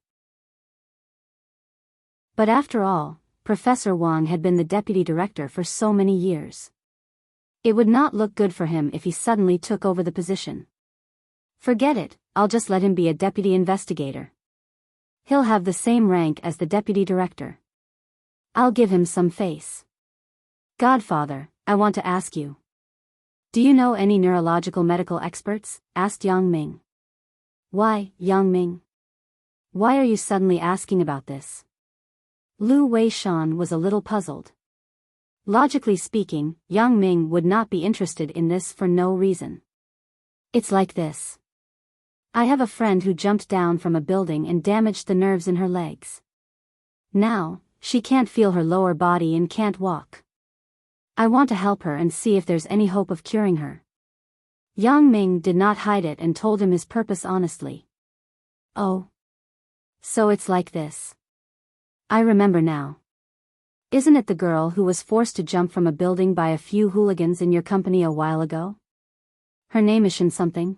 But after all, Professor Wang had been the deputy director for so many years. It would not look good for him if he suddenly took over the position. Forget it, I'll just let him be a deputy investigator. He'll have the same rank as the deputy director. I'll give him some face. Godfather, I want to ask you. Do you know any neurological medical experts? Asked Yang Ming. Why, Yang Ming? Why are you suddenly asking about this? Lu Weishan was a little puzzled. Logically speaking, Yang Ming would not be interested in this for no reason. It's like this. I have a friend who jumped down from a building and damaged the nerves in her legs. Now, she can't feel her lower body and can't walk. I want to help her and see if there's any hope of curing her. Yang Ming did not hide it and told him his purpose honestly. Oh. So it's like this. I remember now. Isn't it the girl who was forced to jump from a building by a few hooligans in your company a while ago? Her name is Shin something?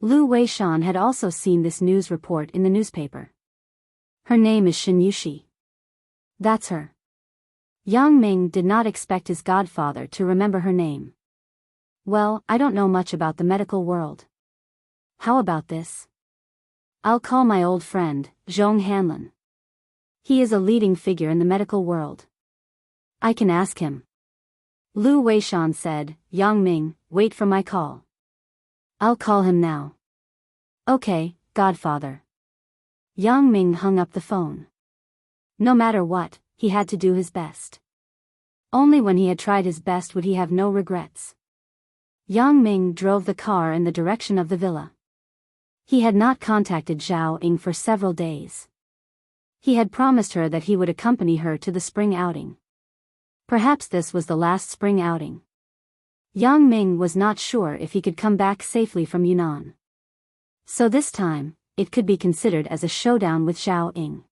Lu Weishan had also seen this news report in the newspaper. Her name is Shin Yushi. That's her. Yang Ming did not expect his godfather to remember her name. Well, I don't know much about the medical world. How about this? I'll call my old friend, Zhong Hanlin. He is a leading figure in the medical world. I can ask him. Lu Weishan said, Yang Ming, wait for my call. I'll call him now. Okay, godfather. Yang Ming hung up the phone. No matter what, he had to do his best. Only when he had tried his best would he have no regrets. Yang Ming drove the car in the direction of the villa. He had not contacted Zhao Ying for several days. He had promised her that he would accompany her to the spring outing. Perhaps this was the last spring outing. Yang Ming was not sure if he could come back safely from Yunnan. So this time, it could be considered as a showdown with Zhao Ying.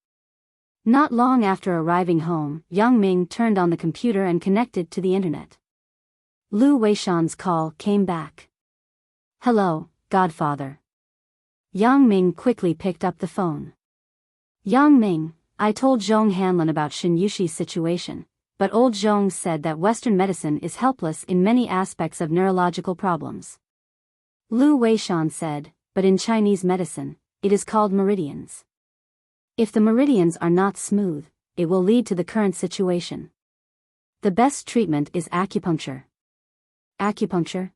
Not long after arriving home, Yang Ming turned on the computer and connected to the internet. Lu Weishan's call came back. Hello, godfather. Yang Ming quickly picked up the phone. Yang Ming, I told Zhong Hanlin about Shin Yushi's situation, but old Zhong said that Western medicine is helpless in many aspects of neurological problems. Lu Weishan said, but in Chinese medicine, it is called meridians. If the meridians are not smooth, it will lead to the current situation. The best treatment is acupuncture. Acupuncture?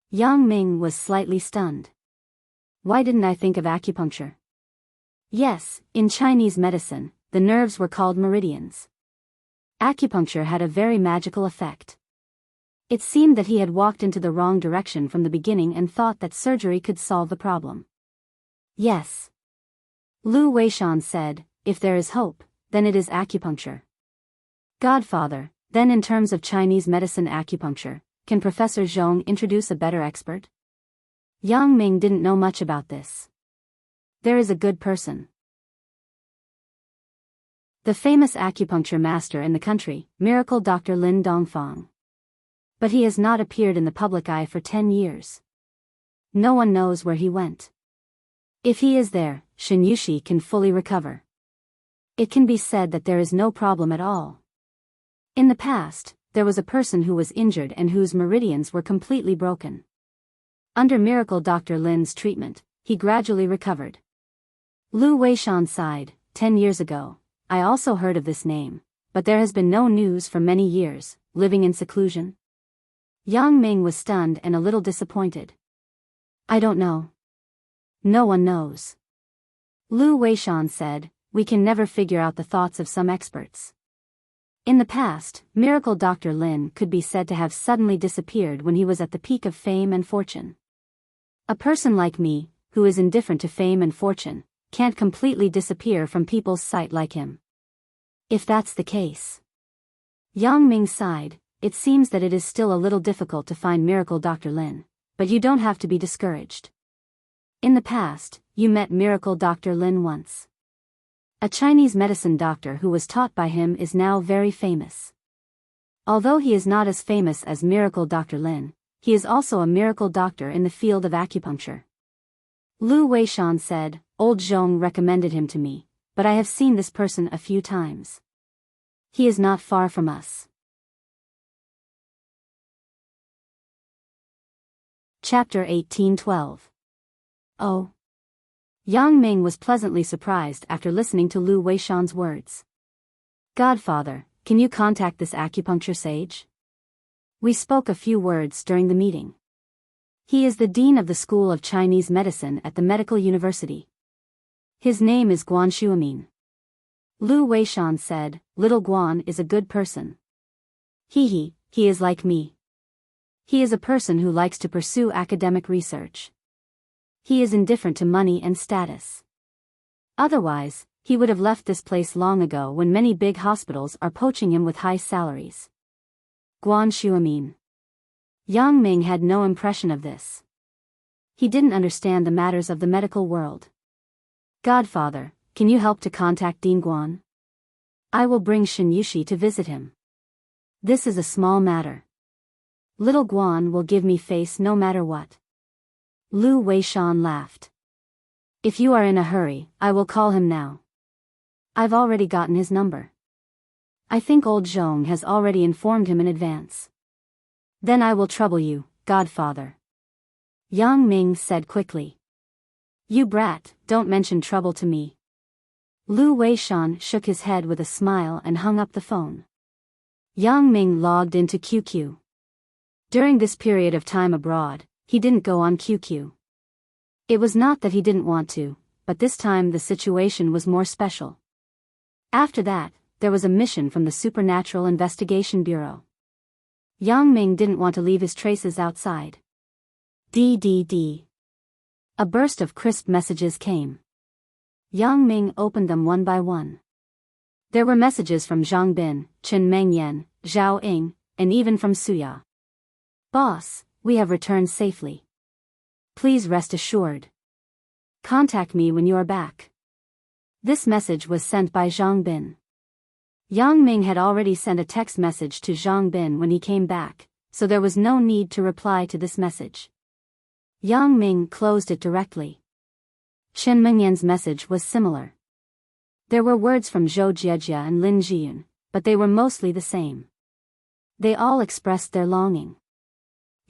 Yang Ming was slightly stunned. Why didn't I think of acupuncture? Yes, in Chinese medicine, the nerves were called meridians. Acupuncture had a very magical effect. It seemed that he had walked into the wrong direction from the beginning and thought that surgery could solve the problem. Yes. Lu Weishan said, if there is hope, then it is acupuncture. Godfather, then in terms of Chinese medicine acupuncture, can Professor Zhong introduce a better expert? Yang Ming didn't know much about this. There is a good person. The famous acupuncture master in the country, Miracle Dr. Lin Dongfang. But he has not appeared in the public eye for 10 years. No one knows where he went. If he is there, Shinyushi can fully recover. It can be said that there is no problem at all. In the past, there was a person who was injured and whose meridians were completely broken. Under Miracle Dr. Lin's treatment, he gradually recovered. Lu Weishan sighed. 10 years ago, I also heard of this name, but there has been no news for many years, living in seclusion. Yang Ming was stunned and a little disappointed. I don't know. No one knows. Lu Weishan said, we can never figure out the thoughts of some experts. In the past, Miracle Dr. Lin could be said to have suddenly disappeared when he was at the peak of fame and fortune. A person like me, who is indifferent to fame and fortune, can't completely disappear from people's sight like him. If that's the case. Yang Ming sighed, it seems that it is still a little difficult to find Miracle Dr. Lin, but you don't have to be discouraged. In the past, you met Miracle Dr. Lin once. A Chinese medicine doctor who was taught by him is now very famous. Although he is not as famous as Miracle Dr. Lin, he is also a miracle doctor in the field of acupuncture. Lu Weishan said, Old Zhong recommended him to me, but I have seen this person a few times. He is not far from us. Chapter 1812. Oh. Yang Ming was pleasantly surprised after listening to Lu Weishan's words. Godfather, can you contact this acupuncture sage? We spoke a few words during the meeting. He is the dean of the School of Chinese Medicine at the Medical University. His name is Guan Shuamin. Lu Weishan said, Little Guan is a good person. He is like me. He is a person who likes to pursue academic research. He is indifferent to money and status. Otherwise, he would have left this place long ago when many big hospitals are poaching him with high salaries. Guan Shuamin. Yang Ming had no impression of this. He didn't understand the matters of the medical world. Godfather, can you help to contact Dean Guan? I will bring Shinyushi to visit him. This is a small matter. Little Guan will give me face no matter what. Lu Weishan laughed. If you are in a hurry, I will call him now. I've already gotten his number. I think old Zhong has already informed him in advance. Then I will trouble you, Godfather. Yang Ming said quickly. You brat, don't mention trouble to me. Lu Weishan shook his head with a smile and hung up the phone. Yang Ming logged into QQ. During this period of time abroad, he didn't go on QQ. It was not that he didn't want to, but this time the situation was more special. After that, there was a mission from the Supernatural Investigation Bureau. Yang Ming didn't want to leave his traces outside. DDD. A burst of crisp messages came. Yang Ming opened them one by one. There were messages from Zhang Bin, Chen Mengyan, Zhao Ying, and even from Suya. Boss, we have returned safely. Please rest assured. Contact me when you are back. This message was sent by Zhang Bin. Yang Ming had already sent a text message to Zhang Bin when he came back, so there was no need to reply to this message. Yang Ming closed it directly. Chen Mengyan's message was similar. There were words from Zhou Jiejia and Lin Jiyun, but they were mostly the same. They all expressed their longing.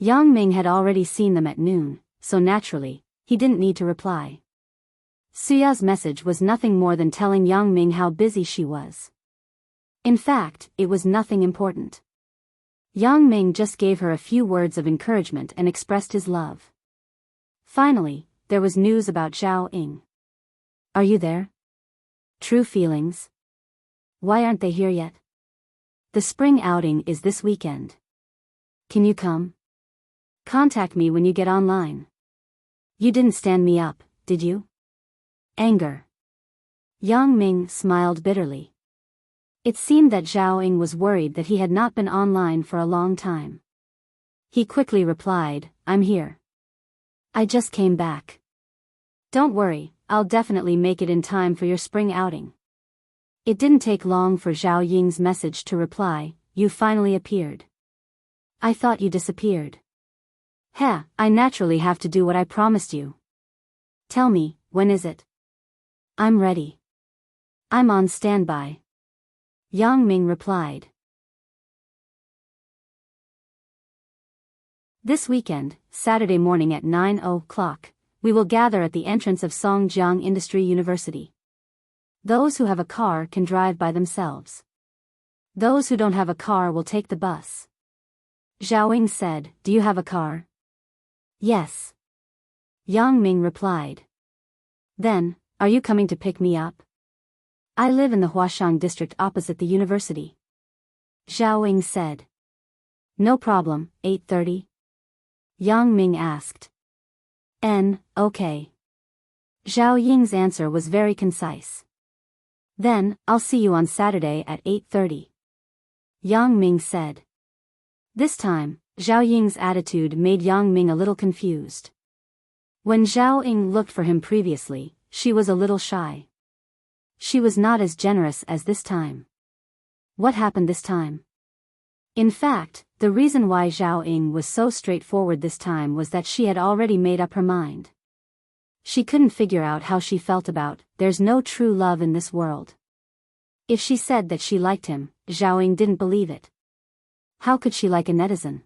Yang Ming had already seen them at noon, so naturally, he didn't need to reply. Suya's message was nothing more than telling Yang Ming how busy she was. In fact, it was nothing important. Yang Ming just gave her a few words of encouragement and expressed his love. Finally, there was news about Zhao Ying. Are you there? True feelings. Why aren't they here yet? The spring outing is this weekend. Can you come? Contact me when you get online. You didn't stand me up, did you? Anger. Yang Ming smiled bitterly. It seemed that Zhao Ying was worried that he had not been online for a long time. He quickly replied, I'm here. I just came back. Don't worry, I'll definitely make it in time for your spring outing. It didn't take long for Zhao Ying's message to reply, you finally appeared. I thought you disappeared. Heh, I naturally have to do what I promised you. Tell me, when is it? I'm ready. I'm on standby. Yang Ming replied. This weekend, Saturday morning at 9 o'clock, we will gather at the entrance of Songjiang Industry University. Those who have a car can drive by themselves. Those who don't have a car will take the bus. Zhao said, Do you have a car? Yes. Yang Ming replied. Then, are you coming to pick me up? I live in the Huashang district opposite the university. Zhao said. No problem, 8:30. Yang Ming asked. Okay. Zhao Ying's answer was very concise. Then, I'll see you on Saturday at 8:30. Yang Ming said. This time, Zhao Ying's attitude made Yang Ming a little confused. When Zhao Ying looked for him previously, she was a little shy. She was not as generous as this time. What happened this time? In fact, the reason why Zhao Ying was so straightforward this time was that she had already made up her mind. She couldn't figure out how she felt about, there's no true love in this world. If she said that she liked him, Zhao Ying didn't believe it. How could she like a netizen?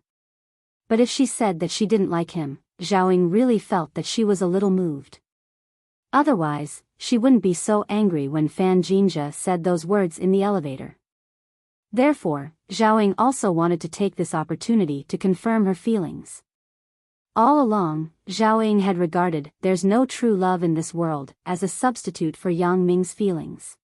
But if she said that she didn't like him, Zhao Ying really felt that she was a little moved. Otherwise, she wouldn't be so angry when Fan Jinjia said those words in the elevator. Therefore, Zhao Ying also wanted to take this opportunity to confirm her feelings. All along, Zhao Ying had regarded there's no true love in this world as a substitute for Yang Ming's feelings.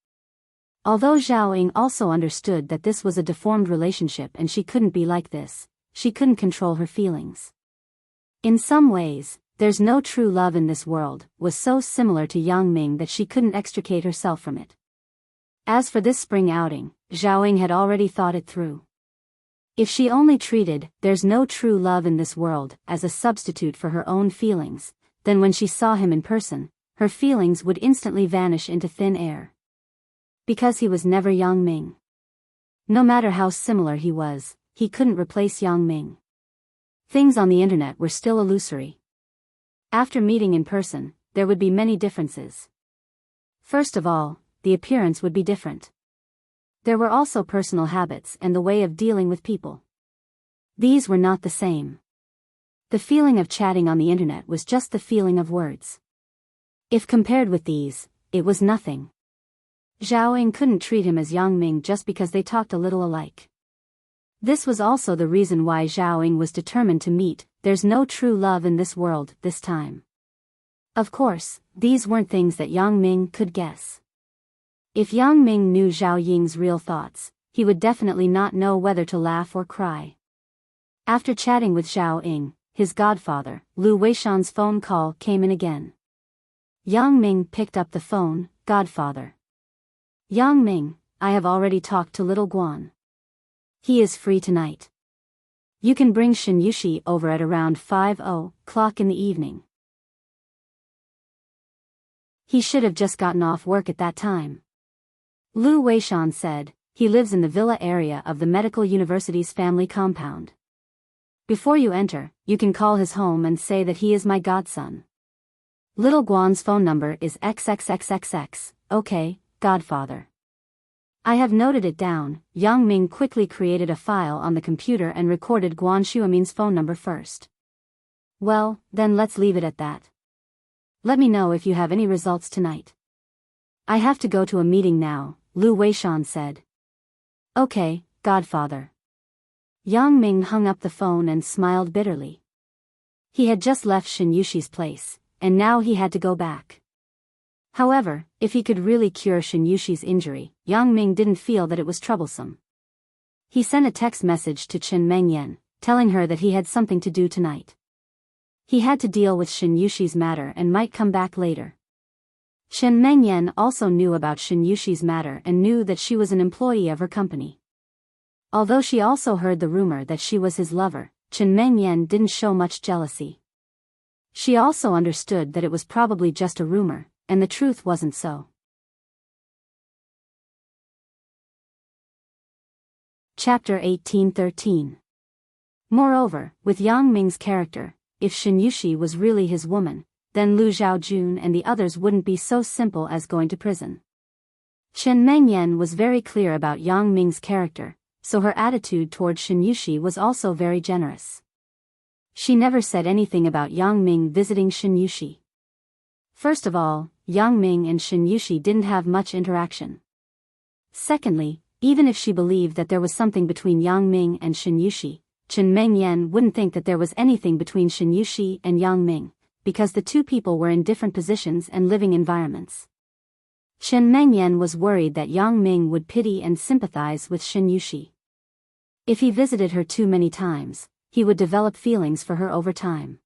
Although Zhao Ying also understood that this was a deformed relationship and she couldn't be like this, she couldn't control her feelings. In some ways, there's no true love in this world was so similar to Yang Ming that she couldn't extricate herself from it. As for this spring outing, Zhao Ying had already thought it through. If she only treated there's no true love in this world as a substitute for her own feelings, then when she saw him in person, her feelings would instantly vanish into thin air. Because he was never Yang Ming. No matter how similar he was, he couldn't replace Yang Ming. Things on the internet were still illusory. After meeting in person, there would be many differences. First of all, the appearance would be different. There were also personal habits and the way of dealing with people. These were not the same. The feeling of chatting on the internet was just the feeling of words. If compared with these, it was nothing. Zhao Ying couldn't treat him as Yang Ming just because they talked a little alike. This was also the reason why Zhao Ying was determined to meet there's no true love in this world this time. Of course, these weren't things that Yang Ming could guess. If Yang Ming knew Zhao Ying's real thoughts, he would definitely not know whether to laugh or cry. After chatting with Zhao Ying, his godfather, Lu Weishan's phone call came in again. Yang Ming picked up the phone. Godfather. Yang Ming, I have already talked to little Guan. He is free tonight. You can bring Shin Yushi over at around 5 o'clock in the evening. He should have just gotten off work at that time. Lu Weishan said, he lives in the villa area of the medical university's family compound. Before you enter, you can call his home and say that he is my godson. Little Guan's phone number is XXXXX, okay, godfather. I have noted it down. Yang Ming quickly created a file on the computer and recorded Guan Xuemin's phone number first. Well, then let's leave it at that. Let me know if you have any results tonight. I have to go to a meeting now, Lu Weishan said. Okay, godfather. Yang Ming hung up the phone and smiled bitterly. He had just left Shin Yushi's place, and now he had to go back. However, if he could really cure Shin Yushi's injury, Yang Ming didn't feel that it was troublesome. He sent a text message to Chen Mengyan, telling her that he had something to do tonight. He had to deal with Shin Yushi's matter and might come back later. Chen Mengyan also knew about Shin Yushi's matter and knew that she was an employee of her company. Although she also heard the rumor that she was his lover, Chen Mengyan didn't show much jealousy. She also understood that it was probably just a rumor, and the truth wasn't so. Chapter 1813. Moreover, with Yang Ming's character, if Shin Yushi was really his woman, then Lu Zhaojun and the others wouldn't be so simple as going to prison. Chen Mengyan was very clear about Yang Ming's character, so her attitude toward Shin Yushi was also very generous. She never said anything about Yang Ming visiting Shin Yushi. First of all, Yang Ming and Shin Yushi didn't have much interaction. Secondly, even if she believed that there was something between Yang Ming and Shin Yushi, Chen Mengyan wouldn't think that there was anything between Shin Yushi and Yang Ming, because the two people were in different positions and living environments. Chen Mengyan was worried that Yang Ming would pity and sympathize with Shin Yushi. If he visited her too many times, he would develop feelings for her over time.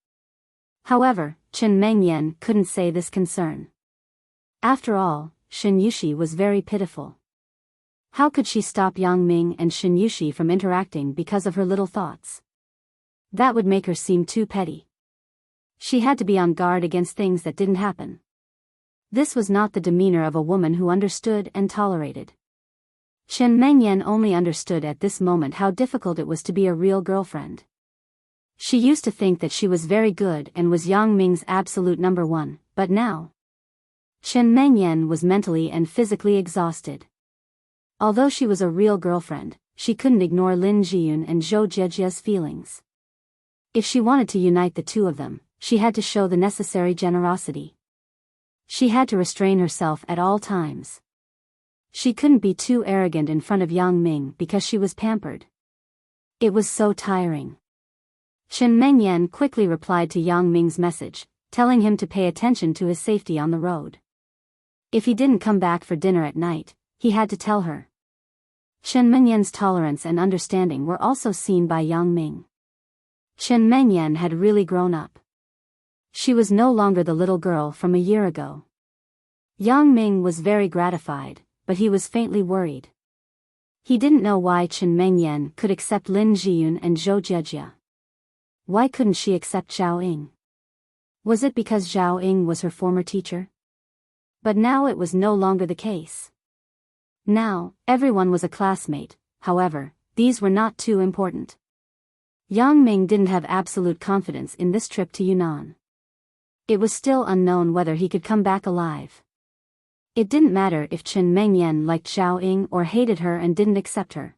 However, Chen Mengyan couldn't say this concern. After all, Shin Yushi was very pitiful. How could she stop Yang Ming and Shin Yushi from interacting because of her little thoughts? That would make her seem too petty. She had to be on guard against things that didn't happen. This was not the demeanor of a woman who understood and tolerated. Chen Mengyan only understood at this moment how difficult it was to be a real girlfriend. She used to think that she was very good and was Yang Ming's absolute number one, but now Chen Mengyan was mentally and physically exhausted. Although she was a real girlfriend, she couldn't ignore Lin Jiyun and Zhou Jiejia's feelings. If she wanted to unite the two of them, she had to show the necessary generosity. She had to restrain herself at all times. She couldn't be too arrogant in front of Yang Ming because she was pampered. It was so tiring. Chen Mengyan quickly replied to Yang Ming's message, telling him to pay attention to his safety on the road. If he didn't come back for dinner at night, he had to tell her. Chen Mengyan's tolerance and understanding were also seen by Yang Ming. Chen Mengyan had really grown up. She was no longer the little girl from a year ago. Yang Ming was very gratified, but he was faintly worried. He didn't know why Chen Mengyan could accept Lin Jiyun and Zhou Jiejia. Why couldn't she accept Zhao Ying? Was it because Zhao Ying was her former teacher? But now it was no longer the case. Now, everyone was a classmate, however, these were not too important. Yang Ming didn't have absolute confidence in this trip to Yunnan. It was still unknown whether he could come back alive. It didn't matter if Chen Mengyan liked Zhao Ying or hated her and didn't accept her.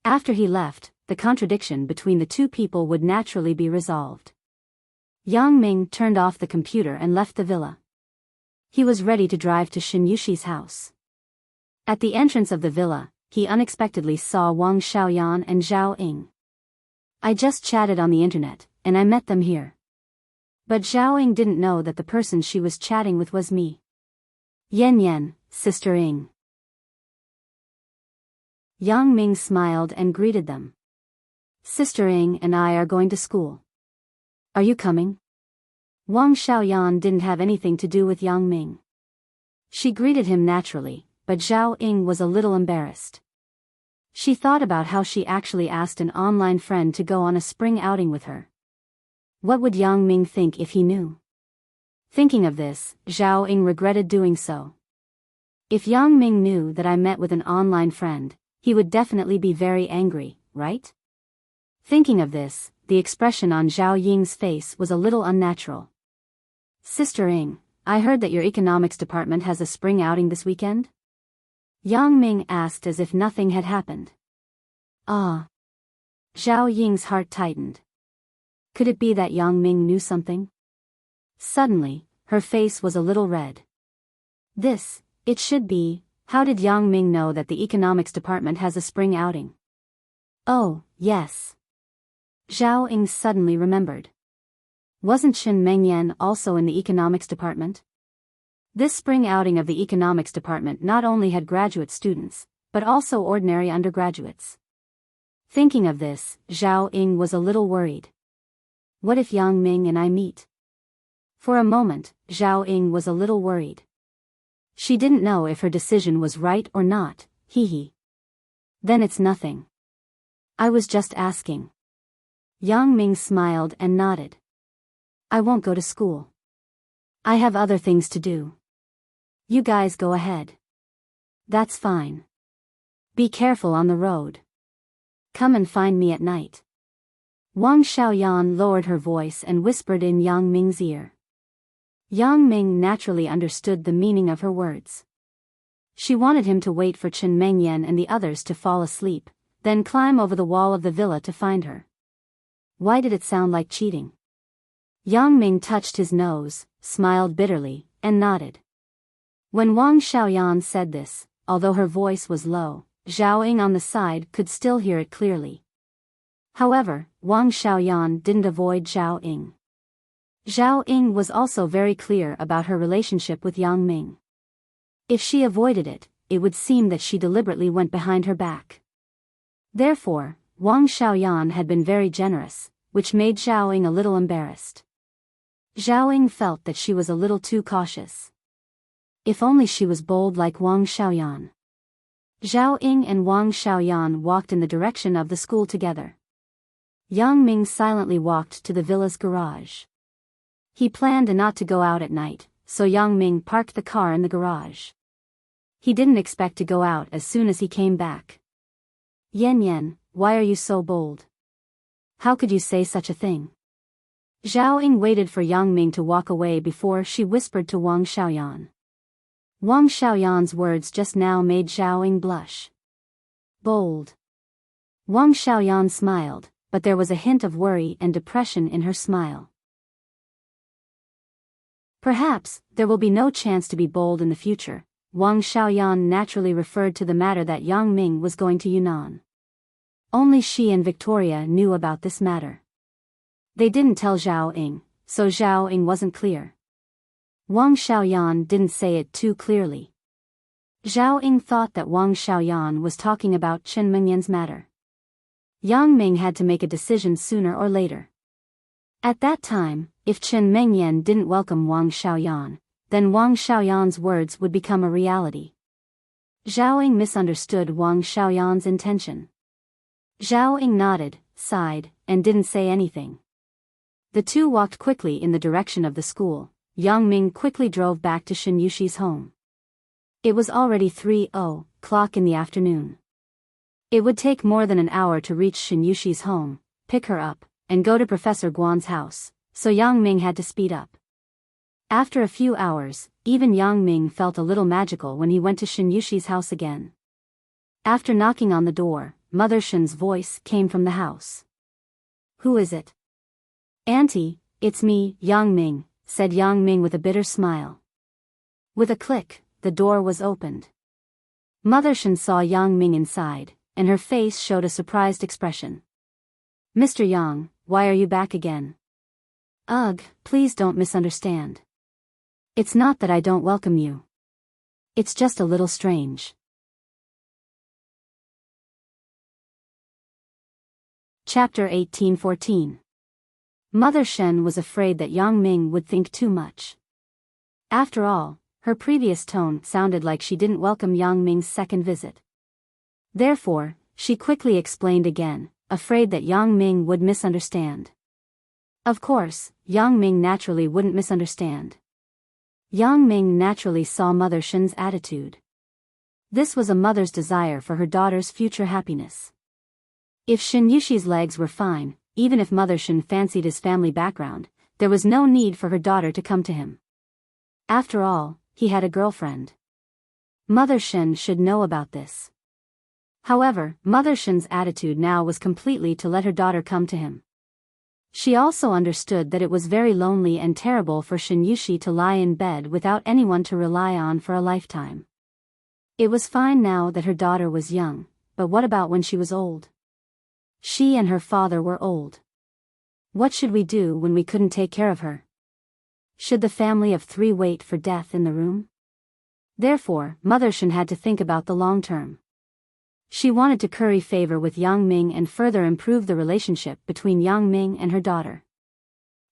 After he left, the contradiction between the two people would naturally be resolved. Yang Ming turned off the computer and left the villa. He was ready to drive to Shin Yushi's house. At the entrance of the villa, he unexpectedly saw Wang Xiaoyan and Zhao Ying. I just chatted on the internet, and I met them here. But Zhao Ying didn't know that the person she was chatting with was me. Yan Yan, Sister Ying. Yang Ming smiled and greeted them. Sister Ying and I are going to school. Are you coming? Wang Xiaoyan didn't have anything to do with Yang Ming. She greeted him naturally, but Zhao Ying was a little embarrassed. She thought about how she actually asked an online friend to go on a spring outing with her. What would Yang Ming think if he knew? Thinking of this, Zhao Ying regretted doing so. If Yang Ming knew that I met with an online friend, he would definitely be very angry, right? Thinking of this, the expression on Zhao Ying's face was a little unnatural. Sister Ying, I heard that your economics department has a spring outing this weekend? Yang Ming asked as if nothing had happened. Ah. Zhao Ying's heart tightened. Could it be that Yang Ming knew something? Suddenly, her face was a little red. It should be, how did Yang Ming know that the economics department has a spring outing? Oh, yes. Zhao Ying suddenly remembered. Wasn't Chen Mengyan also in the economics department? This spring outing of the economics department not only had graduate students, but also ordinary undergraduates. Thinking of this, Zhao Ying was a little worried. What if Yang Ming and I meet? For a moment, Zhao Ying was a little worried. She didn't know if her decision was right or not, Then it's nothing. I was just asking. Yang Ming smiled and nodded. I won't go to school. I have other things to do. You guys go ahead. That's fine. Be careful on the road. Come and find me at night. Wang Xiaoyan lowered her voice and whispered in Yang Ming's ear. Yang Ming naturally understood the meaning of her words. She wanted him to wait for Chen Mengyan and the others to fall asleep, then climb over the wall of the villa to find her. Why did it sound like cheating? Yang Ming touched his nose, smiled bitterly, and nodded. When Wang Xiaoyan said this, although her voice was low, Zhao Ying on the side could still hear it clearly. However, Wang Xiaoyan didn't avoid Zhao Ying. Zhao Ying was also very clear about her relationship with Yang Ming. If she avoided it, it would seem that she deliberately went behind her back. Therefore, Wang Xiaoyan had been very generous, which made Zhao Ying a little embarrassed. Zhao Ying felt that she was a little too cautious. If only she was bold like Wang Xiaoyan. Zhao Ying and Wang Xiaoyan walked in the direction of the school together. Yang Ming silently walked to the villa's garage. He planned not to go out at night, so Yang Ming parked the car in the garage. He didn't expect to go out as soon as he came back. Yan Yan, why are you so bold? How could you say such a thing? Zhao Ying waited for Yang Ming to walk away before she whispered to Wang Xiaoyan. Wang Xiaoyan's words just now made Zhao Ying blush. Bold. Wang Xiaoyan smiled, but there was a hint of worry and depression in her smile. Perhaps, there will be no chance to be bold in the future. Wang Xiaoyan naturally referred to the matter that Yang Ming was going to Yunnan. Only she and Victoria knew about this matter. They didn't tell Zhao Ying, so Zhao Ying wasn't clear. Wang Xiaoyan didn't say it too clearly. Zhao Ying thought that Wang Xiaoyan was talking about Chen Mengyan's matter. Yang Ming had to make a decision sooner or later. At that time, if Chen Mengyan didn't welcome Wang Xiaoyan, then Wang Xiaoyan's words would become a reality. Zhao Ying misunderstood Wang Xiaoyan's intention. Zhao Ying nodded, sighed, and didn't say anything. The two walked quickly in the direction of the school. Yang Ming quickly drove back to Shin Yushi's home. It was already 3:00 in the afternoon. It would take more than an hour to reach Shin Yushi's home, pick her up, and go to Professor Guan's house, so Yang Ming had to speed up. After a few hours, even Yang Ming felt a little magical when he went to Shin Yushi's house again. After knocking on the door, Mother Shin's voice came from the house. Who is it? Auntie, it's me, Yang Ming, said Yang Ming with a bitter smile. With a click, the door was opened. Mother Shin saw Yang Ming inside, and her face showed a surprised expression. Mr. Yang, why are you back again? Ugh, please don't misunderstand. It's not that I don't welcome you. It's just a little strange. Chapter 1814. Mother Shen was afraid that Yang Ming would think too much. After all, her previous tone sounded like she didn't welcome Yang Ming's second visit. Therefore, she quickly explained again, afraid that Yang Ming would misunderstand. Of course, Yang Ming naturally wouldn't misunderstand. Yang Ming naturally saw Mother Shen's attitude. This was a mother's desire for her daughter's future happiness. If Shin Yushi's legs were fine, even if Mother Shen fancied his family background, there was no need for her daughter to come to him. After all, he had a girlfriend. Mother Shen should know about this. However, Mother Shen's attitude now was completely to let her daughter come to him. She also understood that it was very lonely and terrible for Shin Yushi to lie in bed without anyone to rely on for a lifetime. It was fine now that her daughter was young, but what about when she was old? She and her father were old. What should we do when we couldn't take care of her? Should the family of three wait for death in the room? Therefore, Mother Shen had to think about the long term. She wanted to curry favor with Yang Ming and further improve the relationship between Yang Ming and her daughter.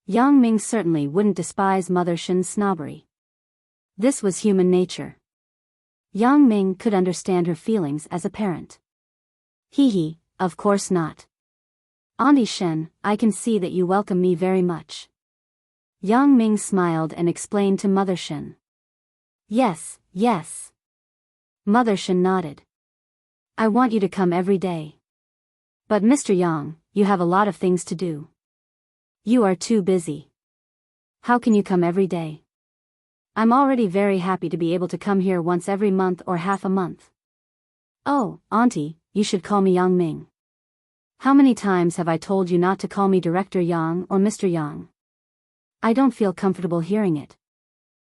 Yang Ming certainly wouldn't despise Mother Shen's snobbery. This was human nature. Yang Ming could understand her feelings as a parent. Hee, of course not. Auntie Shen, I can see that you welcome me very much. Yang Ming smiled and explained to Mother Shen. Yes, yes. Mother Shen nodded. I want you to come every day. But Mr. Yang, you have a lot of things to do. You are too busy. How can you come every day? I'm already very happy to be able to come here once every month or half a month. Oh, Auntie, you should call me Yang Ming. How many times have I told you not to call me Director Yang or Mr. Yang? I don't feel comfortable hearing it.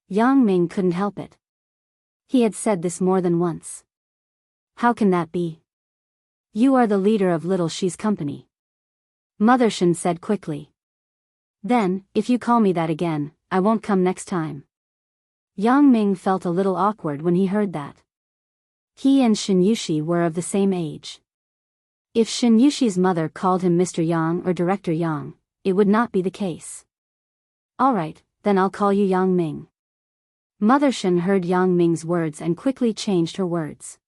Yang Ming couldn't help it. He had said this more than once. How can that be? You are the leader of Little She's company. Mother Shen said quickly. Then, if you call me that again, I won't come next time. Yang Ming felt a little awkward when he heard that. He and Shen Yushi were of the same age. If Shen Yushi's mother called him Mr. Yang or Director Yang, it would not be the case. Alright, then I'll call you Yang Ming. Mother Shen heard Yang Ming's words and quickly changed her words.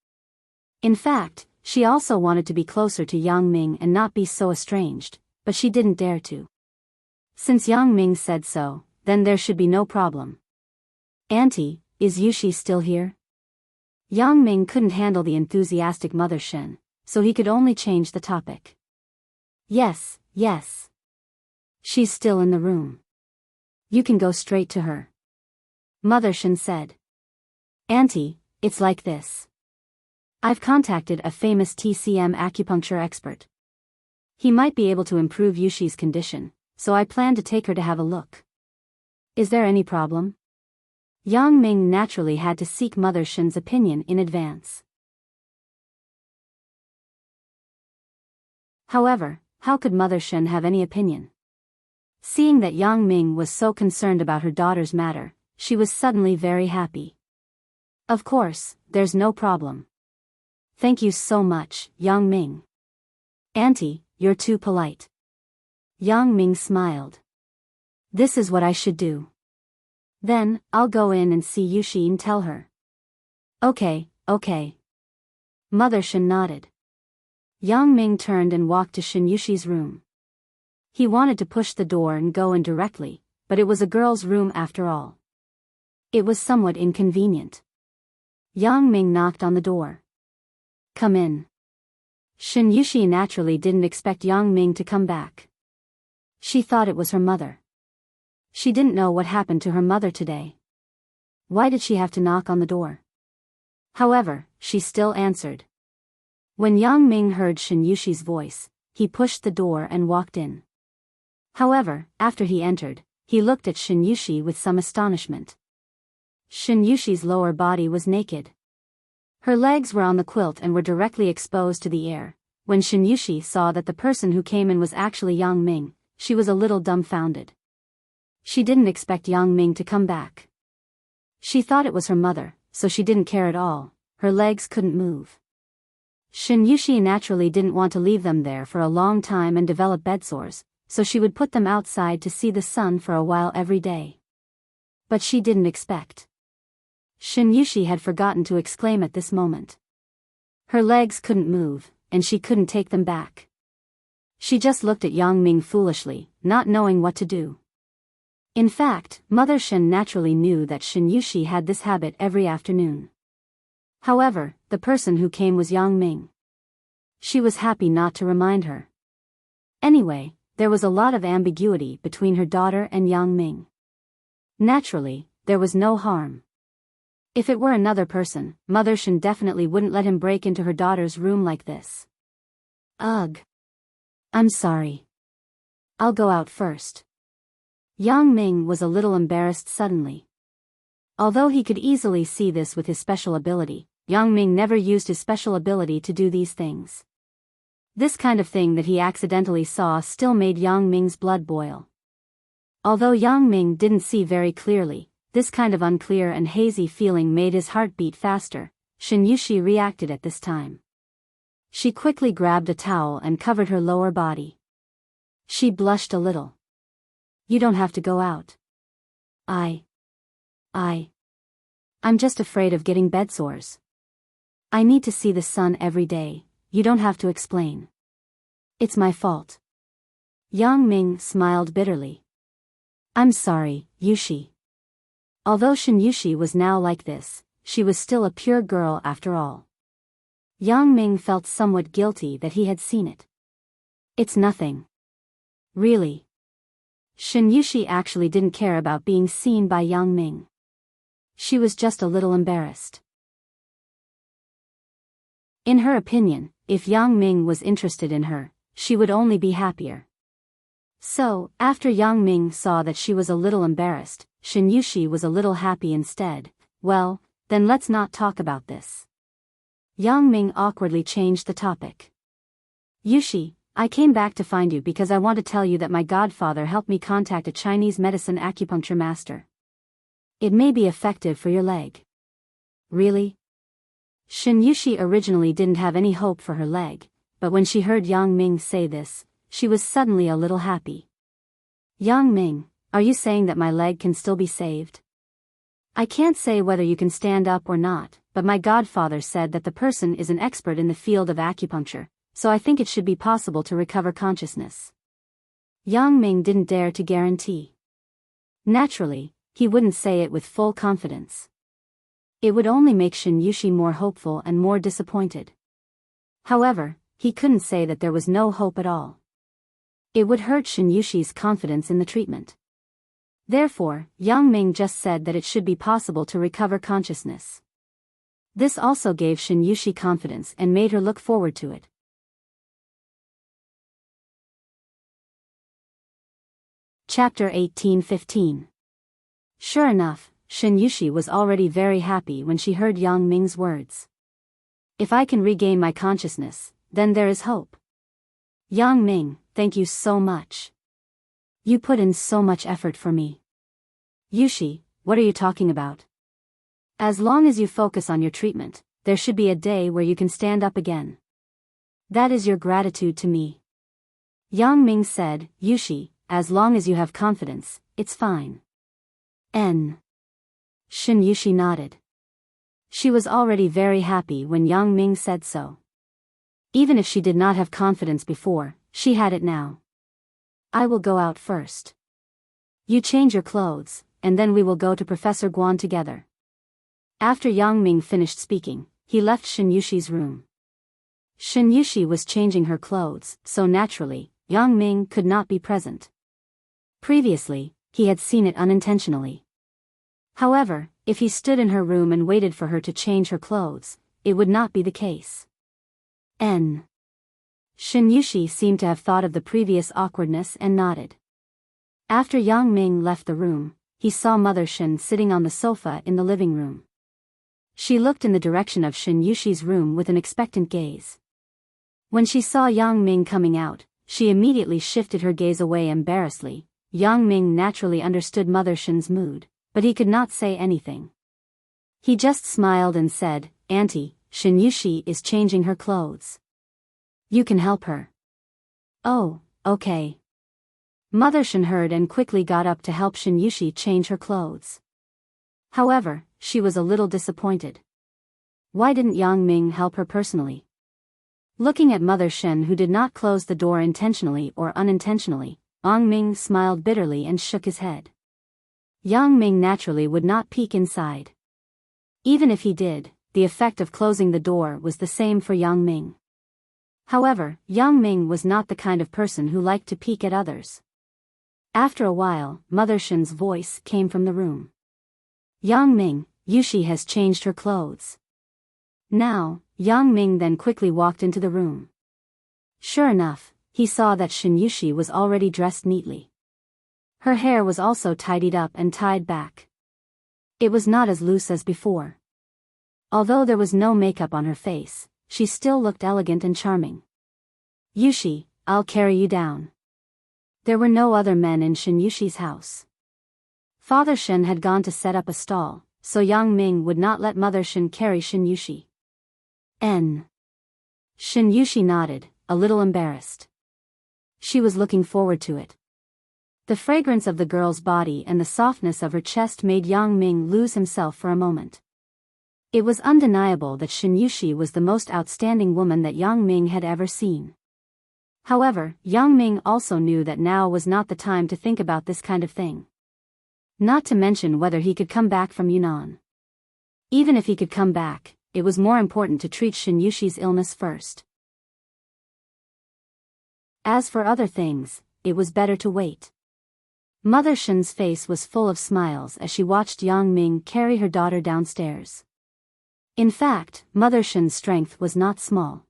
In fact, she also wanted to be closer to Yang Ming and not be so estranged, but she didn't dare to. Since Yang Ming said so, then there should be no problem. Auntie, is Yushi still here? Yang Ming couldn't handle the enthusiastic Mother Shen, so he could only change the topic. Yes. She's still in the room. You can go straight to her. Mother Shen said. Auntie, it's like this. I've contacted a famous TCM acupuncture expert. He might be able to improve Yushi's condition, so I plan to take her to have a look. Is there any problem? Yang Ming naturally had to seek Mother Shen's opinion in advance. However, how could Mother Shen have any opinion? Seeing that Yang Ming was so concerned about her daughter's matter, she was suddenly very happy. Of course, there's no problem. Thank you so much, Yang Ming. Auntie, you're too polite. Yang Ming smiled. This is what I should do. Then, I'll go in and see Yushi and tell her. Okay. Mother Shen nodded. Yang Ming turned and walked to Shen Yushi's room. He wanted to push the door and go in directly, but it was a girl's room after all. It was somewhat inconvenient. Yang Ming knocked on the door. Come in. Shen Yushi naturally didn't expect Yang Ming to come back. She thought it was her mother. She didn't know what happened to her mother today. Why did she have to knock on the door? However, she still answered. When Yang Ming heard Shen Yushi's voice, he pushed the door and walked in. However, after he entered, he looked at Shen Yushi with some astonishment. Shen Yushi's lower body was naked. Her legs were on the quilt and were directly exposed to the air. When Shen Yushi saw that the person who came in was actually Yang Ming, she was a little dumbfounded. She didn't expect Yang Ming to come back. She thought it was her mother, so she didn't care at all. Her legs couldn't move. Shen Yushi naturally didn't want to leave them there for a long time and develop bedsores, so she would put them outside to see the sun for a while every day. But she didn't expect. Shen Yushi had forgotten to exclaim at this moment. Her legs couldn't move, and she couldn't take them back. She just looked at Yang Ming foolishly, not knowing what to do. In fact, Mother Shen naturally knew that Shen Yushi had this habit every afternoon. However, the person who came was Yang Ming. She was happy not to remind her. Anyway, there was a lot of ambiguity between her daughter and Yang Ming. Naturally, there was no harm. If it were another person, Mother Shen definitely wouldn't let him break into her daughter's room like this. Ugh. I'm sorry. I'll go out first. Yang Ming was a little embarrassed suddenly. Although he could easily see this with his special ability, Yang Ming never used his special ability to do these things. This kind of thing that he accidentally saw still made Yang Ming's blood boil. Although Yang Ming didn't see very clearly, this kind of unclear and hazy feeling made his heart beat faster. Shen Yushi reacted at this time. She quickly grabbed a towel and covered her lower body. She blushed a little. You don't have to go out. I'm just afraid of getting bedsores. I need to see the sun every day. You don't have to explain. It's my fault. Yang Ming smiled bitterly. I'm sorry, Yushi. Although Shen Yushi was now like this, she was still a pure girl after all. Yang Ming felt somewhat guilty that he had seen it. It's nothing. Really. Shin Yushi actually didn't care about being seen by Yang Ming. She was just a little embarrassed. In her opinion, if Yang Ming was interested in her, she would only be happier. So, after Yang Ming saw that she was a little embarrassed, Shin Yushi was a little happy instead. Well, then let's not talk about this. Yang Ming awkwardly changed the topic. Yushi, I came back to find you because I want to tell you that my godfather helped me contact a Chinese medicine acupuncture master. It may be effective for your leg. Really? Shin Yushi originally didn't have any hope for her leg, but when she heard Yang Ming say this, she was suddenly a little happy. Yang Ming, are you saying that my leg can still be saved? I can't say whether you can stand up or not, but my godfather said that the person is an expert in the field of acupuncture, so I think it should be possible to recover consciousness. Yang Ming didn't dare to guarantee. Naturally, he wouldn't say it with full confidence. It would only make Shin Yushi more hopeful and more disappointed. However, he couldn't say that there was no hope at all. It would hurt Shin Yushi's confidence in the treatment. Therefore, Yang Ming just said that it should be possible to recover consciousness. This also gave Shin Yushi confidence and made her look forward to it. Chapter 1815. Sure enough, Shin Yushi was already very happy when she heard Yang Ming's words. If I can regain my consciousness, then there is hope. Yang Ming, thank you so much. You put in so much effort for me. Yushi, what are you talking about? As long as you focus on your treatment, there should be a day where you can stand up again. That is your gratitude to me. Yang Ming said, Yushi, as long as you have confidence, it's fine. Shin Yushi nodded. She was already very happy when Yang Ming said so. Even if she did not have confidence before, she had it now. I will go out first. You change your clothes, and then we will go to Professor Guan together. After Yang Ming finished speaking, he left Shin Yushi's room. Shin Yushi was changing her clothes, so naturally, Yang Ming could not be present. Previously, he had seen it unintentionally. However, if he stood in her room and waited for her to change her clothes, it would not be the case. Shin Yushi seemed to have thought of the previous awkwardness and nodded. After Yang Ming left the room, he saw Mother Shin sitting on the sofa in the living room. She looked in the direction of Shin Yushi's room with an expectant gaze. When she saw Yang Ming coming out, she immediately shifted her gaze away embarrassedly. Yang Ming naturally understood Mother Shin's mood, but he could not say anything. He just smiled and said, Auntie, Shin Yushi is changing her clothes. You can help her. Oh, okay. Mother Shin heard and quickly got up to help Shin Yushi change her clothes. However, she was a little disappointed. Why didn't Yang Ming help her personally? Looking at Mother Shin, who did not close the door intentionally or unintentionally, Yang Ming smiled bitterly and shook his head. Yang Ming naturally would not peek inside. Even if he did, the effect of closing the door was the same for Yang Ming. However, Yang Ming was not the kind of person who liked to peek at others. After a while, Mother Shin's voice came from the room. Yang Ming, Yushi has changed her clothes. Now, Yang Ming then quickly walked into the room. Sure enough, he saw that Shin Yushi was already dressed neatly. Her hair was also tidied up and tied back. It was not as loose as before. Although there was no makeup on her face, she still looked elegant and charming. Yushi, I'll carry you down. There were no other men in Shin Yushi's house. Father Shin had gone to set up a stall, so Yang Ming would not let Mother Shin carry Shin Yushi. Shin Yushi nodded, a little embarrassed. She was looking forward to it. The fragrance of the girl's body and the softness of her chest made Yang Ming lose himself for a moment. It was undeniable that Shin Yushi was the most outstanding woman that Yang Ming had ever seen. However, Yang Ming also knew that now was not the time to think about this kind of thing. Not to mention whether he could come back from Yunnan. Even if he could come back, it was more important to treat Shin Yushi's illness first. As for other things, it was better to wait. Mother Shen's face was full of smiles as she watched Yang Ming carry her daughter downstairs. In fact, Mother Shen's strength was not small.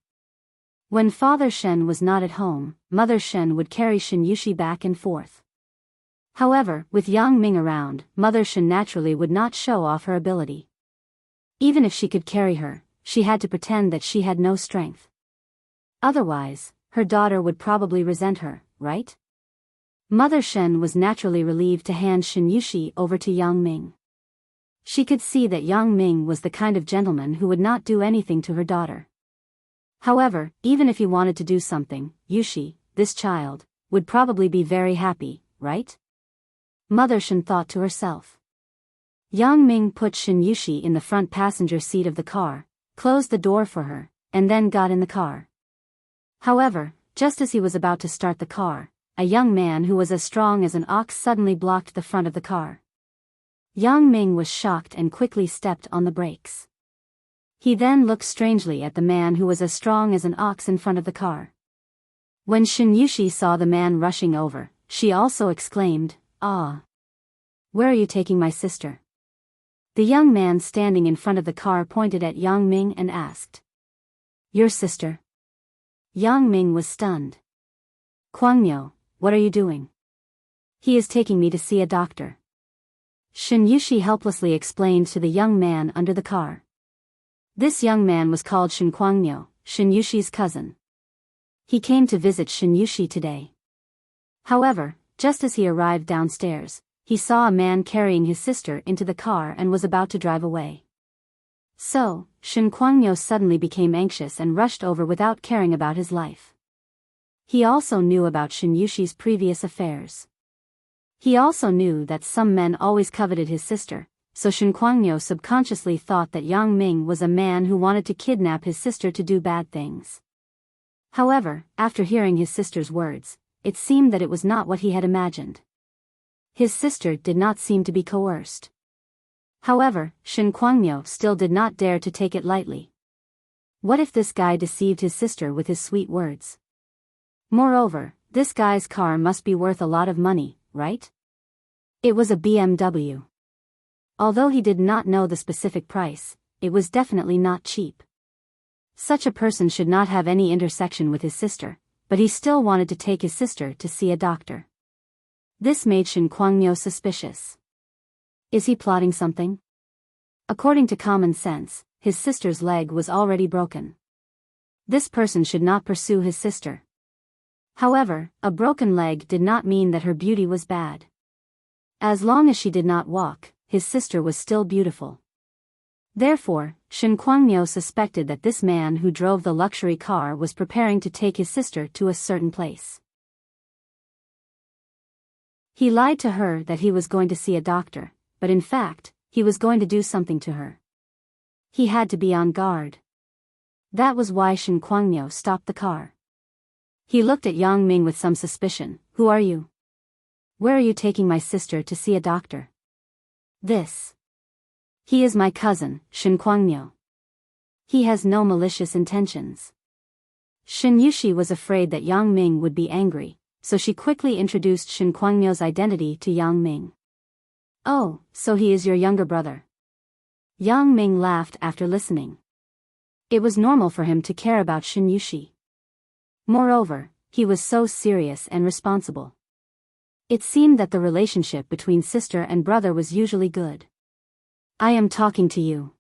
When Father Shen was not at home, Mother Shen would carry Shen Yushi back and forth. However, with Yang Ming around, Mother Shen naturally would not show off her ability. Even if she could carry her, she had to pretend that she had no strength. Otherwise, her daughter would probably resent her, right? Mother Shen was naturally relieved to hand Shen Yushi over to Yang Ming. She could see that Yang Ming was the kind of gentleman who would not do anything to her daughter. However, even if he wanted to do something, Yushi, this child, would probably be very happy, right? Mother Shen thought to herself. Yang Ming put Shen Yushi in the front passenger seat of the car, closed the door for her, and then got in the car. However, just as he was about to start the car, a young man who was as strong as an ox suddenly blocked the front of the car. Yang Ming was shocked and quickly stepped on the brakes. He then looked strangely at the man who was as strong as an ox in front of the car. When Shen Yushi saw the man rushing over, she also exclaimed, "Ah! Where are you taking my sister?" The young man standing in front of the car pointed at Yang Ming and asked, "Your sister?" Yang Ming was stunned. "Kwangyo, what are you doing?" "He is taking me to see a doctor." Shen Yushi helplessly explained to the young man under the car. This young man was called Shen Kwangyo, Shen Yushi's cousin. He came to visit Shen Yushi today. However, just as he arrived downstairs, he saw a man carrying his sister into the car and was about to drive away. So, Shen Kwangyo suddenly became anxious and rushed over without caring about his life. He also knew about Shen Yushi's previous affairs. He also knew that some men always coveted his sister, so Shen Kwangyo subconsciously thought that Yang Ming was a man who wanted to kidnap his sister to do bad things. However, after hearing his sister's words, it seemed that it was not what he had imagined. His sister did not seem to be coerced. However, Shen Kwangyo still did not dare to take it lightly. What if this guy deceived his sister with his sweet words? Moreover, this guy's car must be worth a lot of money, right? It was a BMW. Although he did not know the specific price, it was definitely not cheap. Such a person should not have any intersection with his sister, but he still wanted to take his sister to see a doctor. This made Shen Kwangyo suspicious. Is he plotting something? According to common sense, his sister's leg was already broken. This person should not pursue his sister. However, a broken leg did not mean that her beauty was bad. As long as she did not walk, his sister was still beautiful. Therefore, Shen Kwangyo suspected that this man who drove the luxury car was preparing to take his sister to a certain place. He lied to her that he was going to see a doctor, but in fact, he was going to do something to her. He had to be on guard. That was why Shen Kwangyo stopped the car. He looked at Yang Ming with some suspicion. "Who are you? Where are you taking my sister to see a doctor?" "This. He is my cousin, Shen Kwangyo. He has no malicious intentions." Shen Yushi was afraid that Yang Ming would be angry, so she quickly introduced Shen Kwangyo's identity to Yang Ming. "Oh, so he is your younger brother." Yang Ming laughed after listening. It was normal for him to care about Shen Yushi. Moreover, he was so serious and responsible. It seemed that the relationship between sister and brother was usually good. "I am talking to you.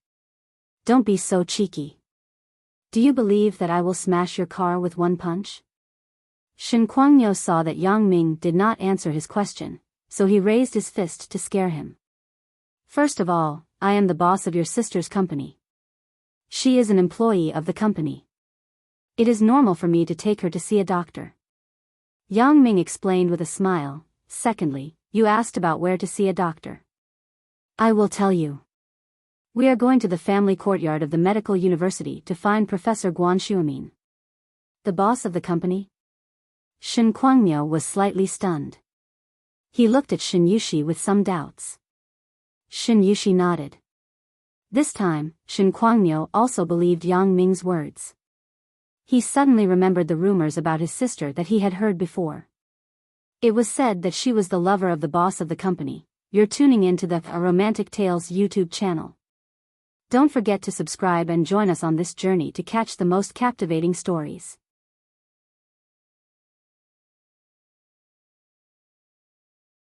Don't be so cheeky. Do you believe that I will smash your car with one punch?" Shen Kwangyo saw that Yang Ming did not answer his question, so he raised his fist to scare him. "First of all, I am the boss of your sister's company. She is an employee of the company. It is normal for me to take her to see a doctor." Yang Ming explained with a smile. "Secondly, you asked about where to see a doctor. I will tell you. We are going to the family courtyard of the medical university to find Professor Guan Xuemin." "The boss of the company?" Shen Kwangyo was slightly stunned. He looked at Shen Yushi with some doubts. Shen Yushi nodded. This time, Shen Kwangyo also believed Yang Ming's words. He suddenly remembered the rumors about his sister that he had heard before. It was said that she was the lover of the boss of the company. You're tuning in to the A Romantic Tales YouTube channel. Don't forget to subscribe and join us on this journey to catch the most captivating stories.